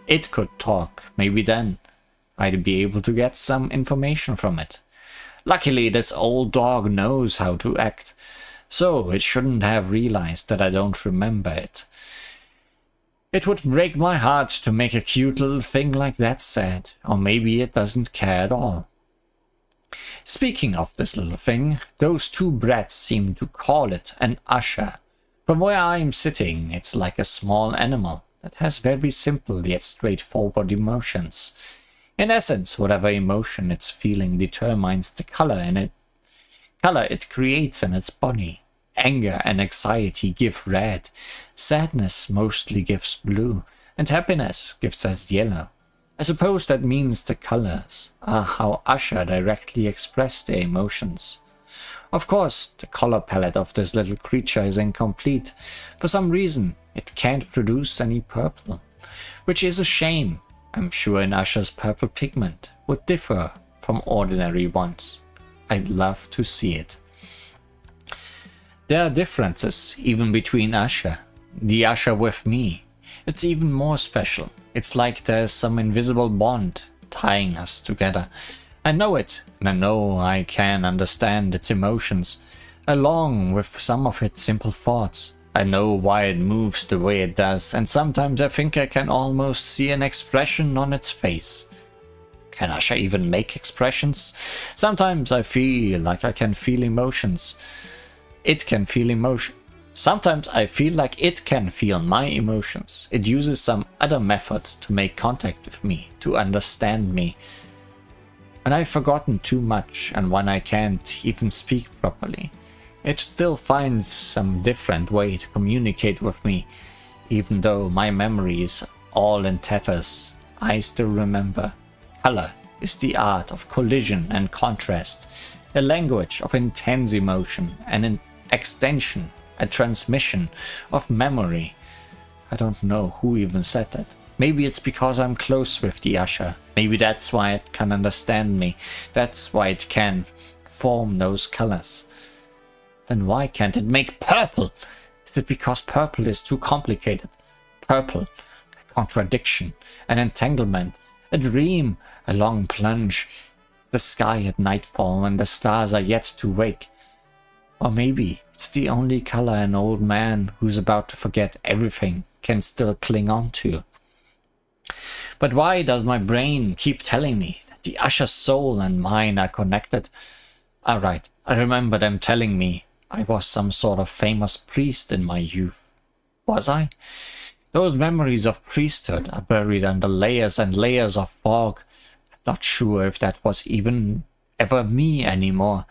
Speaker 1: It could talk. Maybe then I'd be able to get some information from it. Luckily, this old dog knows how to act. So it shouldn't have realized that I don't remember it. It would break my heart to make a cute little thing like that sad, or maybe it doesn't care at all. Speaking of this little thing, those two brats seem to call it an usher. From where I'm sitting, it's like a small animal that has very simple yet straightforward emotions. In essence, whatever emotion it's feeling determines the color it creates in its body. Anger and anxiety give red, sadness mostly gives blue, and happiness gives us yellow. I suppose that means the colors are how Usher directly express their emotions. Of course, the color palette of this little creature is incomplete. For some reason, it can't produce any purple, which is a shame. I'm sure an Usher's purple pigment would differ from ordinary ones. I'd love to see it. There are differences even between Usher. The Usher with me. It's even more special. It's like there's some invisible bond tying us together. I know it, and I know I can understand its emotions, along with some of its simple thoughts. I know why it moves the way it does, and sometimes I think I can almost see an expression on its face. Can Usher even make expressions? Sometimes I feel like I can feel emotions. It can feel emotion. Sometimes I feel like it can feel my emotions. It uses some other method to make contact with me, to understand me. When I've forgotten too much and when I can't even speak properly, it still finds some different way to communicate with me. Even though my memory is all in tatters, I still remember. Color is the art of collision and contrast, a language of intense emotion and an extension, a transmission of memory. I don't know who even said that. Maybe it's because I'm close with the Usher. Maybe that's why it can understand me. That's why it can form those colors. Then why can't it make purple? Is it because purple is too complicated? Purple, a contradiction, an entanglement, a dream, a long plunge, the sky at nightfall when the stars are yet to wake. Or maybe it's the only color an old man who's about to forget everything can still cling on to. But why does my brain keep telling me that the Usher's soul and mine are connected? Alright, I remember them telling me I was some sort of famous priest in my youth. Was I? Those memories of priesthood are buried under layers and layers of fog. I'm not sure if that was even ever me anymore.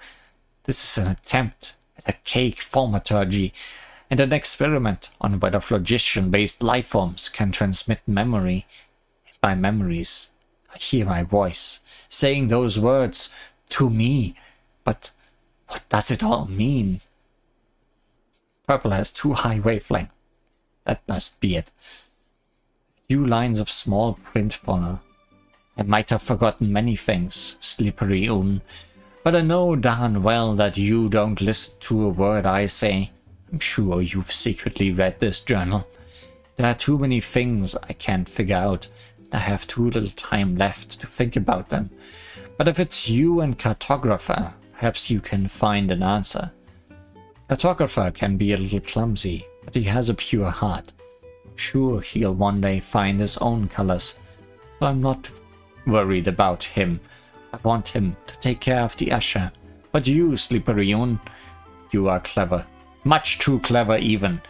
Speaker 1: This is an attempt at a cake thaumaturgy and an experiment on whether phlogiston-based lifeforms can transmit memory. In my memories, I hear my voice saying those words to me. But what does it all mean? Purple has too high wavelength. That must be it. A few lines of small print follow. I might have forgotten many things, Slippery Un, but I know darn well that you don't listen to a word I say. I'm sure you've secretly read this journal. There are too many things I can't figure out. I have too little time left to think about them. But if it's you and Cartographer, Perhaps you can find an answer. Cartographer can be a little clumsy, but he has a pure heart. I'm sure he'll one day find his own colors, so I'm not worried about him. I want him to take care of the Usher. But you, Sliperion, you are clever. Much too clever even.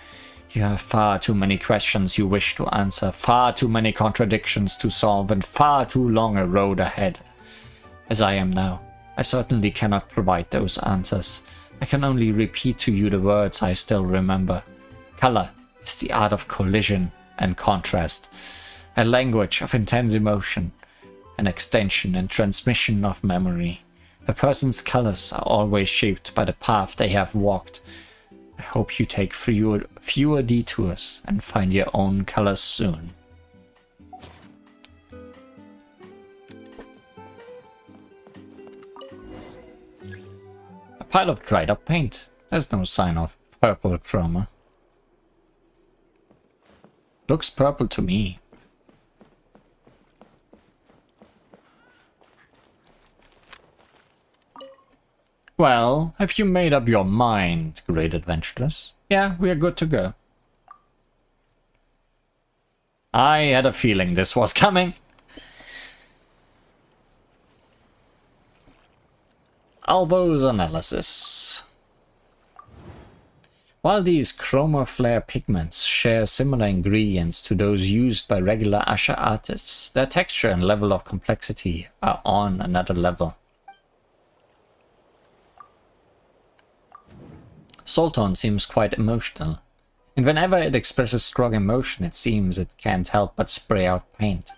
Speaker 1: You have far too many questions you wish to answer, far too many contradictions to solve, and far too long a road ahead. As I am now, I certainly cannot provide those answers. I can only repeat to you the words I still remember. Color is the art of collision and contrast, a language of intense emotion, an extension and transmission of memory. A person's colors are always shaped by the path they have walked. I hope you take fewer detours and find your own colors soon. A pile of dried up paint. There's no sign of purple chroma. Looks purple to me. Well, have you made up your mind, great adventurers? Yeah, we are good to go. I had a feeling this was coming. Alvo's analysis. While these chroma flare pigments share similar ingredients to those used by regular Usher artists, their texture and level of complexity are on another level. Solton seems quite emotional, and whenever it expresses strong emotion, it seems it can't help but spray out paint.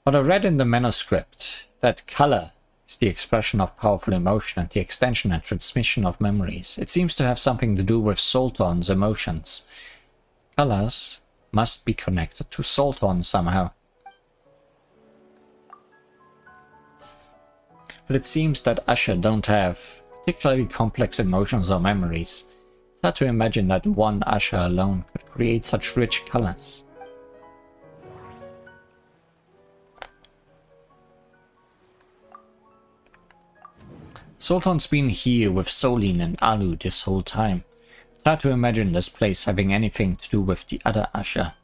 Speaker 1: What I read in the manuscript, that color is the expression of powerful emotion and the extension and transmission of memories. It seems to have something to do with Solton's emotions. Colors must be connected to Solton somehow. But it seems that Usher don't have particularly complex emotions or memories. It's hard to imagine that one Usher alone could create such rich colors. Solton's been here with Solene and Alu this whole time. It's hard to imagine this place having anything to do with the other Usher.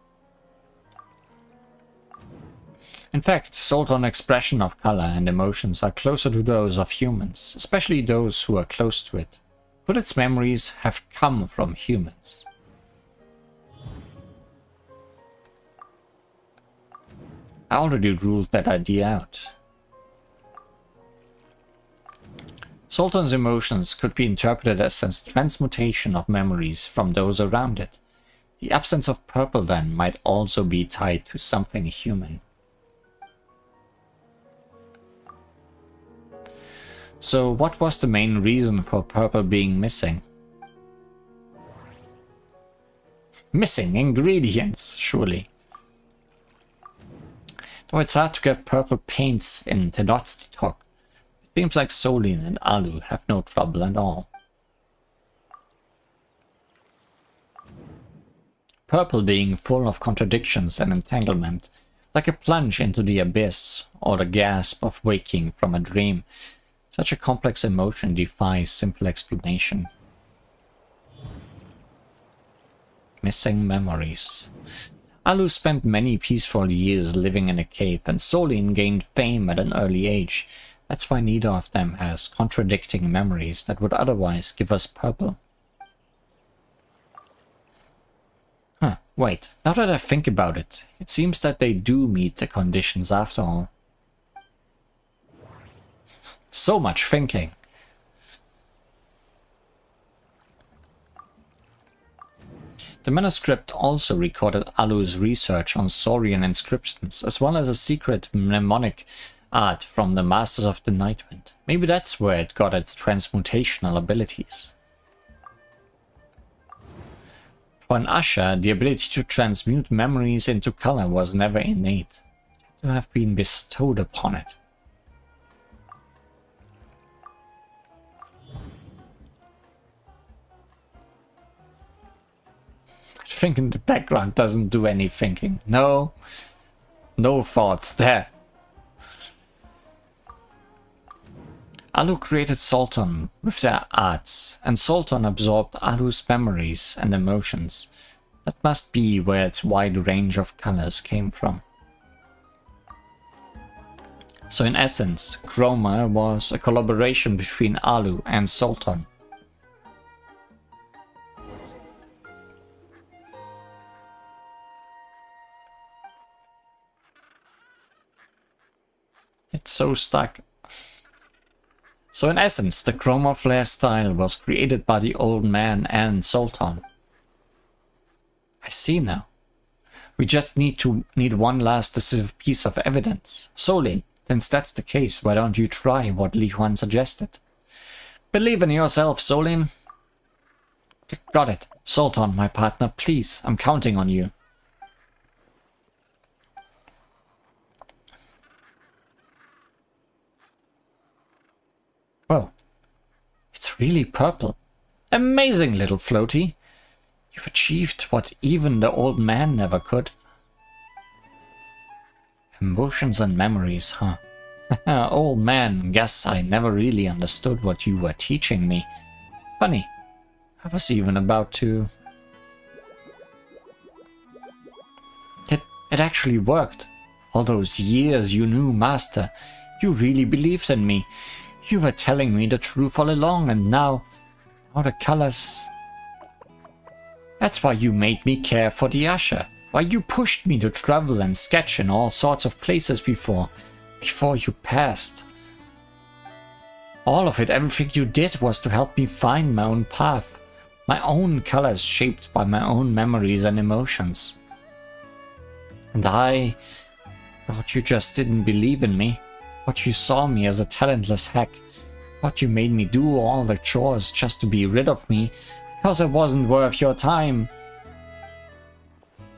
Speaker 1: In fact, Solton's expression of color and emotions are closer to those of humans, especially those who are close to it. Could its memories have come from humans? I already ruled that idea out. Solton's emotions could be interpreted as a transmutation of memories from those around it. The absence of purple then might also be tied to something human. So what was the main reason for purple being missing? Missing ingredients, surely. Though it's hard to get purple paints in Tenochtitlan, it seems like Solene and Alu have no trouble at all. Purple being full of contradictions and entanglement, like a plunge into the abyss or the gasp of waking from a dream. Such a complex emotion defies simple explanation. Missing memories. Alu spent many peaceful years living in a cave, and Solene gained fame at an early age. That's why neither of them has contradicting memories that would otherwise give us purple. Huh, wait, now that I think about it, it seems that they do meet the conditions after all. So much thinking. The manuscript also recorded Alu's research on Saurian inscriptions, as well as a secret mnemonic art from the Masters of the Nightwind. Maybe that's where it got its transmutational abilities. For an Usher, the ability to transmute memories into color was never innate. It had to have been bestowed upon it. thing in the background doesn't do any thinking. No. No thoughts there. Alu created Sultan with their arts, and Sultan absorbed Alu's memories and emotions. That must be where its wide range of colors came from. So in essence, Chroma was a collaboration between Alu and Sultan. It's so stuck. So in essence, the Chroma Flare style was created by the old man and Sultan. I see now. We just need one last decisive piece of evidence. Solin, since that's the case, why don't you try what Li Huan suggested? Believe in yourself, Solin. Got it. Sultan, my partner, please, I'm counting on you. Whoa. It's really purple. Amazing, little floaty. You've achieved what even the old man never could. Emotions and memories, huh? Old man, guess I never really understood what you were teaching me. Funny, I was even about to... It actually worked. All those years you knew Master, you really believed in me. You were telling me the truth all along, and now the colors... That's why you made me care for the usher. Why you pushed me to travel and sketch in all sorts of places before you passed. All of it, everything you did was to help me find my own path. My own colors shaped by my own memories and emotions. And I thought you just didn't believe in me. Thought you saw me as a talentless hack. Thought you made me do all the chores just to be rid of me. Because it wasn't worth your time.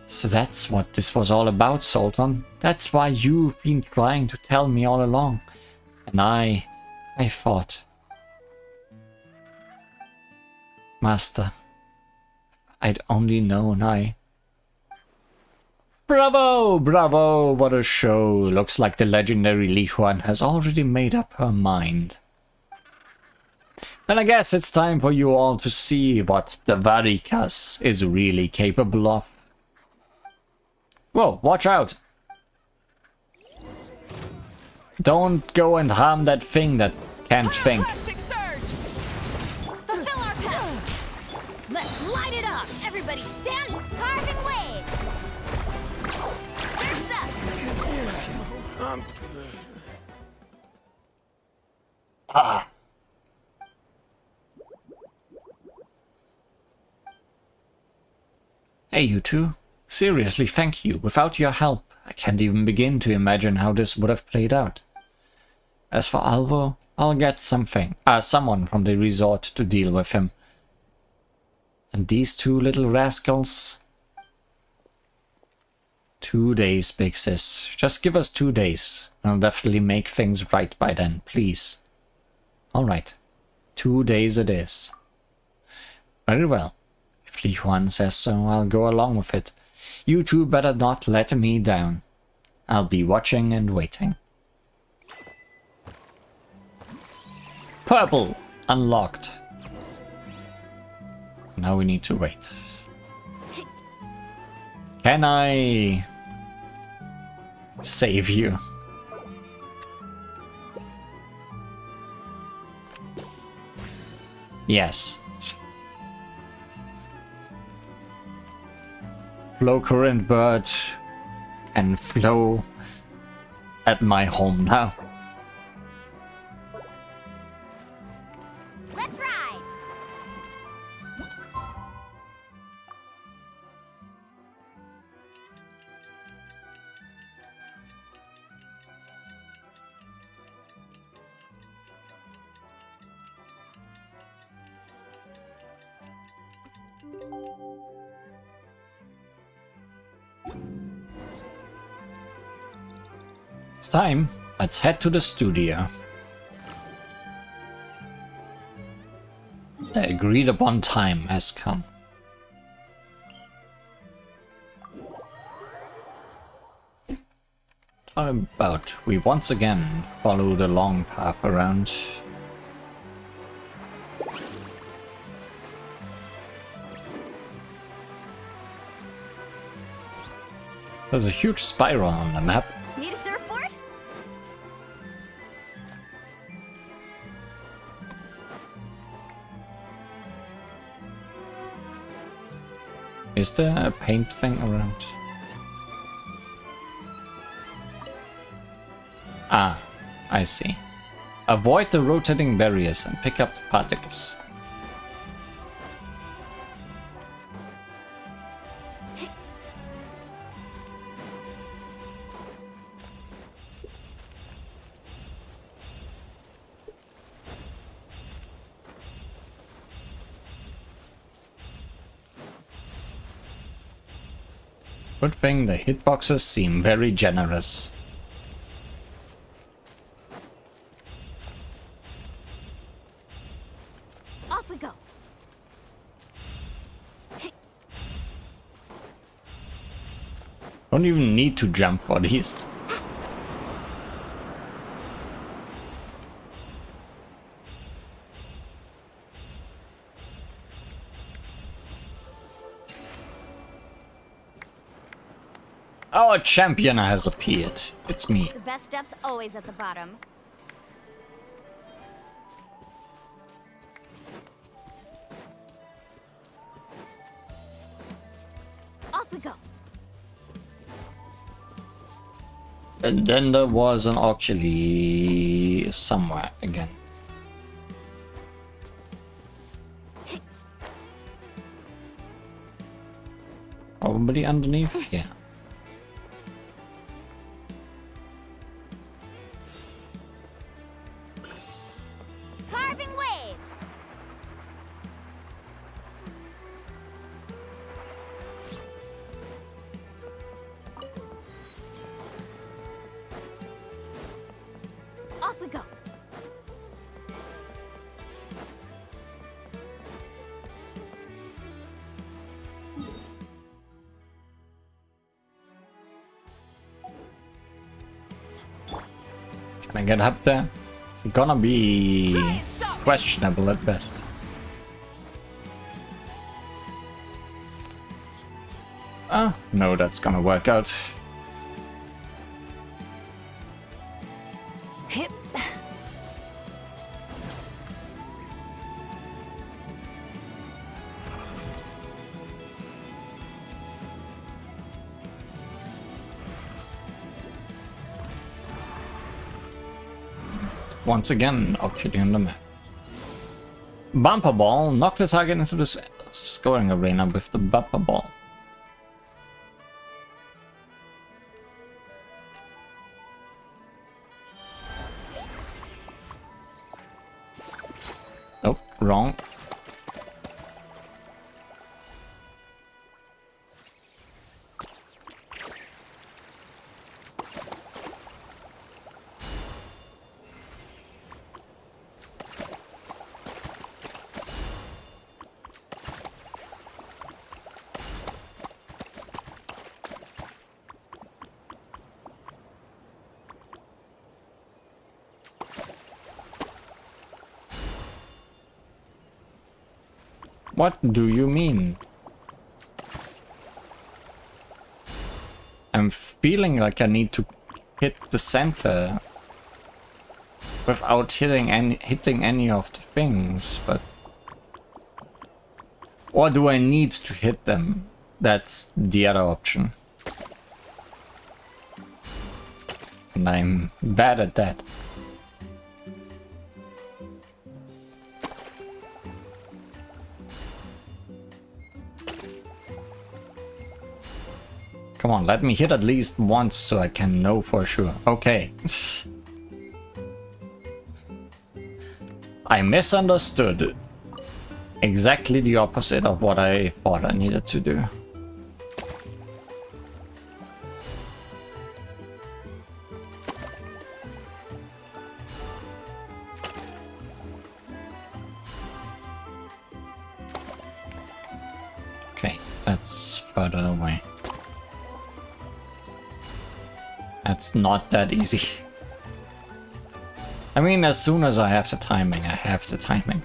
Speaker 1: So that's what this was all about, Sultan. That's why you've been trying to tell me all along. And I thought... Master, I'd only known Bravo! Bravo! What a show! Looks like the legendary Li Huan has already made up her mind. Then I guess it's time for you all to see what the Varikas is really capable of. Whoa, watch out! Don't go and harm that thing that can't think.
Speaker 4: Fulfill our pact! Let's light it up! Everybody stand!
Speaker 3: Carving waves! Surf's up!
Speaker 1: Ah. Hey, you two. Seriously, thank you. Without your help, I can't even begin to imagine how this would have played out. As for Alvo, I'll get someone from the resort to deal with him. And these two little rascals... 2 days, Big Sis. Just give us 2 days. I'll definitely make things right by then, please. Alright. 2 days it is. Very well. If Li Huan says so, I'll go along with it. You two better not let me down. I'll be watching and waiting. Purple! Unlocked. Now we need to wait. Can I... save you? Yes. Flow current bird and flow at my home now.
Speaker 3: Let's ride!
Speaker 1: It's time. Let's head to the studio. The agreed upon time has come. How about we once again follow the long path around? There's a huge spiral on the map.
Speaker 6: Need a surfboard?
Speaker 1: Is there a paint thing around? Ah, I see. Avoid the rotating barriers and pick up the particles. Good thing the hitboxes seem very generous.
Speaker 6: Off we go.
Speaker 1: Don't even need to jump for these. Our champion has appeared. It's me.
Speaker 6: The best stuff's always at the bottom. Off we go.
Speaker 1: And then there was an auxiliary somewhere again. Probably underneath, yeah.
Speaker 6: Carving waves. Off we go.
Speaker 1: Can I get up there? Gonna be questionable at best. Ah, no, that's gonna work out.
Speaker 7: Hip.
Speaker 1: Once again, actually on the map. Bumper ball. Knock the target into the scoring arena with the bumper ball. Oh, wrong. What do you mean? I'm feeling like I need to hit the center without hitting any of the things, but or do I need to hit them? That's the other option. And I'm bad at that. Come on, let me hit at least once so I can know for sure. Okay. I misunderstood. Exactly the opposite of what I thought I needed to do. Okay, that's further away. That's not that easy. I mean, as soon as I have the timing, I have the timing.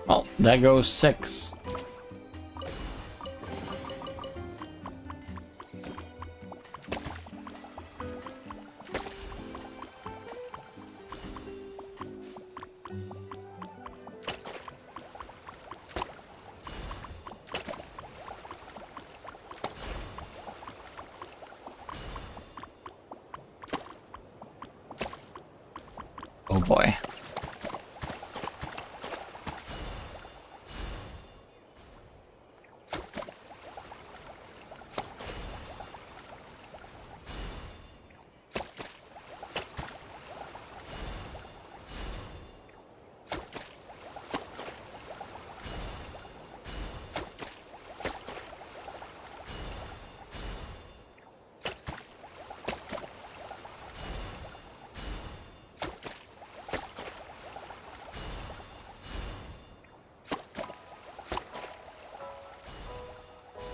Speaker 1: Well, there goes 6. Oh boy.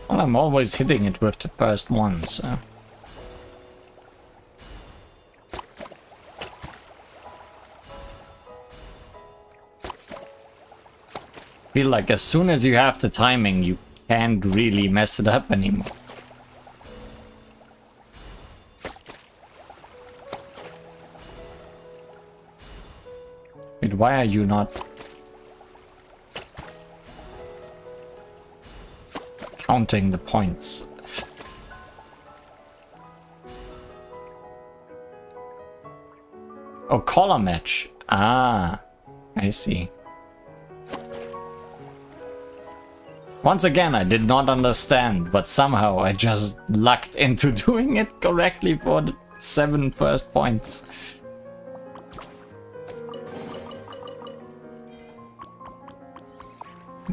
Speaker 1: Well, I'm always hitting it with the first one, so... Feel like as soon as you have the timing, you can't really mess it up anymore. Wait, why are you not... counting the points? Oh, color match. Ah, I see. Once again, I did not understand, but somehow I just lucked into doing it correctly for the 7 first points.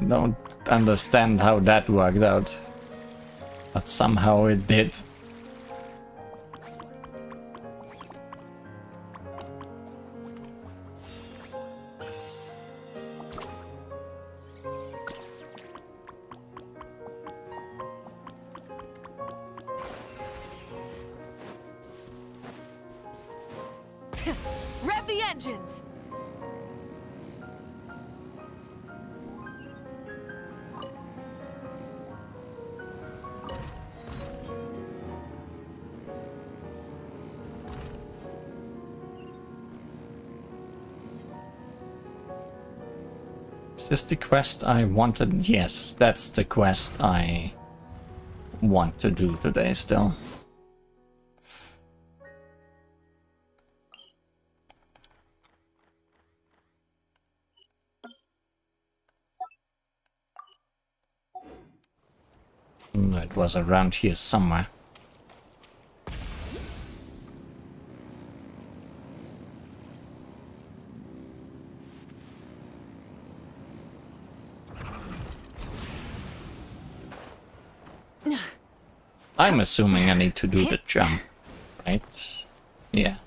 Speaker 1: Don't understand how that worked out, but somehow it did.
Speaker 14: Rev the engines!
Speaker 1: Is this the quest I wanted? Yes, that's the quest I want to do today still. It was around here somewhere. I'm assuming I need to do the jump, right? Yeah.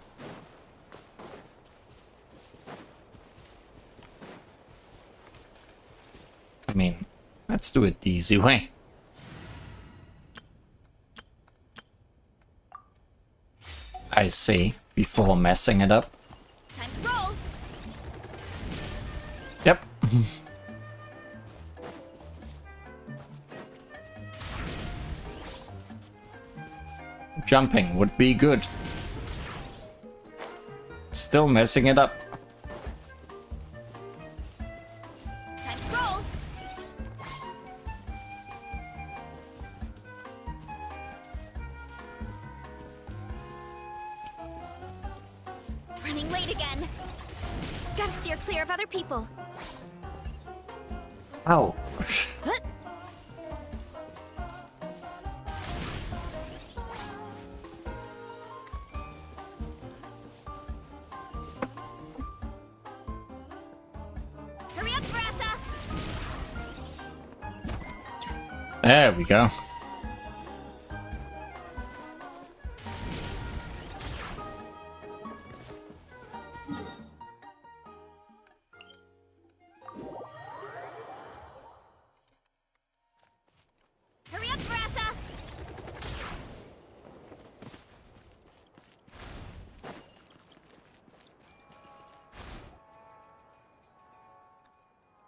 Speaker 1: I mean, let's do it the easy way. I say, before messing it up.
Speaker 9: Time to roll.
Speaker 1: Yep. Jumping would be good. Still messing it up.
Speaker 9: Time to roll. Running late again. Gotta steer clear of other people.
Speaker 1: Ow.
Speaker 9: Hurry up, Brassa!
Speaker 1: There we go.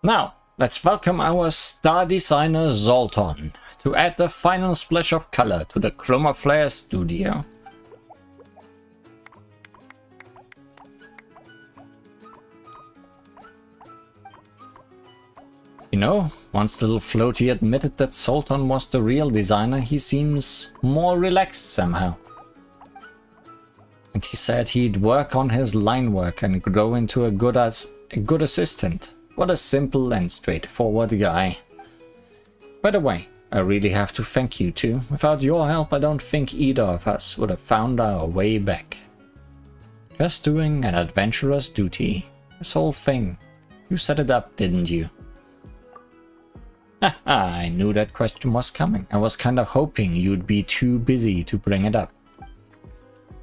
Speaker 1: Now, let's welcome our star designer Zoltan to add the final splash of color to the Chroma Flare studio. You know, once little Floaty admitted that Zoltan was the real designer, he seems more relaxed somehow. And he said he'd work on his line work and grow into a good assistant. What a simple and straightforward guy. By the way, I really have to thank you two. Without your help, I don't think either of us would have found our way back. Just doing an adventurer's duty. This whole thing. You set it up, didn't you? Haha, I knew that question was coming. I was kinda hoping you'd be too busy to bring it up.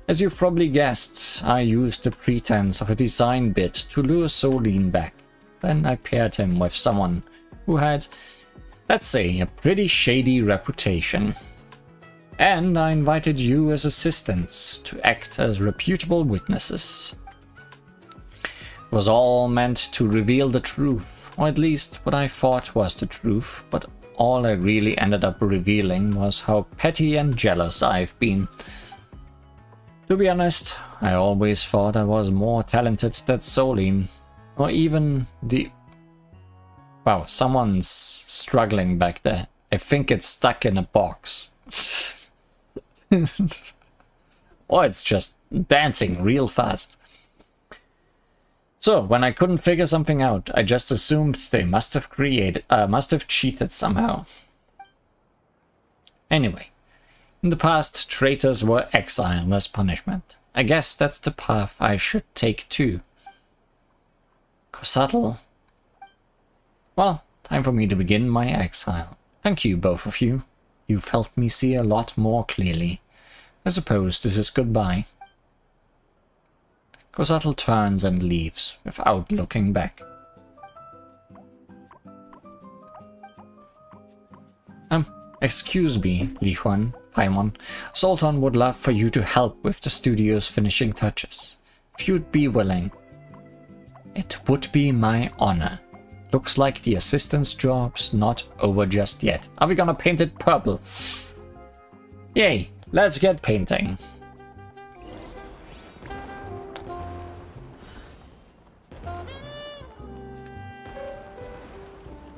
Speaker 1: As you've probably guessed, I used the pretense of a design bit to lure Soline back. Then I paired him with someone who had, let's say, a pretty shady reputation. And I invited you as assistants to act as reputable witnesses. It was all meant to reveal the truth, or at least what I thought was the truth, but all I really ended up revealing was how petty and jealous I've been. To be honest, I always thought I was more talented than Soline, or even the... Wow, someone's struggling back there. I think it's stuck in a box. Or it's just dancing real fast. So, when I couldn't figure something out, I just assumed they must have cheated somehow. Anyway. In the past, traitors were exiled as punishment. I guess that's the path I should take too. Cosatl. Well, time for me to begin my exile. Thank you, both of you. You've helped me see a lot more clearly. I suppose this is goodbye. Cosatl turns and leaves, without looking back. Excuse me, Li Huan, Paimon. Zoltan would love for you to help with the studio's finishing touches. If you'd be willing. It would be my honor. Looks like the assistant's job's not over just yet. Are we gonna paint it purple? Yay, let's get painting.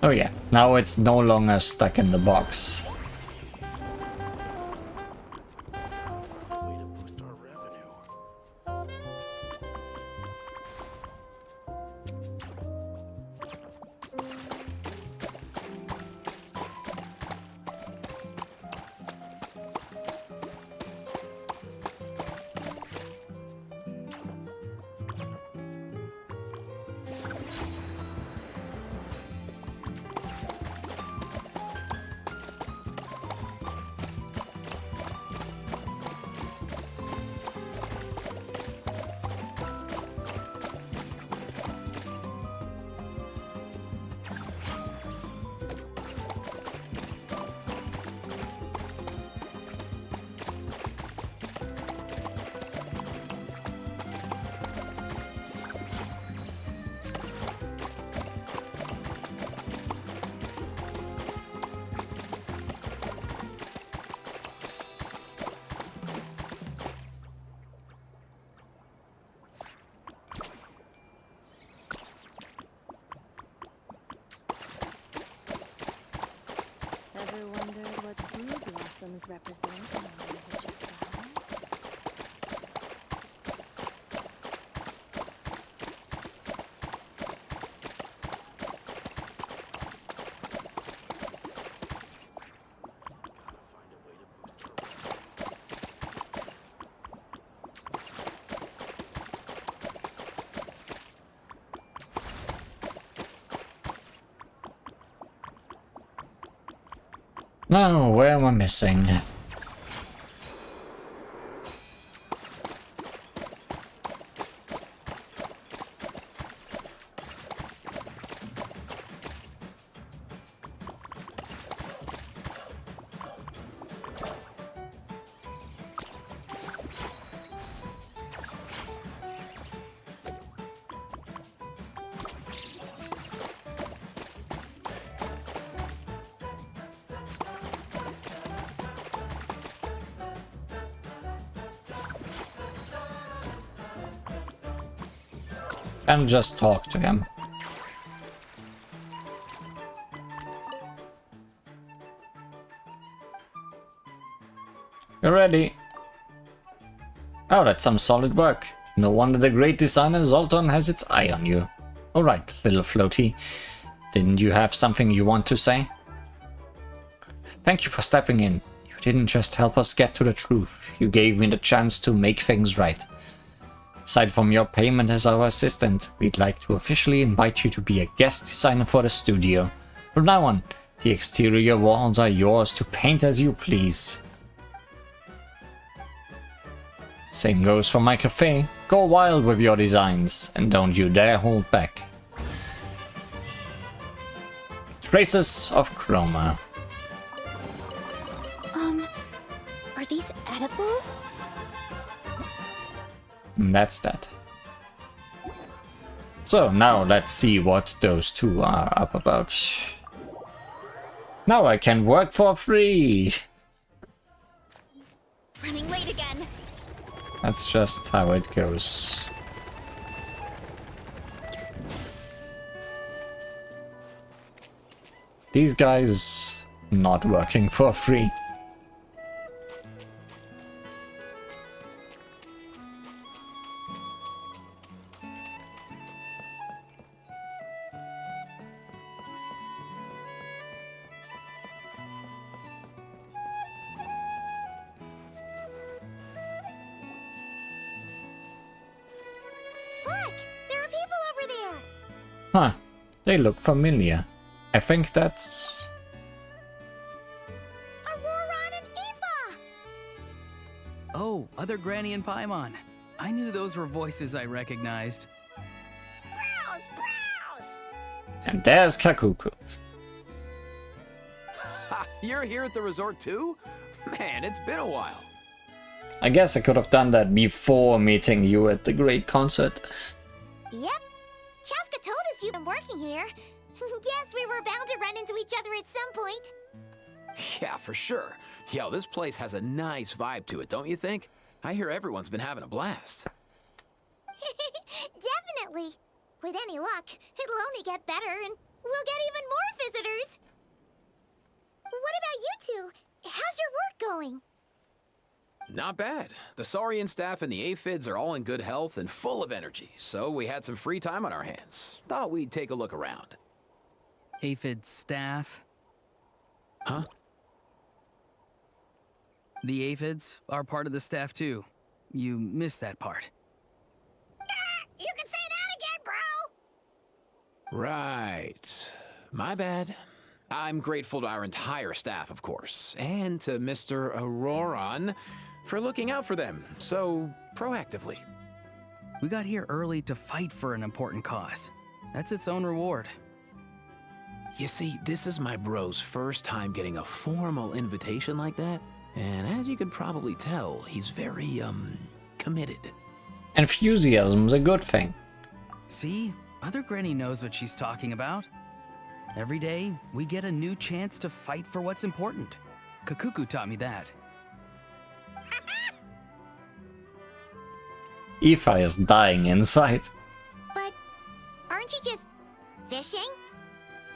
Speaker 1: Oh yeah, now it's no longer stuck in the box.
Speaker 6: Ever wondered what blue blossoms represent in the language of flowers?
Speaker 1: Now, where am I missing? And just talk to him. You're ready. Oh, that's some solid work. No wonder the great designer Zoltan has its eye on you. Alright, little floaty. Didn't you have something you want to say? Thank you for stepping in. You didn't just help us get to the truth. You gave me the chance to make things right. Aside from your payment as our assistant, we'd like to officially invite you to be a guest designer for the studio. From now on, the exterior walls are yours to paint as you please. Same goes for my cafe. Go wild with your designs, and don't you dare hold back. Traces of chroma.
Speaker 3: Are these edible?
Speaker 1: And that's that. So now let's see what those two are up about. Now I can work for free.
Speaker 3: Running late again.
Speaker 1: That's just how it goes. These guys not working for free.
Speaker 3: Look! There are people over there!
Speaker 1: Huh, they look familiar. I think that's...
Speaker 3: Auroron and Aoife!
Speaker 16: Oh, other Granny and Paimon. I knew those were voices I recognized.
Speaker 3: Browse! Browse!
Speaker 1: And there's Kakuku.
Speaker 15: Ha! You're here at the resort too? Man, it's been a while.
Speaker 1: I guess I could have done that before meeting you at the great concert.
Speaker 3: Yep. Chaska told us you've been working here. Guess we were bound to run into each other at some point.
Speaker 15: Yeah, for sure. Yo, this place has a nice vibe to it, don't you think? I hear everyone's been having a blast.
Speaker 3: Definitely. With any luck, it'll only get better and we'll get even more visitors. What about you two? How's your work going?
Speaker 15: Not bad. The Saurian staff and the Aphids are all in good health and full of energy, so we had some free time on our hands. Thought we'd take a look around.
Speaker 16: Aphid staff?
Speaker 15: Huh?
Speaker 16: The Aphids are part of the staff too. You missed that part.
Speaker 3: You can say that again, bro!
Speaker 15: Right. My bad. I'm grateful to our entire staff, of course, and to Mr. Auroron for looking out for them so proactively.
Speaker 16: We got here early to fight for an important cause. That's its own reward.
Speaker 15: You see, this is my bro's first time getting a formal invitation like that, and as you can probably tell, he's very, committed.
Speaker 1: Enthusiasm's a good thing.
Speaker 16: See? Other Granny knows what she's talking about. Every day, we get a new chance to fight for what's important. Kakuku taught me that.
Speaker 1: Aoife is dying inside.
Speaker 3: But aren't you just fishing?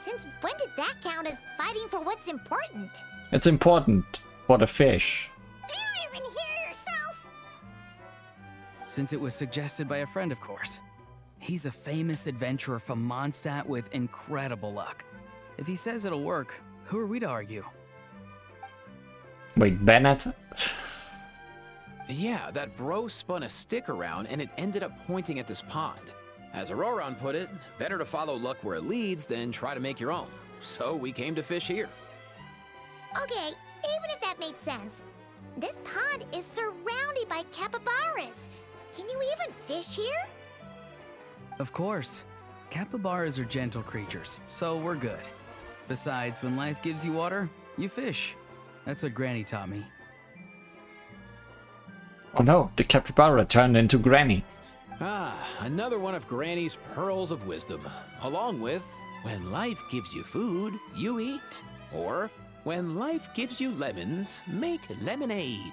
Speaker 3: Since when did that count as fighting for what's important?
Speaker 1: It's important for the fish.
Speaker 3: Do you even hear yourself?
Speaker 16: Since it was suggested by a friend, of course. He's a famous adventurer from Mondstadt with incredible luck. If he says it'll work, who are we to argue?
Speaker 1: Wait, Bennett?
Speaker 15: Yeah, that bro spun a stick around and it ended up pointing at this pond. As Auroron put it, better to follow luck where it leads than try to make your own. So we came to fish here.
Speaker 3: Okay, even if that made sense, this pond is surrounded by capybaras. Can you even fish here?
Speaker 16: Of course. Capybaras are gentle creatures, so we're good. Besides, when life gives you water, you fish. That's what Granny taught me.
Speaker 1: Oh no, the capybara turned into Granny.
Speaker 15: Ah, another one of Granny's pearls of wisdom. Along with, when life gives you food, you eat. Or, when life gives you lemons, make lemonade.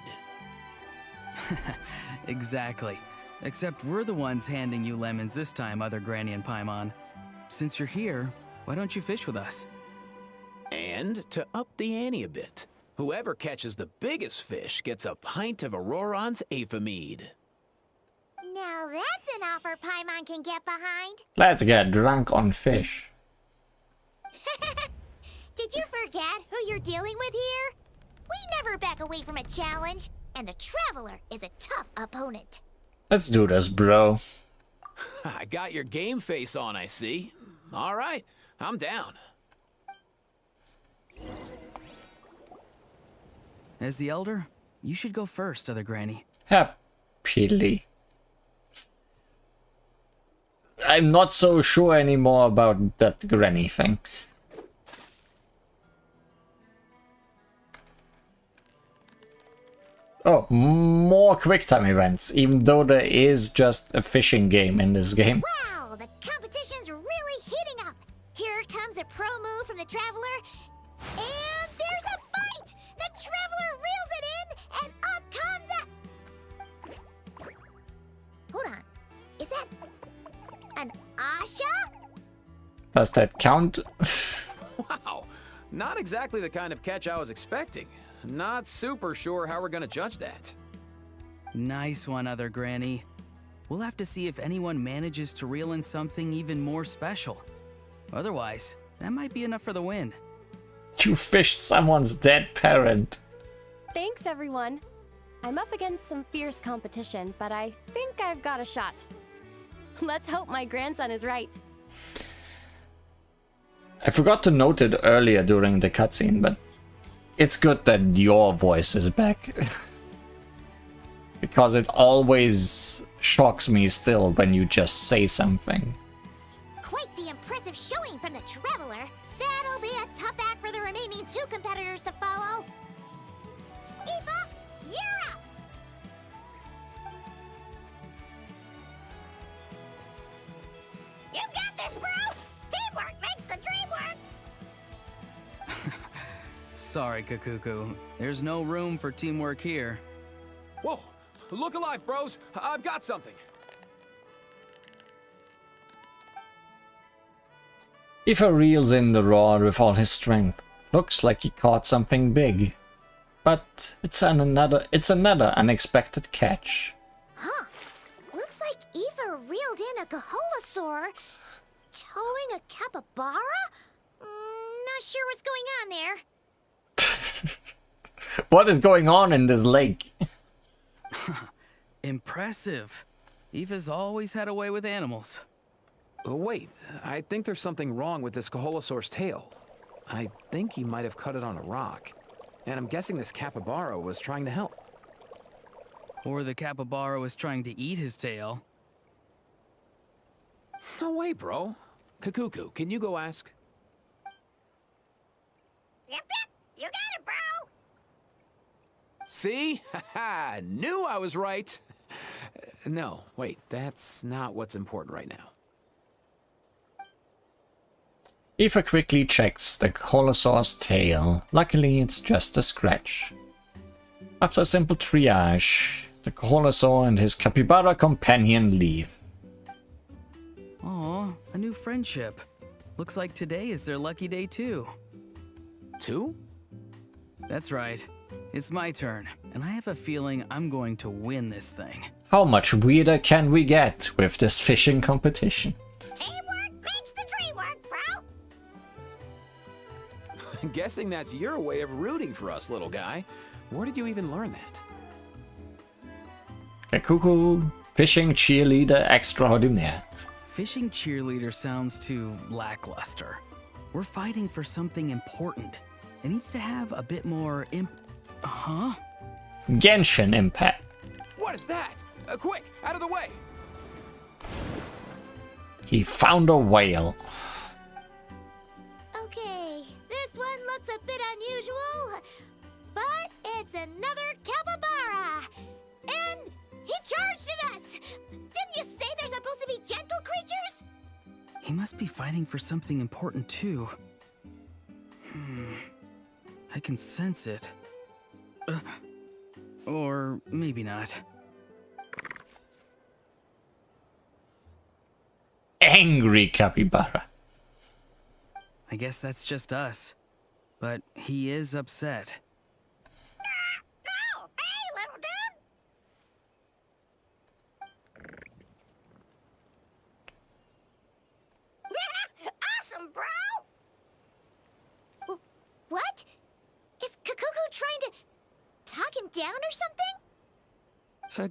Speaker 16: Exactly. Except we're the ones handing you lemons this time, other Granny and Paimon. Since you're here, why don't you fish with us?
Speaker 15: And to up the ante a bit, whoever catches the biggest fish gets a pint of Auroron's Aphemide.
Speaker 3: Now that's an offer Paimon can get behind.
Speaker 1: Let's get drunk on fish.
Speaker 3: Did you forget who you're dealing with here? We never back away from a challenge, and the Traveler is a tough opponent.
Speaker 1: Let's do this, bro.
Speaker 15: I got your game face on, I see. All right, I'm down.
Speaker 16: As the elder, you should go first, other Granny.
Speaker 1: Happily. I'm not so sure anymore about that granny thing. Oh, more quick time events, even though there is just a fishing game in this game.
Speaker 3: Wow, the competition's really heating up. Here comes a pro move from the Traveler, and there's a bite! The Traveler reels it in, and up comes a... Hold on, is that an Asha?
Speaker 1: Does that count?
Speaker 15: Wow, not exactly the kind of catch I was expecting. Not super sure how we're gonna judge that.
Speaker 16: Nice one, other Granny. We'll have to see if anyone manages to reel in something even more special. Otherwise, that might be enough for the win.
Speaker 1: You fished someone's dead parent.
Speaker 19: Thanks, everyone. I'm up against some fierce competition, but I think I've got a shot. Let's hope my grandson is right.
Speaker 1: I forgot to note it earlier during the cutscene, but it's good that your voice is back. Because it always shocks me still when you just say something.
Speaker 3: Quite the impressive showing from the Traveler. That'll be a tough act for the remaining two competitors to follow. Eva, you're up! You got this, bro! Teamwork makes the dream work!
Speaker 16: Sorry, Kakuku. There's no room for teamwork here.
Speaker 15: Whoa, look alive, bros. I've got something.
Speaker 1: Ifa reels in the rod with all his strength. Looks like he caught something big. But it's another unexpected catch.
Speaker 3: Huh. Looks like Eva reeled in a Kaholasaur. Towing a capybara? Not sure what's going on there.
Speaker 1: What is going on in this lake?
Speaker 16: Impressive. Eva's always had a way with animals.
Speaker 15: Oh, wait, I think there's something wrong with this Kaholasaur's tail. I think he might have cut it on a rock. And I'm guessing this capybara was trying to help.
Speaker 16: Or the capybara was trying to eat his tail.
Speaker 15: No way, bro. Kakuku, can you go ask?
Speaker 3: Yep, you got it, bro!
Speaker 15: See? Haha, knew I was right. No, wait, that's not what's important right now.
Speaker 1: Aoife quickly checks the Kaholasaur's tail. Luckily, it's just a scratch. After a simple triage, the Kaholasaur and his capybara companion leave.
Speaker 16: Aw, a new friendship. Looks like today is their lucky day too.
Speaker 15: Two?
Speaker 16: That's right. It's my turn, and I have a feeling I'm going to win this thing.
Speaker 1: How much weirder can we get with this fishing competition?
Speaker 3: Teamwork makes the dream work, bro!
Speaker 15: Guessing that's your way of rooting for us, little guy. Where did you even learn that?
Speaker 1: Kakuku, fishing cheerleader extraordinaire.
Speaker 16: Fishing cheerleader sounds too lackluster. We're fighting for something important. It needs to have a bit more Huh?
Speaker 1: Genshin Impact.
Speaker 15: What is that? Quick, out of the way!
Speaker 1: He found a whale.
Speaker 3: Okay, this one looks a bit unusual, but it's another capybara! And he charged at us! Didn't you say they're supposed to be gentle creatures?
Speaker 16: He must be fighting for something important too. I can sense it. Or maybe not.
Speaker 1: angry capybara.
Speaker 16: I guess that's just us. But he is upset.
Speaker 3: No! Hey, little dude! Awesome, bro! What? Is Kakuku trying to talk him down or something?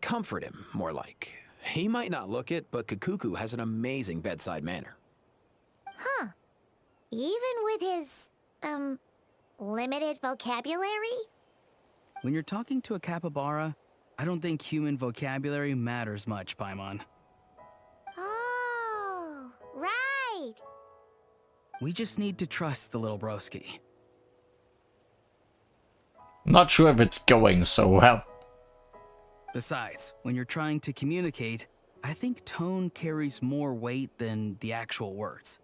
Speaker 15: Comfort him, more like. He might not look it, but Kakuku has an amazing bedside manner.
Speaker 3: Huh. Even with his, limited vocabulary?
Speaker 16: When you're talking to a capybara, I don't think human vocabulary matters much, Paimon.
Speaker 3: Oh, right.
Speaker 16: We just need to trust the little broski.
Speaker 1: Not sure if it's going so well.
Speaker 16: Besides, when you're trying to communicate, I think tone carries more weight than the actual words.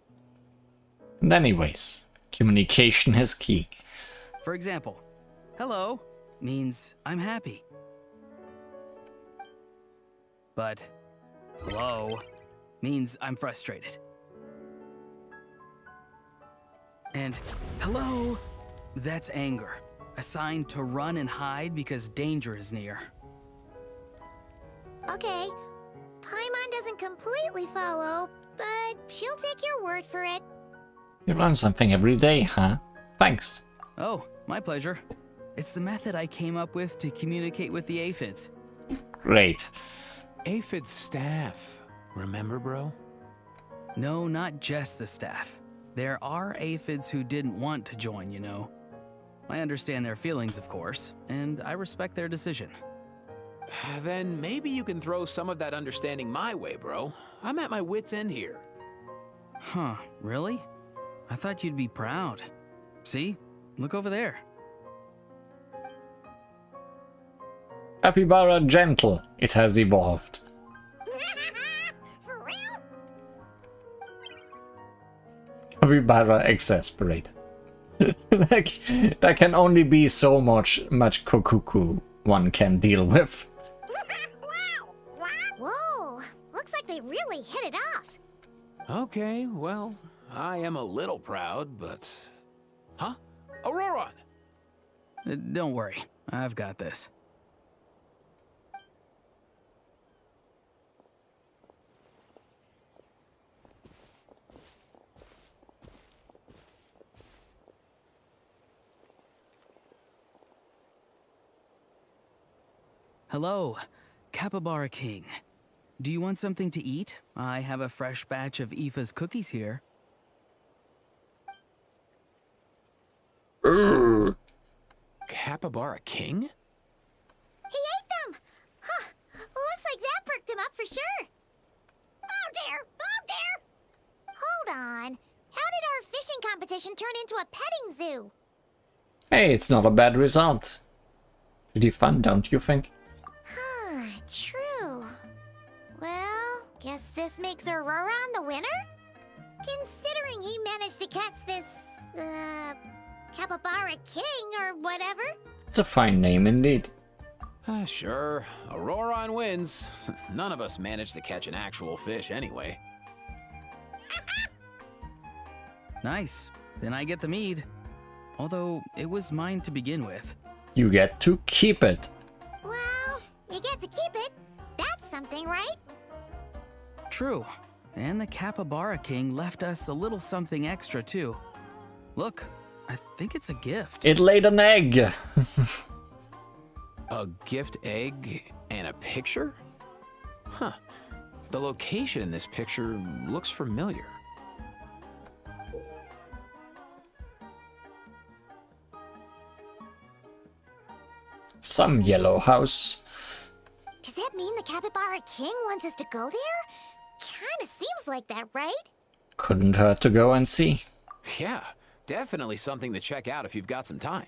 Speaker 1: And anyways, communication is key.
Speaker 16: For example, hello means I'm happy. But hello means I'm frustrated. And hello, that's anger. A sign to run and hide because danger is near.
Speaker 3: Okay. Paimon doesn't completely follow, but she'll take your word for it.
Speaker 1: You learn something every day, huh? Thanks.
Speaker 16: Oh, my pleasure. It's the method I came up with to communicate with the aphids.
Speaker 1: Great.
Speaker 15: Aphid staff. Remember, bro?
Speaker 16: No, not just the staff. There are aphids who didn't want to join, you know. I understand their feelings, of course, and I respect their decision.
Speaker 15: Then maybe you can throw some of that understanding my way, bro. I'm at my wit's end here.
Speaker 16: Huh, really? I thought you'd be proud. See? Look over there.
Speaker 1: Capybara gentle. It has evolved.
Speaker 3: For real?
Speaker 1: Capybara exasperated. Like, that can only be so much Kokuku one can deal with.
Speaker 3: Whoa, looks like they really hit it off.
Speaker 15: Okay, well, I am a little proud, but... Huh? Auroron!
Speaker 16: Don't worry, I've got this. Hello, Capybara King. Do you want something to eat? I have a fresh batch of Aoife's cookies here.
Speaker 15: Capybara King?
Speaker 3: He ate them! Huh, looks like that perked him up for sure. Oh dear, oh dear! Hold on, how did our fishing competition turn into a petting zoo?
Speaker 1: Hey, it's not a bad result. Pretty fun, don't you think?
Speaker 3: True. Well, guess this makes Auroron the winner? Considering he managed to catch this, Capybara King or whatever.
Speaker 1: It's a fine name indeed.
Speaker 15: Sure. Auroron wins. None of us managed to catch an actual fish anyway.
Speaker 16: Nice. Then I get the mead. Although, it was mine to begin with.
Speaker 1: You get to keep it.
Speaker 3: Well, you get to keep it. That's something, right?
Speaker 16: True. And the Capybara King left us a little something extra, too. Look, I think it's a gift.
Speaker 1: It laid an egg.
Speaker 15: A gift egg and a picture? Huh. The location in this picture looks familiar.
Speaker 1: Some yellow house.
Speaker 3: Does that mean the Capybara King wants us to go there? Kinda seems like that, right?
Speaker 1: Couldn't hurt to go and see.
Speaker 15: Yeah, definitely something to check out if you've got some time.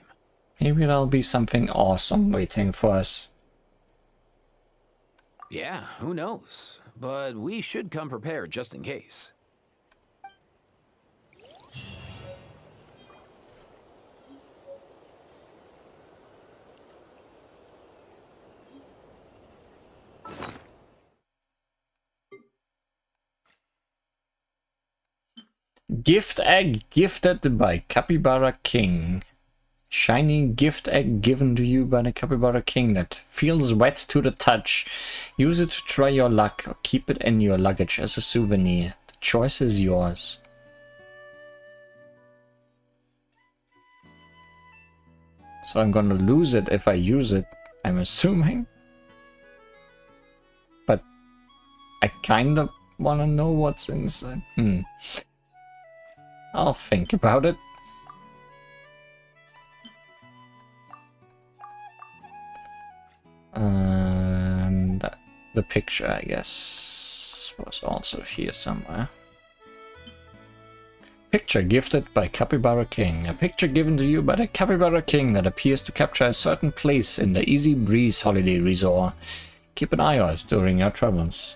Speaker 1: Maybe there'll be something awesome waiting for us.
Speaker 15: Yeah, who knows? But we should come prepared just in case.
Speaker 1: Gift egg gifted by Capybara King. Shiny gift egg given to you by the Capybara King that feels wet to the touch. Use it to try your luck or keep it in your luggage as a souvenir. The choice is yours. So I'm gonna lose it if I use it, I'm assuming. But I kind of wanna know what's inside. I'll think about it. And the picture, I guess, was also here somewhere. Picture gifted by Capybara King. A picture given to you by the Capybara King that appears to capture a certain place in the Easy Breeze holiday resort. Keep an eye out during your travels.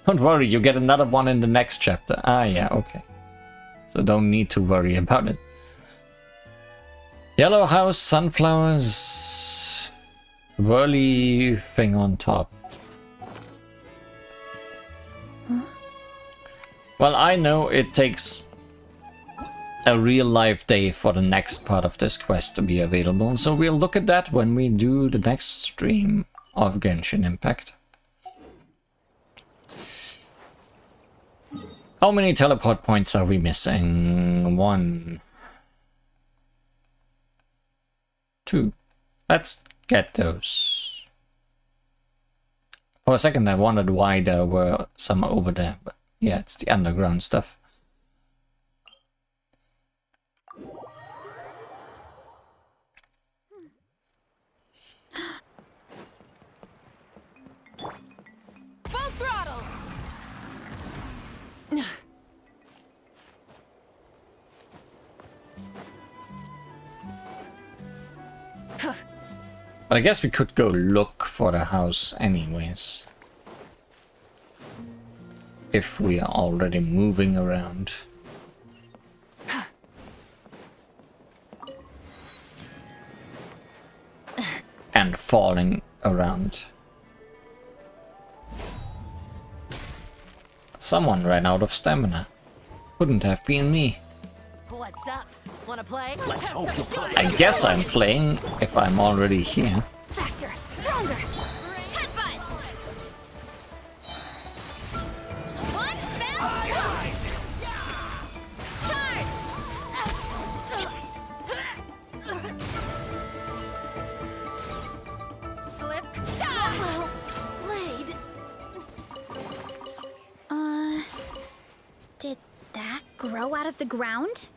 Speaker 1: Don't worry, you get another one in the next chapter. Ah, yeah, okay. So don't need to worry about it. Yellow house, sunflowers, whirly thing on top. Well, I know it takes a real life day for the next part of this quest to be available, so we'll look at that when we do the next stream of Genshin Impact. How many teleport points are we missing? 1, 2. Let's get those. For a second I wondered why there were some over there, but yeah, it's the underground stuff.
Speaker 14: Full throttle!
Speaker 1: But I guess we could go look for the house anyways. If we are already moving around. And falling around. Someone ran out of stamina. Couldn't have been me.
Speaker 7: What's up? Wanna play?
Speaker 1: Let's hope you play. I guess I'm playing if I'm already here.
Speaker 7: Faster, stronger. Headbutt. One bounce. Charge. Slip. Well played.
Speaker 3: Did that grow out of the ground?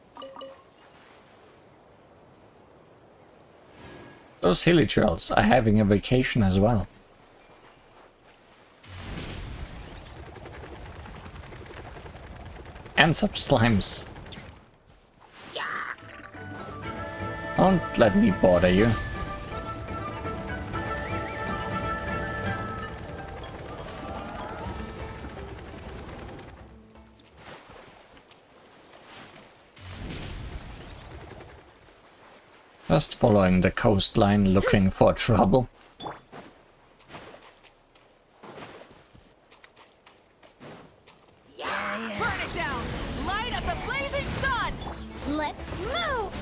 Speaker 1: Those hilly trails are having a vacation as well. And some slimes. Don't let me bother you. Just following the coastline looking for trouble.
Speaker 14: Yeah. Burn it down! Light up the blazing sun!
Speaker 3: Let's move!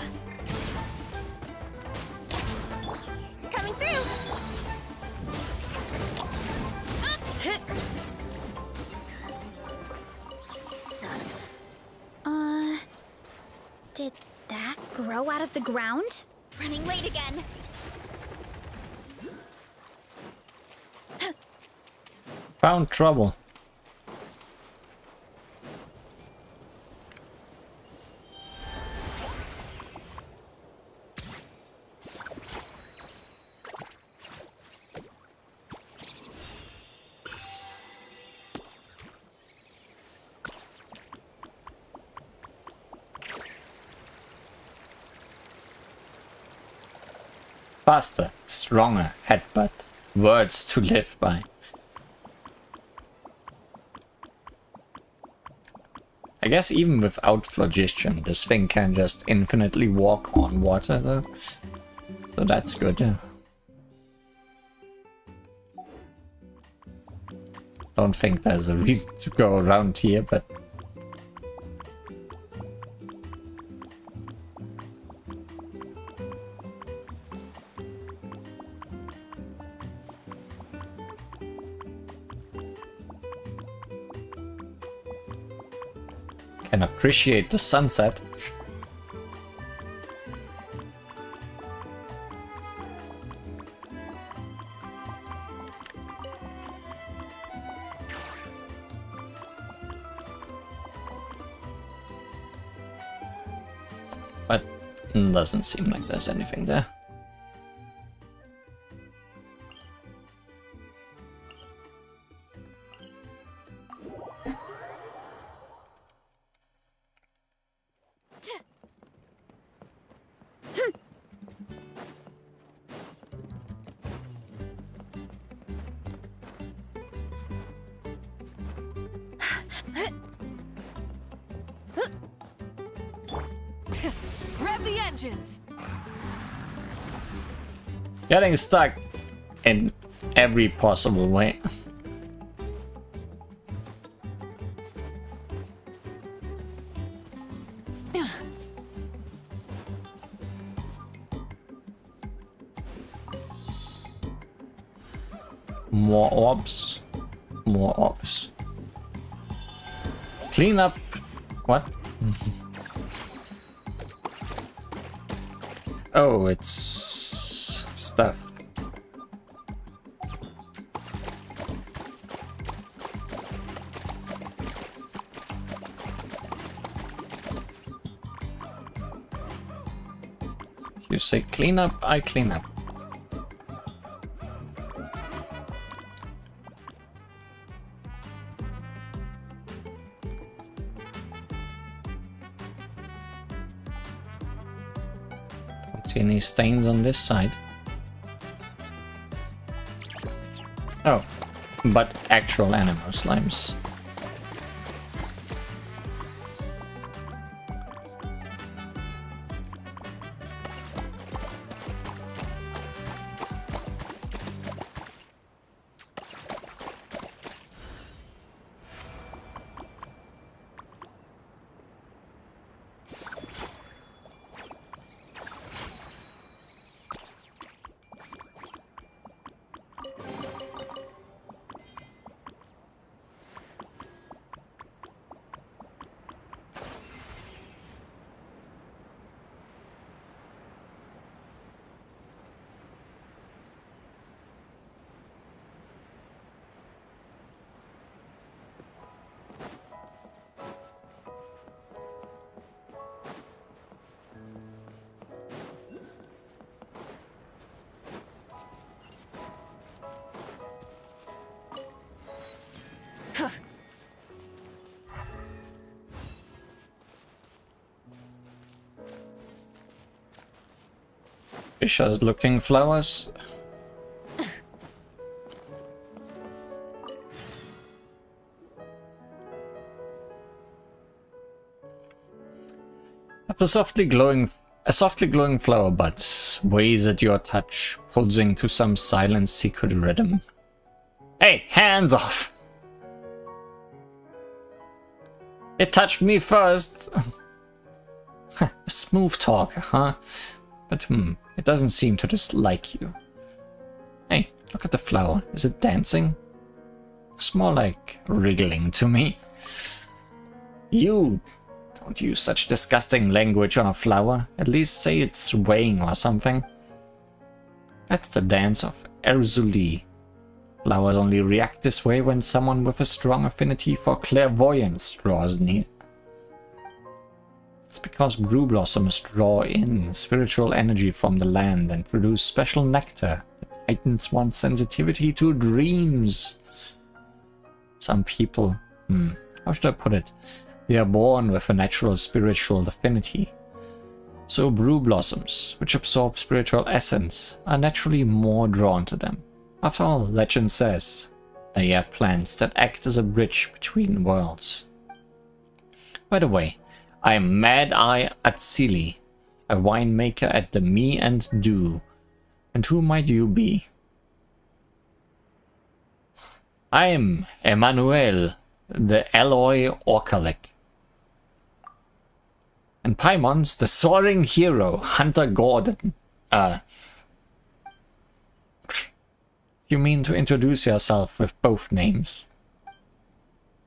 Speaker 3: Coming through! Did that grow out of the ground? Running late again.
Speaker 1: Found trouble. Faster, stronger, headbutt. Words to live by. I guess even without phlogiston, this thing can just infinitely walk on water though. So that's good. Yeah. Don't think there's a reason to go around here, but Can appreciate the sunset. But doesn't seem like there's anything there.
Speaker 14: Rev the engines!
Speaker 1: Getting stuck in every possible way. More orbs. More orbs. Clean up. What? Oh, it's stuff. You say clean up, I clean up. Don't see any stains on this side. Oh, but actual animal slimes. Vicious looking flowers. A softly glowing flower buds, weighs at your touch, pulsing to some silent secret rhythm. Hey, hands off! It touched me first. Smooth talker, huh? But it doesn't seem to dislike you. Hey, look at the flower. Is it dancing? It's more like wriggling to me. You don't use such disgusting language on a flower. At least say it's swaying or something. That's the dance of Erzuli. Flowers only react this way when someone with a strong affinity for clairvoyance draws near. It's because brew blossoms draw in spiritual energy from the land and produce special nectar that heightens one's sensitivity to dreams. Some people, how should I put it? They are born with a natural spiritual affinity. So brew blossoms, which absorb spiritual essence, are naturally more drawn to them. After all, legend says, they are plants that act as a bridge between worlds. By the way, I am Mad Eye Atsili, a winemaker at the Me and Do. And who might you be? I am Emmanuel, the Alloy Orcalec. And Paimon's the soaring hero, Hunter Gordon. You mean to introduce yourself with both names?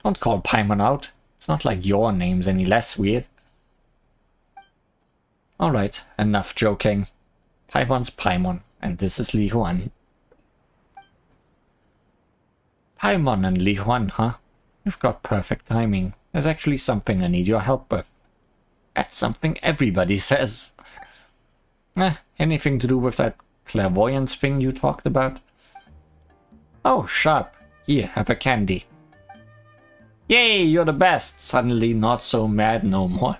Speaker 1: Don't call Paimon out. It's not like your name's any less weird. Alright, enough joking. Paimon's Paimon, and this is Li Huan. Paimon and Li Huan, huh? You've got perfect timing. There's actually something I need your help with. That's something everybody says. Anything to do with that clairvoyance thing you talked about? Oh, sharp. Here, have a candy. Yay, you're the best. Suddenly not so mad no more.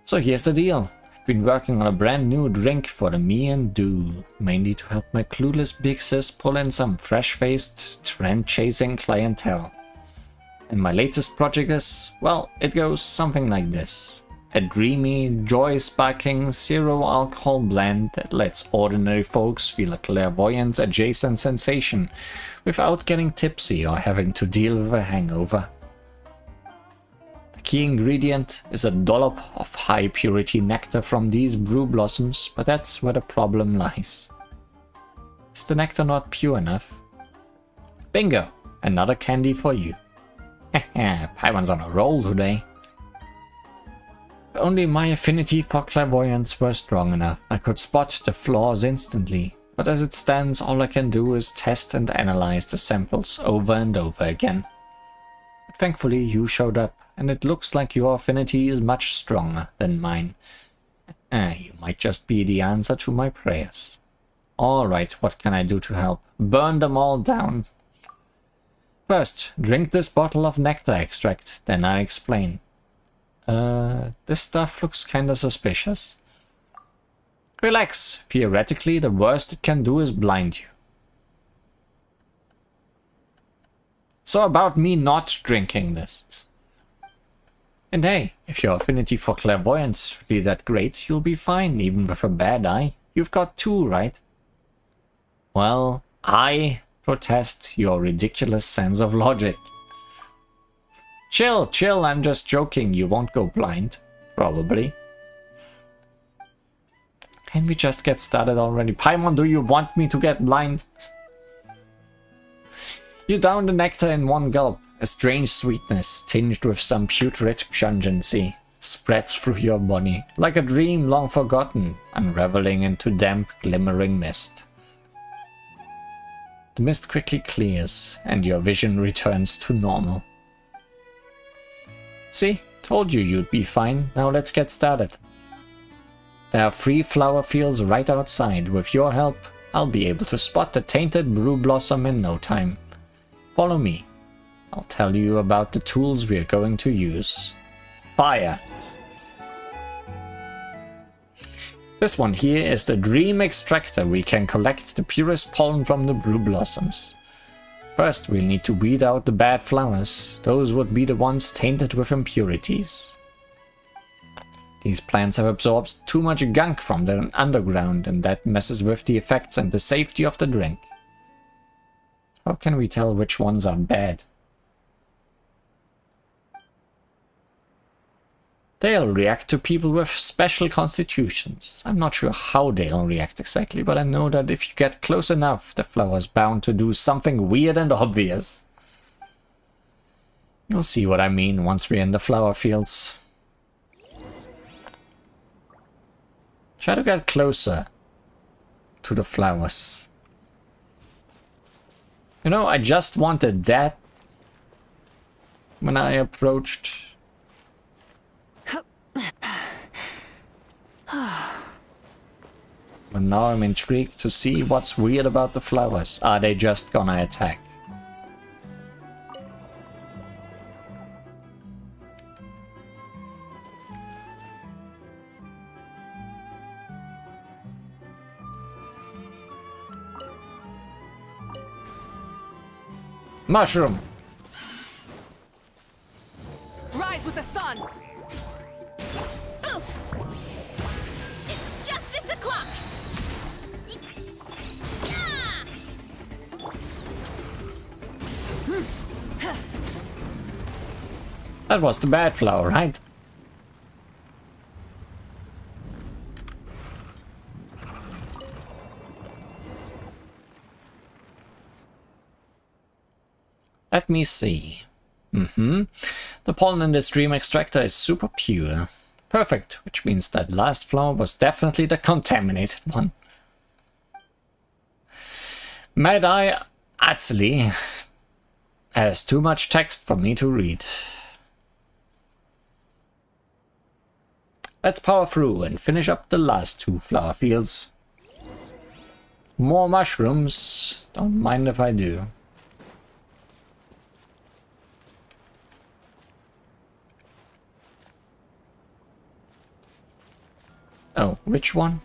Speaker 1: So here's the deal. I've been working on a brand new drink for the me and do. Mainly to help my clueless big sis pull in some fresh-faced, trend-chasing clientele. And my latest project is, well, it goes something like this. A dreamy, joy-sparking, zero-alcohol blend that lets ordinary folks feel a clairvoyance-adjacent sensation without getting tipsy or having to deal with a hangover. The key ingredient is a dollop of high-purity nectar from these brew blossoms, but that's where the problem lies. Is the nectar not pure enough? Bingo! Another candy for you. Heh, Paimon's on a roll today. Only my affinity for clairvoyance were strong enough. I could spot the flaws instantly, but as it stands, all I can do is test and analyze the samples over and over again. But thankfully, you showed up, and it looks like your affinity is much stronger than mine. You might just be the answer to my prayers. Alright, what can I do to help? Burn them all down. First, drink this bottle of nectar extract, then I explain. This stuff looks kinda suspicious. Relax. Theoretically, the worst it can do is blind you. So about me not drinking this. And hey, if your affinity for clairvoyance is really that great, you'll be fine even with a bad eye. You've got two, right? Well, I protest your ridiculous sense of logic. Chill, I'm just joking. You won't go blind. Probably. Can we just get started already? Paimon, do you want me to get blind? You down the nectar in one gulp. A strange sweetness, tinged with some putrid pungency, spreads through your body, like a dream long forgotten, unraveling into damp, glimmering mist. The mist quickly clears, and your vision returns to normal. See? Told you you'd be fine. Now let's get started. There are 3 flower fields right outside. With your help, I'll be able to spot the tainted brew blossom in no time. Follow me. I'll tell you about the tools we're going to use. Fire! This one here is the Dream Extractor. We can collect the purest pollen from the brew blossoms. First, we'll need to weed out the bad flowers. Those would be the ones tainted with impurities. These plants have absorbed too much gunk from the underground, and that messes with the effects and the safety of the drink. How can we tell which ones are bad? They'll react to people with special constitutions. I'm not sure how they'll react exactly, but I know that if you get close enough, the flower's bound to do something weird and obvious. You'll see what I mean once we're in the flower fields. Try to get closer to the flowers. You know, I just wanted that when I approached. But now I'm intrigued to see what's weird about the flowers. Are they just gonna attack? Mushroom!
Speaker 14: Rise with the sun!
Speaker 9: Oof! It's justice o'clock!
Speaker 1: That was the bad flower, right? Let me see. The The pollen in this dream extractor is super pure. Perfect, which means that last flower was definitely the contaminated one. Mad Eye Atzli has too much text for me to read. Let's power through and finish up the last 2 flower fields. More mushrooms. Don't mind if I do. Oh, which one?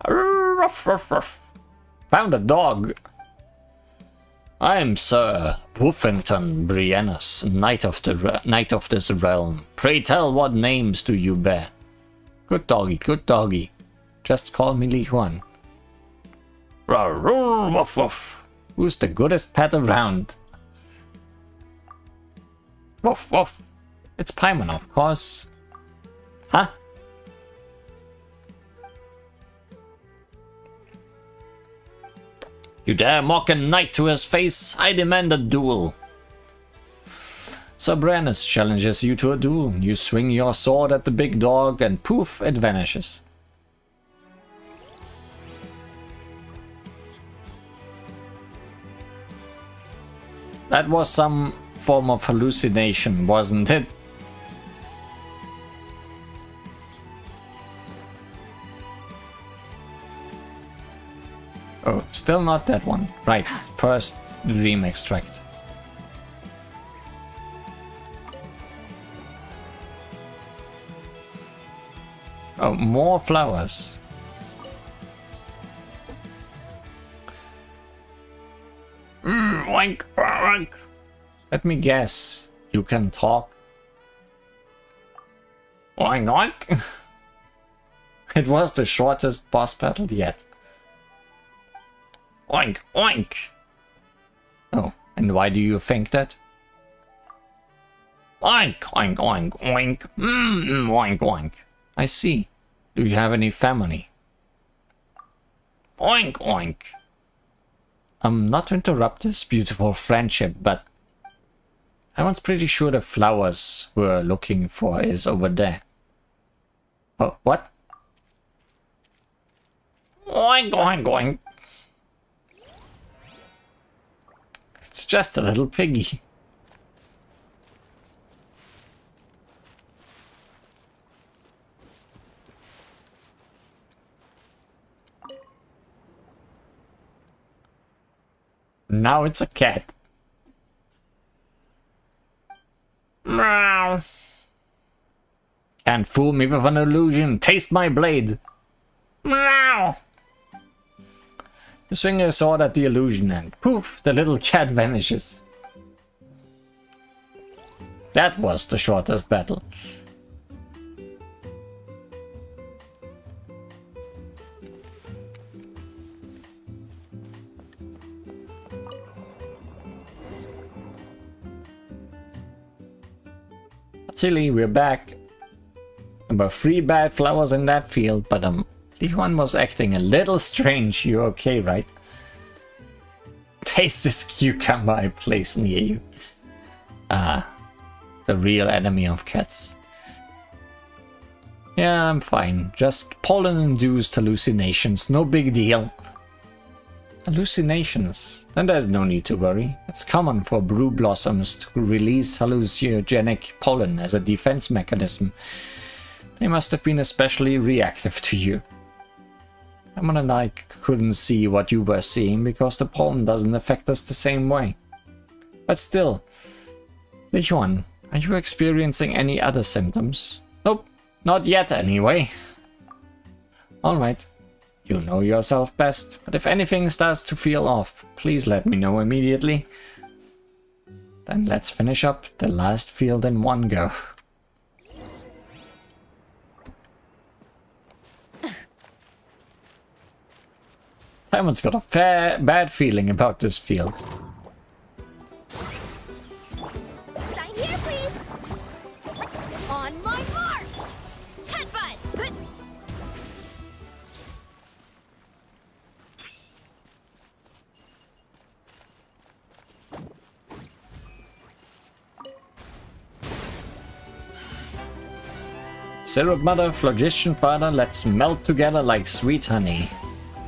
Speaker 1: Ruff, ruff, ruff. Found a dog. I am Sir Woofington Briennus, knight of this realm. Pray tell, what names do you bear? Good doggy, good doggy. Just call me Li Huan. Woof, woof. Who's the goodest pet around? Woof, woof. It's Paimon, of course. Huh? You dare mock a knight to his face? I demand a duel. Sir Brandis challenges you to a duel. You swing your sword at the big dog and poof, it vanishes. That was some form of hallucination, wasn't it? Oh, still not that one. Right, first dream extract. Oh, more flowers. Oink, oink. Let me guess. You can talk. Oink, oink. It was the shortest boss battle yet. Oink, oink. Oh, and why do you think that? Oink, oink, oink, oink. Oink, oink. I see. Do you have any family? Oink, oink. Not to interrupt this beautiful friendship, but I was pretty sure the flowers we're looking for is over there. Oh, what? Oink, oink, oink. It's just a little piggy. Now it's a cat. Meow. Can't fool me with an illusion. Taste my blade. Meow. You swing your sword at the illusion and poof, the little cat vanishes. That was the shortest battle. Silly, we're back. About 3 bad flowers in that field, but Li Huan was acting a little strange. You're okay, right? Taste this cucumber I place near you. Ah, the real enemy of cats. Yeah, I'm fine. Just pollen-induced hallucinations, no big deal. Hallucinations? Then there's no need to worry. It's common for brew blossoms to release hallucinogenic pollen as a defense mechanism. They must have been especially reactive to you. Paimon and I couldn't see what you were seeing because the pollen doesn't affect us the same way. But still, Li Huan, are you experiencing any other symptoms? Nope, not yet anyway. Alright. You know yourself best, but if anything starts to feel off, please let me know immediately. Then let's finish up the last field in one go. Paimon's got a bad feeling about this field.
Speaker 3: Sign here, please. On my mark. Headbutt.
Speaker 1: Syrup mother, phlogistian father, let's melt together like sweet honey.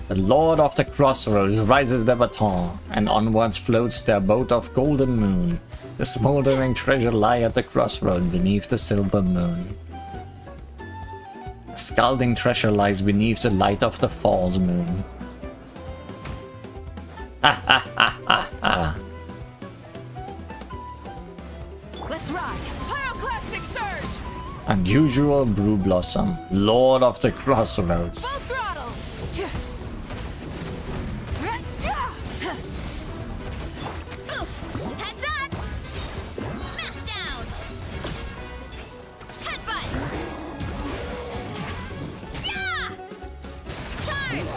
Speaker 1: The Lord of the Crossroads rises their baton, and onwards floats their boat of golden moon. The smoldering treasure lie at the crossroad beneath the silver moon. The scalding treasure lies beneath the light of the false moon. Ha ha ha ha ha.
Speaker 14: Let's ride! Pyroclastic surge!
Speaker 1: Unusual Brew Blossom, Lord of the Crossroads.
Speaker 14: Full throttle!
Speaker 3: Heads up! Smash down! Headbutt! Yeah! Charge!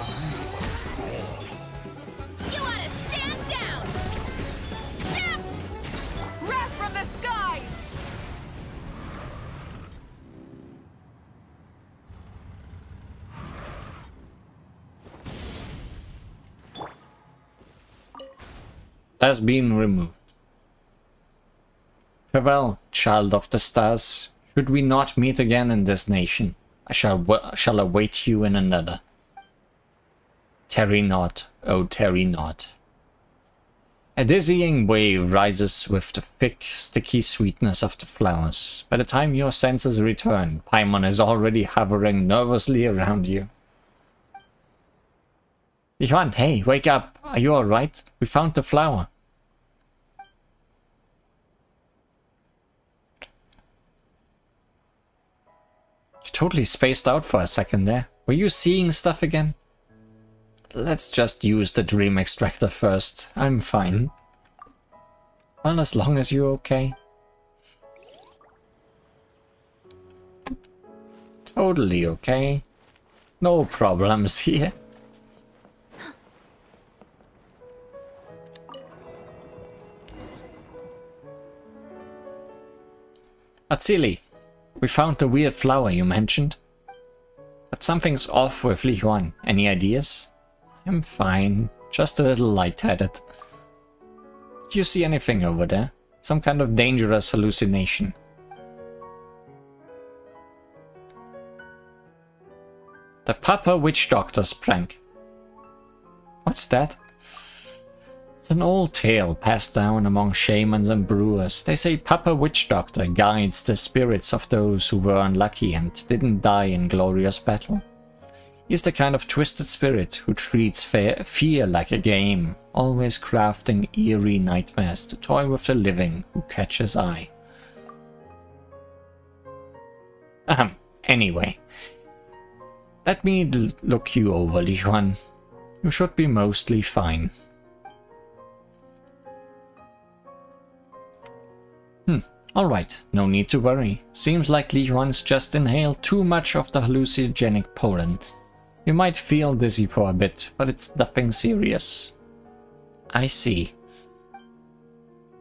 Speaker 3: You want to stand down! Yeah!
Speaker 14: Wrath from the skies!
Speaker 1: Has been removed. Farewell, child of the stars. Should we not meet again in this nation, I shall await you in another. Tarry not, oh tarry not. A dizzying wave rises with the thick, sticky sweetness of the flowers. By the time your senses return, Paimon is already hovering nervously around you. Yuan, hey, wake up. Are you alright? We found the flower. You totally spaced out for a second there. Were you seeing stuff again? Let's just use the dream extractor first. I'm fine. Well, as long as you're okay. Totally okay. No problems here. Atsili, we found the weird flower you mentioned. But something's off with Li Huan. Any ideas? I'm fine, just a little lightheaded. Did you see anything over there? Some kind of dangerous hallucination? The Papa Witch Doctor's prank. What's that? It's an old tale passed down among shamans and brewers. They say Papa Witch Doctor guides the spirits of those who were unlucky and didn't die in glorious battle. He's the kind of twisted spirit who treats fear like a game, always crafting eerie nightmares to toy with the living who catch his eye. Anyway. Let me look you over, Li Huan. You should be mostly fine. Alright, no need to worry. Seems like Li Huan's just inhaled too much of the hallucinogenic pollen. You might feel dizzy for a bit, but it's nothing serious. I see.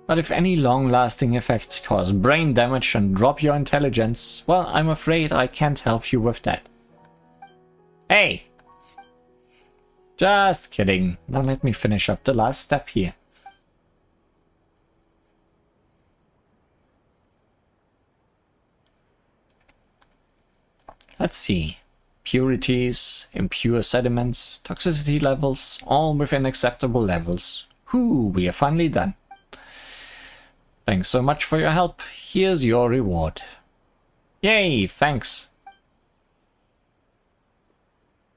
Speaker 1: But if any long-lasting effects cause brain damage and drop your intelligence, well, I'm afraid I can't help you with that. Hey! Just kidding. Now let me finish up the last step here. Let's see. Purities, impure sediments, toxicity levels, all within acceptable levels. Whew, we are finally done. Thanks so much for your help. Here's your reward. Yay, thanks.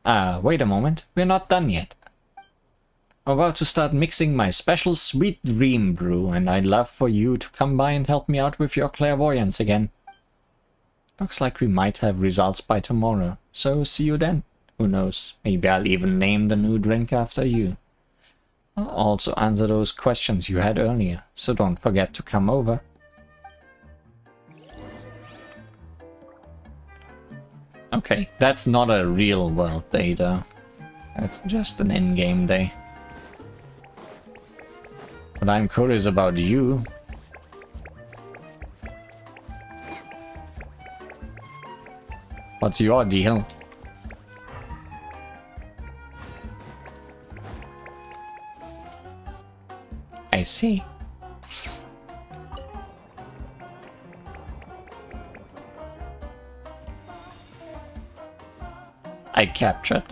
Speaker 1: Wait a moment. We're not done yet. I'm about to start mixing my special sweet dream brew, and I'd love for you to come by and help me out with your clairvoyance again. Looks like we might have results by tomorrow, so see you then. Who knows, maybe I'll even name the new drink after you. I'll also answer those questions you had earlier, so don't forget to come over. Okay, that's not a real world day though. That's just an in-game day. But I'm curious about you. What's your deal? I see. I captured.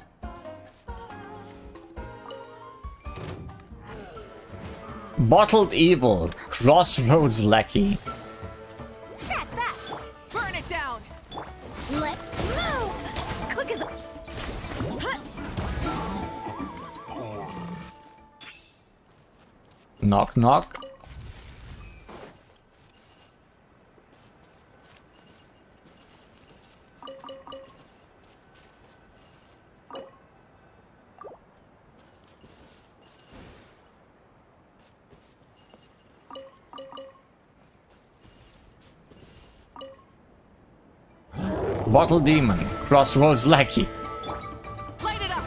Speaker 1: Bottled Evil, Crossroads Lackey.
Speaker 14: That's that! Burn it down!
Speaker 3: Let's move! Quick as
Speaker 1: Knock knock. Bottle Demon, Crossroads Lackey.
Speaker 14: Light it up!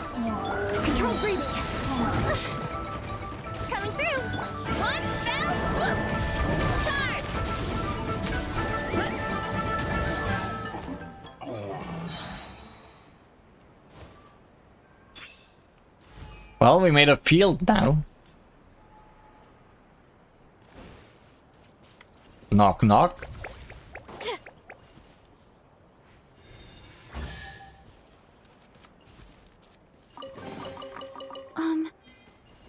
Speaker 3: control breathing. Coming through. One fell swoop.
Speaker 1: Well, we made a field now. Knock knock.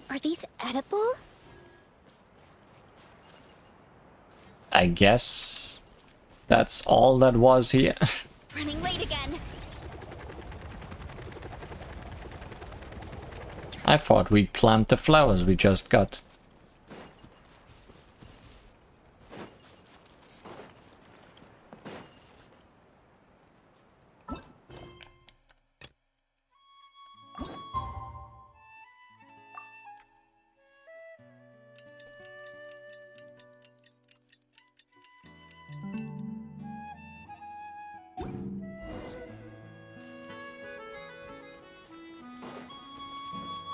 Speaker 3: Are these edible?
Speaker 1: I guess that's all that was here.
Speaker 3: Running late again.
Speaker 1: I thought we'd plant the flowers we just got.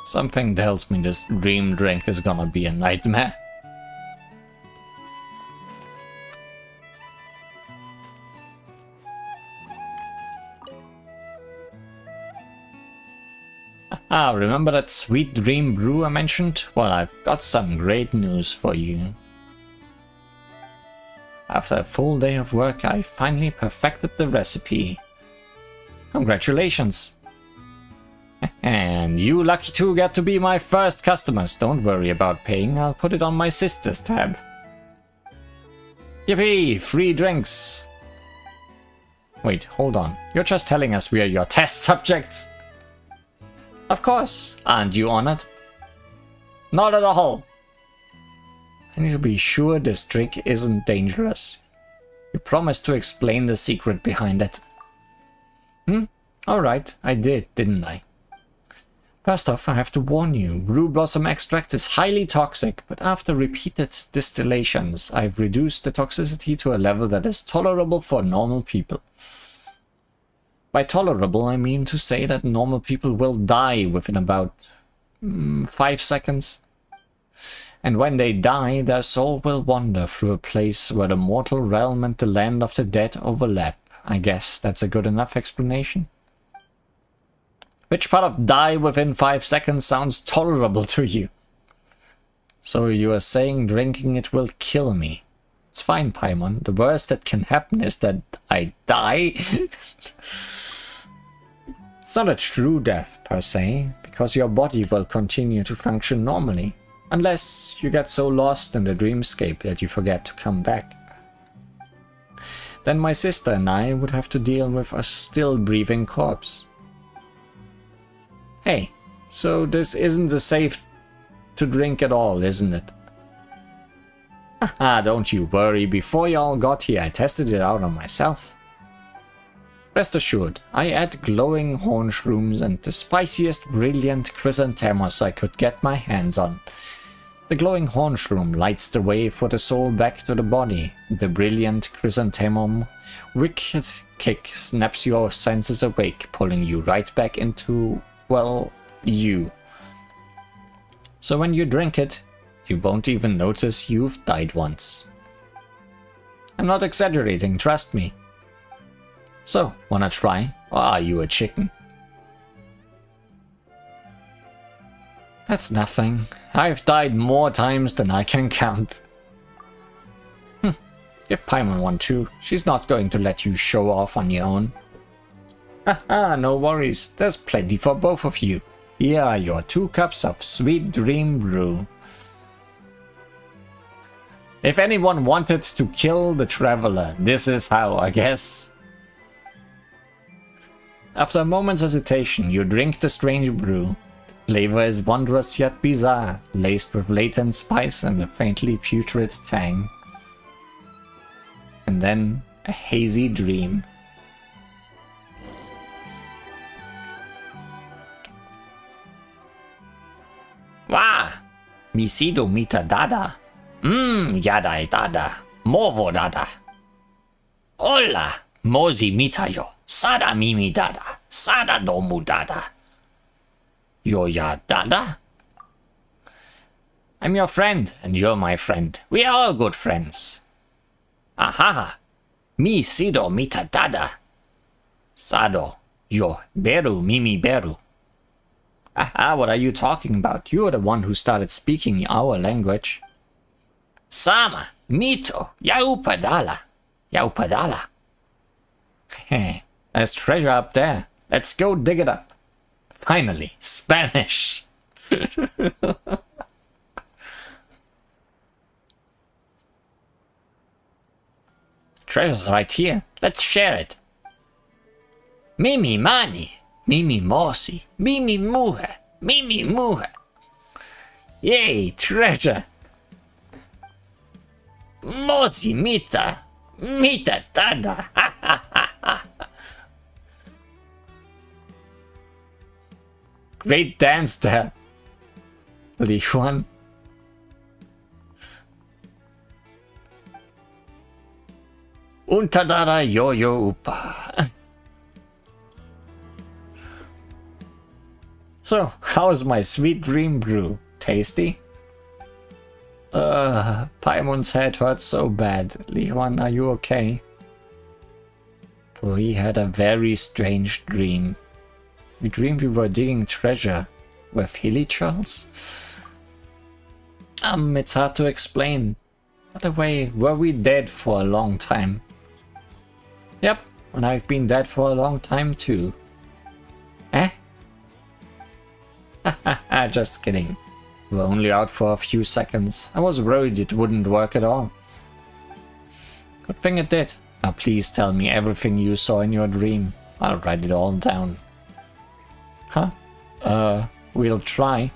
Speaker 1: Something tells me this dream drink is gonna be a nightmare. Ah, remember that sweet dream brew I mentioned? Well, I've got some great news for you. After a full day of work, I finally perfected the recipe. Congratulations! And you lucky two get to be my first customers. Don't worry about paying, I'll put it on my sister's tab. Yippee! Free drinks! Wait, hold on. You're just telling us we are your test subjects? Of course! Aren't you honored? Not at all! I need to be sure this trick isn't dangerous. You promised to explain the secret behind it. Alright, I did, didn't I? First off, I have to warn you, Brew Blossom extract is highly toxic, but after repeated distillations, I've reduced the toxicity to a level that is tolerable for normal people. By tolerable, I mean to say that normal people will die within about 5 seconds. And when they die, their soul will wander through a place where the mortal realm and the land of the dead overlap. I guess that's a good enough explanation. Which part of die within 5 seconds sounds tolerable to you? So you are saying drinking it will kill me. It's fine, Paimon. The worst that can happen is that I die. It's not a true death, per se, because your body will continue to function normally. Unless you get so lost in the dreamscape that you forget to come back. Then my sister and I would have to deal with a still breathing corpse. Hey, so this isn't a safe to drink at all, isn't it? Haha, don't you worry, before y'all got here I tested it out on myself. Rest assured, I add glowing horn shrooms and the spiciest brilliant chrysanthemos I could get my hands on. The glowing horn shroom lights the way for the soul back to the body. The brilliant chrysanthemum wicked kick snaps your senses awake, pulling you right back into, well, you. So when you drink it, you won't even notice you've died once. I'm not exaggerating, trust me. So, wanna try? Or are you a chicken? That's nothing. I've died more times than I can count. Give Paimon one too. She's not going to let you show off on your own. Haha, no worries. There's plenty for both of you. Here are your 2 cups of sweet dream brew. If anyone wanted to kill the traveler, this is how, I guess. After a moment's hesitation, you drink the strange brew. The flavor is wondrous yet bizarre, laced with latent spice and a faintly putrid tang. And then a hazy dream. Wah! Misido mita dada. Yada dada. Movo dada. Hola! Mozi mitayo. Sada mimi dada. Sada domu dada. Yo ya dada? I'm your friend, and you're my friend. We are all good friends. Aha! Mi sido mita dada. Sado. Yo beru mimi beru. Aha, what are you talking about? You're the one who started speaking our language. Sama, mito, yaupadala. Yaupadala. Heh, there's treasure up there. Let's go dig it up. Finally, Spanish. Treasure's right here. Let's share it. Mimi mani. Mimi mosi. Mimi muhe. Mimi muhe. Yay, treasure. Mosi mita. Mita tada. Ha ha ha ha. Great dance there. Li Juan. Untadara yo-yo upa. So, how's my sweet dream brew? Tasty? Paimon's head hurts so bad. Li Juan, are you okay? For he had a very strange dream. We dreamed we were digging treasure with hilichurls? It's hard to explain. By the way, were we dead for a long time? Yep, and I've been dead for a long time too. Eh? Haha, just kidding. We were only out for a few seconds. I was worried it wouldn't work at all. Good thing it did. Now please tell me everything you saw in your dream. I'll write it all down. Huh? We'll try.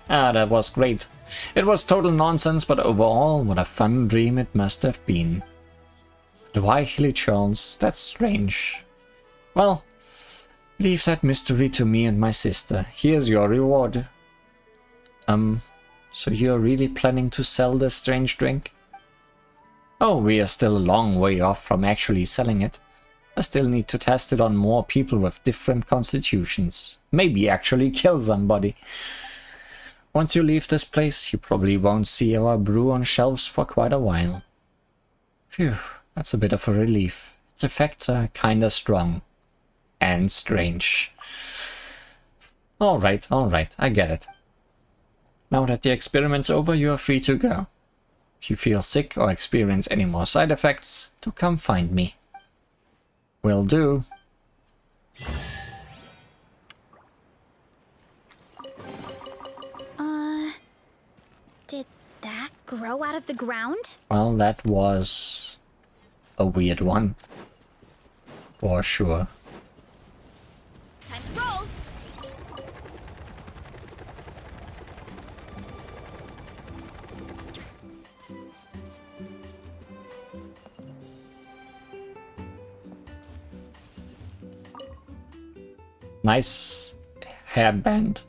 Speaker 1: That was great. It was total nonsense, but overall, what a fun dream it must have been. But why hilichurls? That's strange. Well, leave that mystery to me and my sister. Here's your reward. So you're really planning to sell this strange drink? Oh, we are still a long way off from actually selling it. I still need to test it on more people with different constitutions. Maybe actually kill somebody. Once you leave this place, you probably won't see our brew on shelves for quite a while. Phew, that's a bit of a relief. Its effects are kinda strong. And strange. Alright, I get it. Now that the experiment's over, you are free to go. If you feel sick or experience any more side effects, do come find me. Will do.
Speaker 3: Did that grow out of the ground?
Speaker 1: Well, that was a weird one. For sure.
Speaker 3: Time to roll!
Speaker 1: Nice hairband.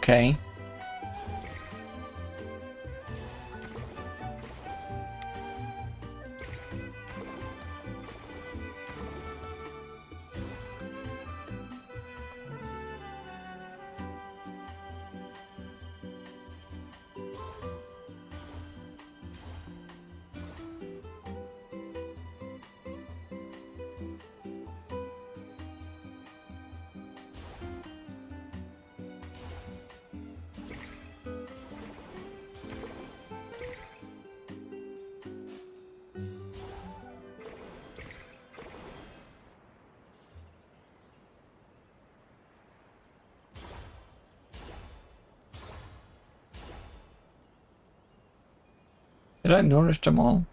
Speaker 1: Okay. Did I nourish them all?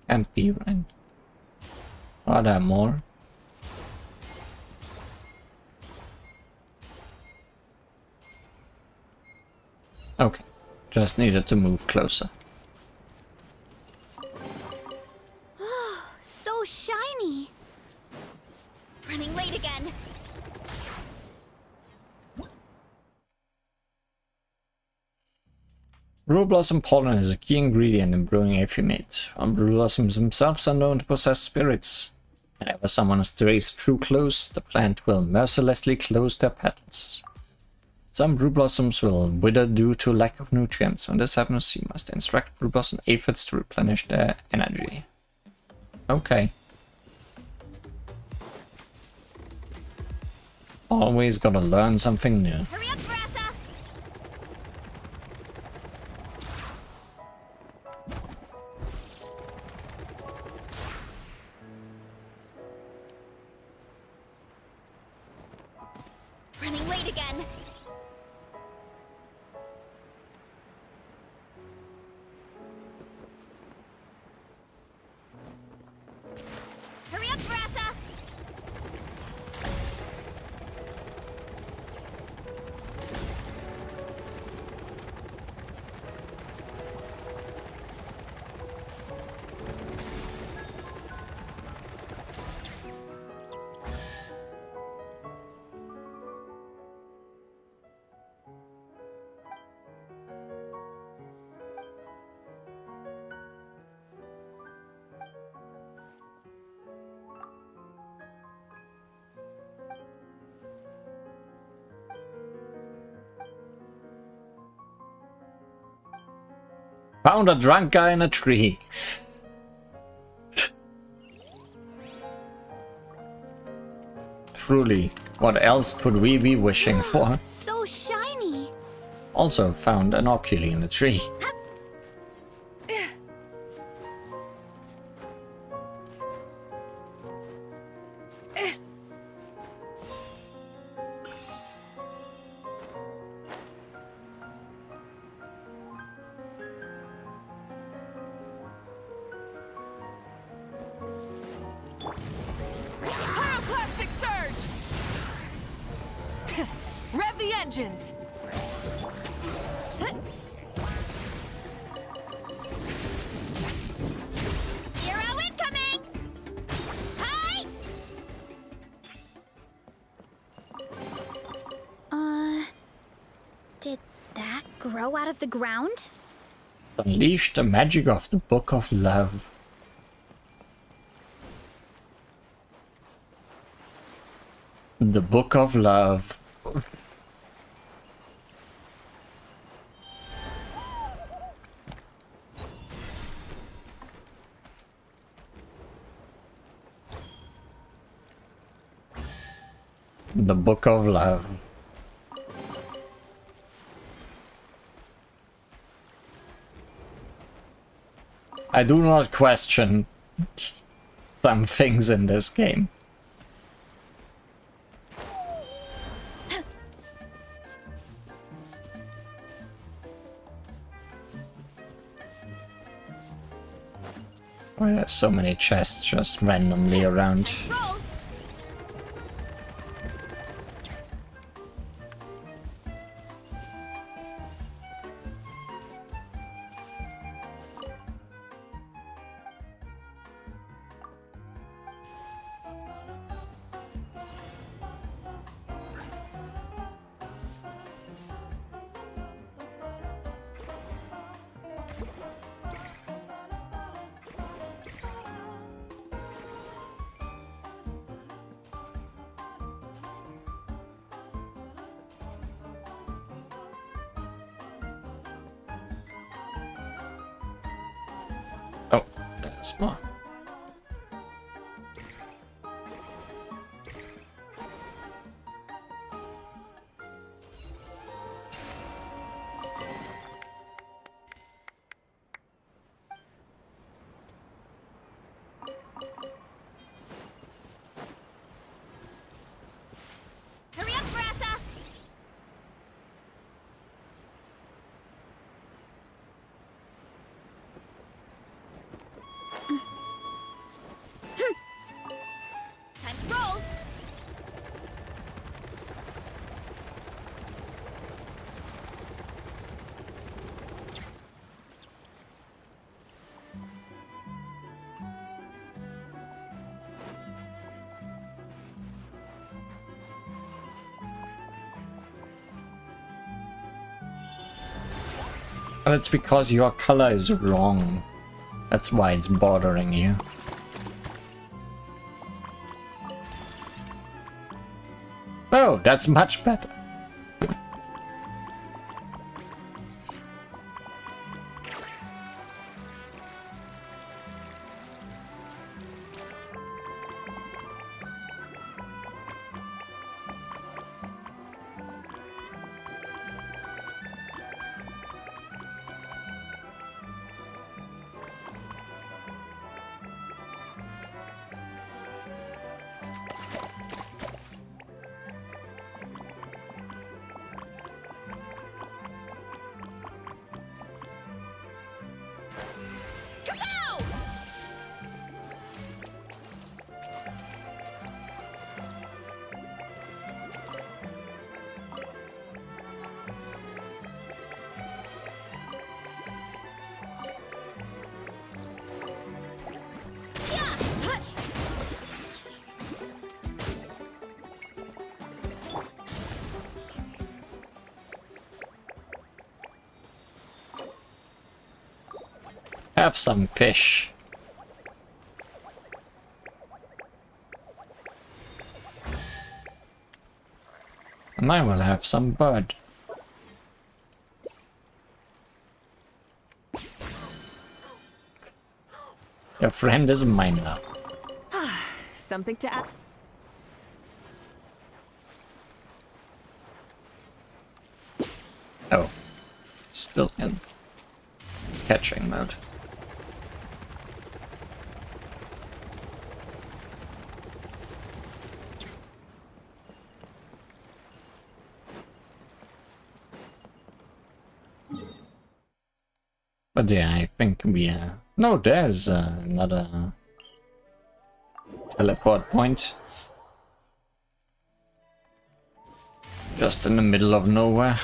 Speaker 1: Can't be, right? Are there more? Okay, just needed to move closer.
Speaker 3: So shiny. Running late again.
Speaker 1: Brew blossom pollen is a key ingredient in brewing Aphumate. Brew blossoms themselves are known to possess spirits. Whenever someone strays too close, the plant will mercilessly close their petals. Some brew blossoms will wither due to lack of nutrients. When this happens, you must instruct brew blossom aphids to replenish their energy. Okay. Always gotta learn something new.
Speaker 3: Hurry up, Brassa! Running late again. Hurry up, Brassa!
Speaker 1: Found a drunk guy in a tree. Truly, what else could we be wishing for?
Speaker 3: So shiny.
Speaker 1: Also found an oculi in a tree.
Speaker 14: Pyroclastic surge! Rev the engines!
Speaker 3: Hero incoming! Hi! Did that grow out of the ground?
Speaker 1: Unleash the magic of the Book of Love. The Book of Love. The Book of Love. I do not question some things in this game. Why there's so many chests just randomly around. Oh, there's more.
Speaker 3: Hurry up, Brassa!
Speaker 1: Well, it's because your color is wrong. That's why it's bothering you. Oh, that's much better. Have some fish. And I will have some bird. Your friend is mine now.
Speaker 14: Something to add.
Speaker 1: Oh. Still in catching mode. But yeah, I think we no, there's another teleport point. Just in the middle of nowhere.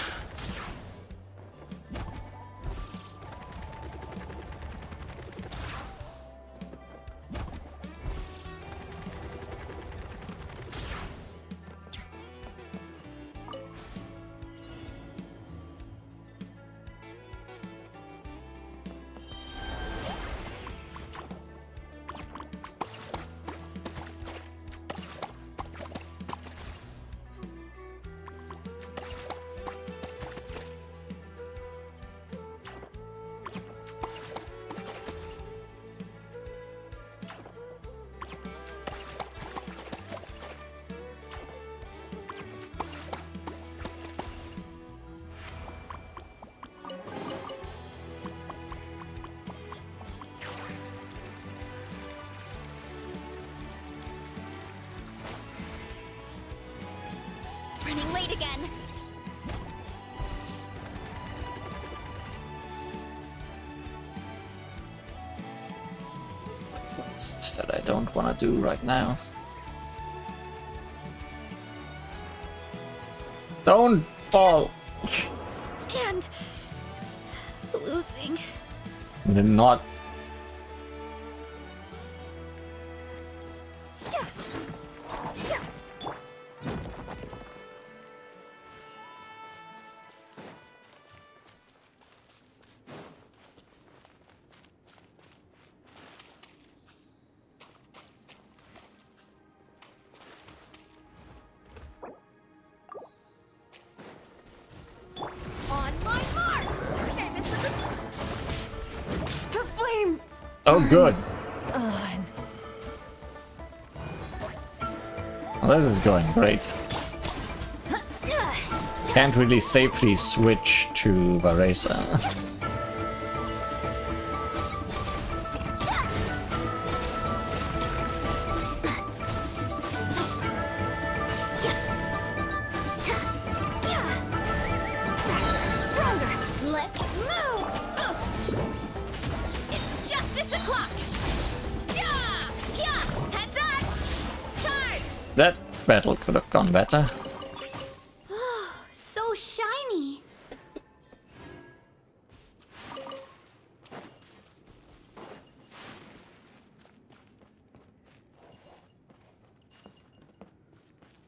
Speaker 3: Running late again.
Speaker 1: What's that I don't want to do right now? Don't fall!
Speaker 3: Stand. Losing.
Speaker 1: Then not.
Speaker 3: On my mark.
Speaker 14: The flame.
Speaker 1: Oh, good.
Speaker 14: On.
Speaker 1: Well, this is going great. Can't really safely switch to Varesa.
Speaker 3: Stronger. Let's move. Oof. It's justice o'clock. Yeah. Yeah. Heads up. Charge.
Speaker 1: That battle could have gone better.
Speaker 3: So shiny.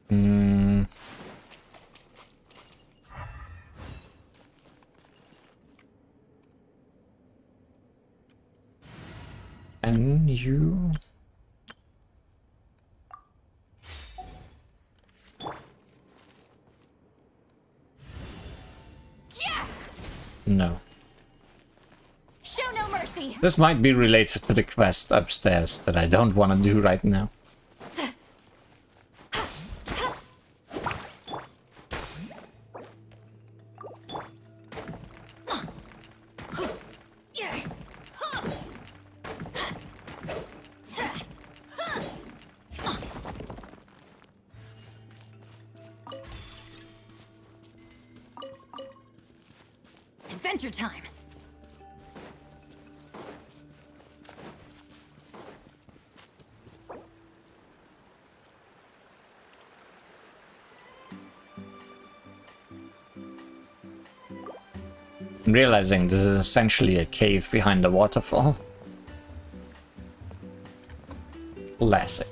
Speaker 1: Hmm. you. No.
Speaker 4: Show no mercy.
Speaker 1: This might be related to the quest upstairs that I don't want to do right now.
Speaker 4: Adventure time.
Speaker 1: I'm realizing this is essentially a cave behind a waterfall. Classic.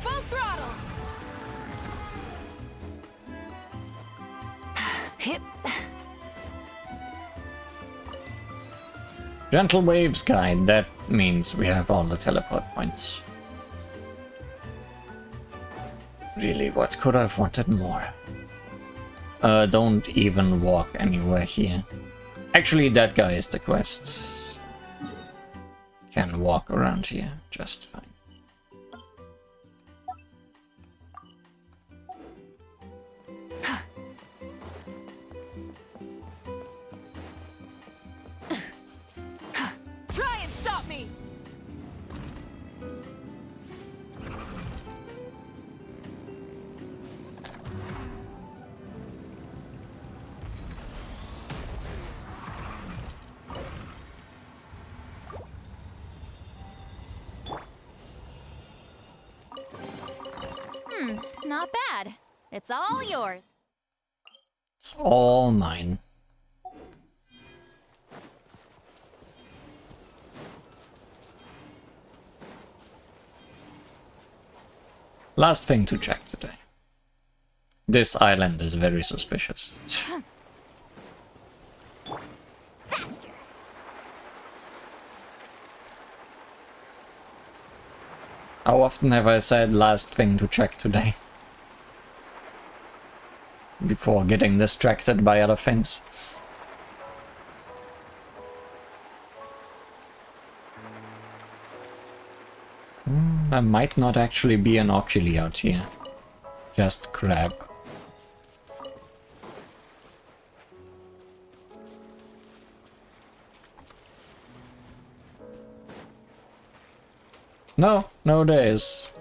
Speaker 4: Full throttle. Hip.
Speaker 1: Gentle waves guide, that means we have all the teleport points. Really, what could I've wanted more? Don't even walk anywhere here. Actually, that guy is the quest. Can walk around here just fine.
Speaker 14: Try and stop me!
Speaker 4: Not bad. It's all yours.
Speaker 1: It's all mine. Last thing to check today. This island is very suspicious. How often have I said last thing to check today? Before getting distracted by other things. There might not actually be an oculi out here. Just crab. No, there is.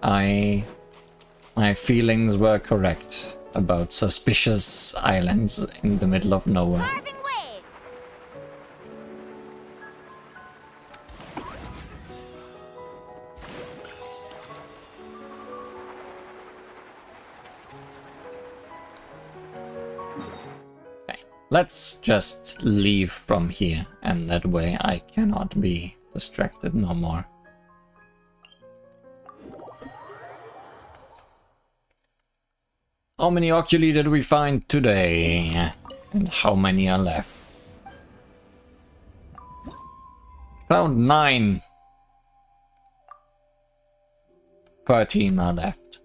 Speaker 1: My feelings were correct about suspicious islands in the middle of nowhere. Okay, let's just leave from here, and that way I cannot be distracted no more. How many oculi did we find today? And how many are left? Found 9. 13 are left.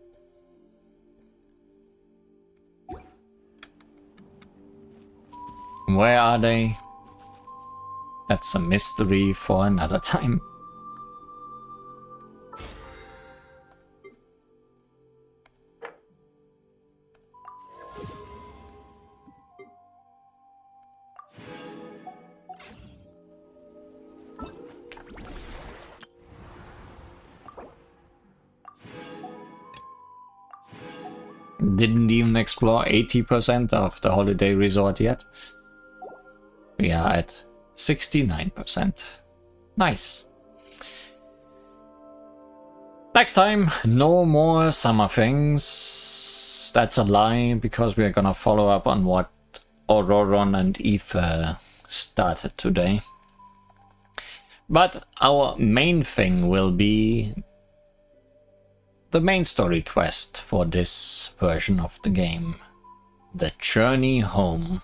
Speaker 1: Where are they? That's a mystery for another time. Didn't even explore 80% of the holiday resort yet. We are at 69%. Nice. Next time, no more summer things. That's a lie, because we're gonna follow up on what Auroron and Aoife started today. But our main thing will be the main story quest for this version of the game. The Journey Home.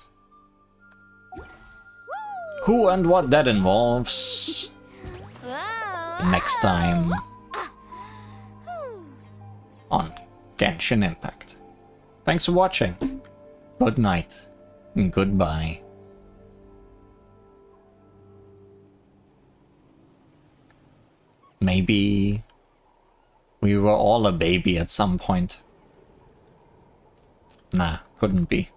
Speaker 1: Who and what that involves next time on Genshin Impact. Thanks for watching. Good night and goodbye. Maybe we were all a baby at some point. Nah, couldn't be.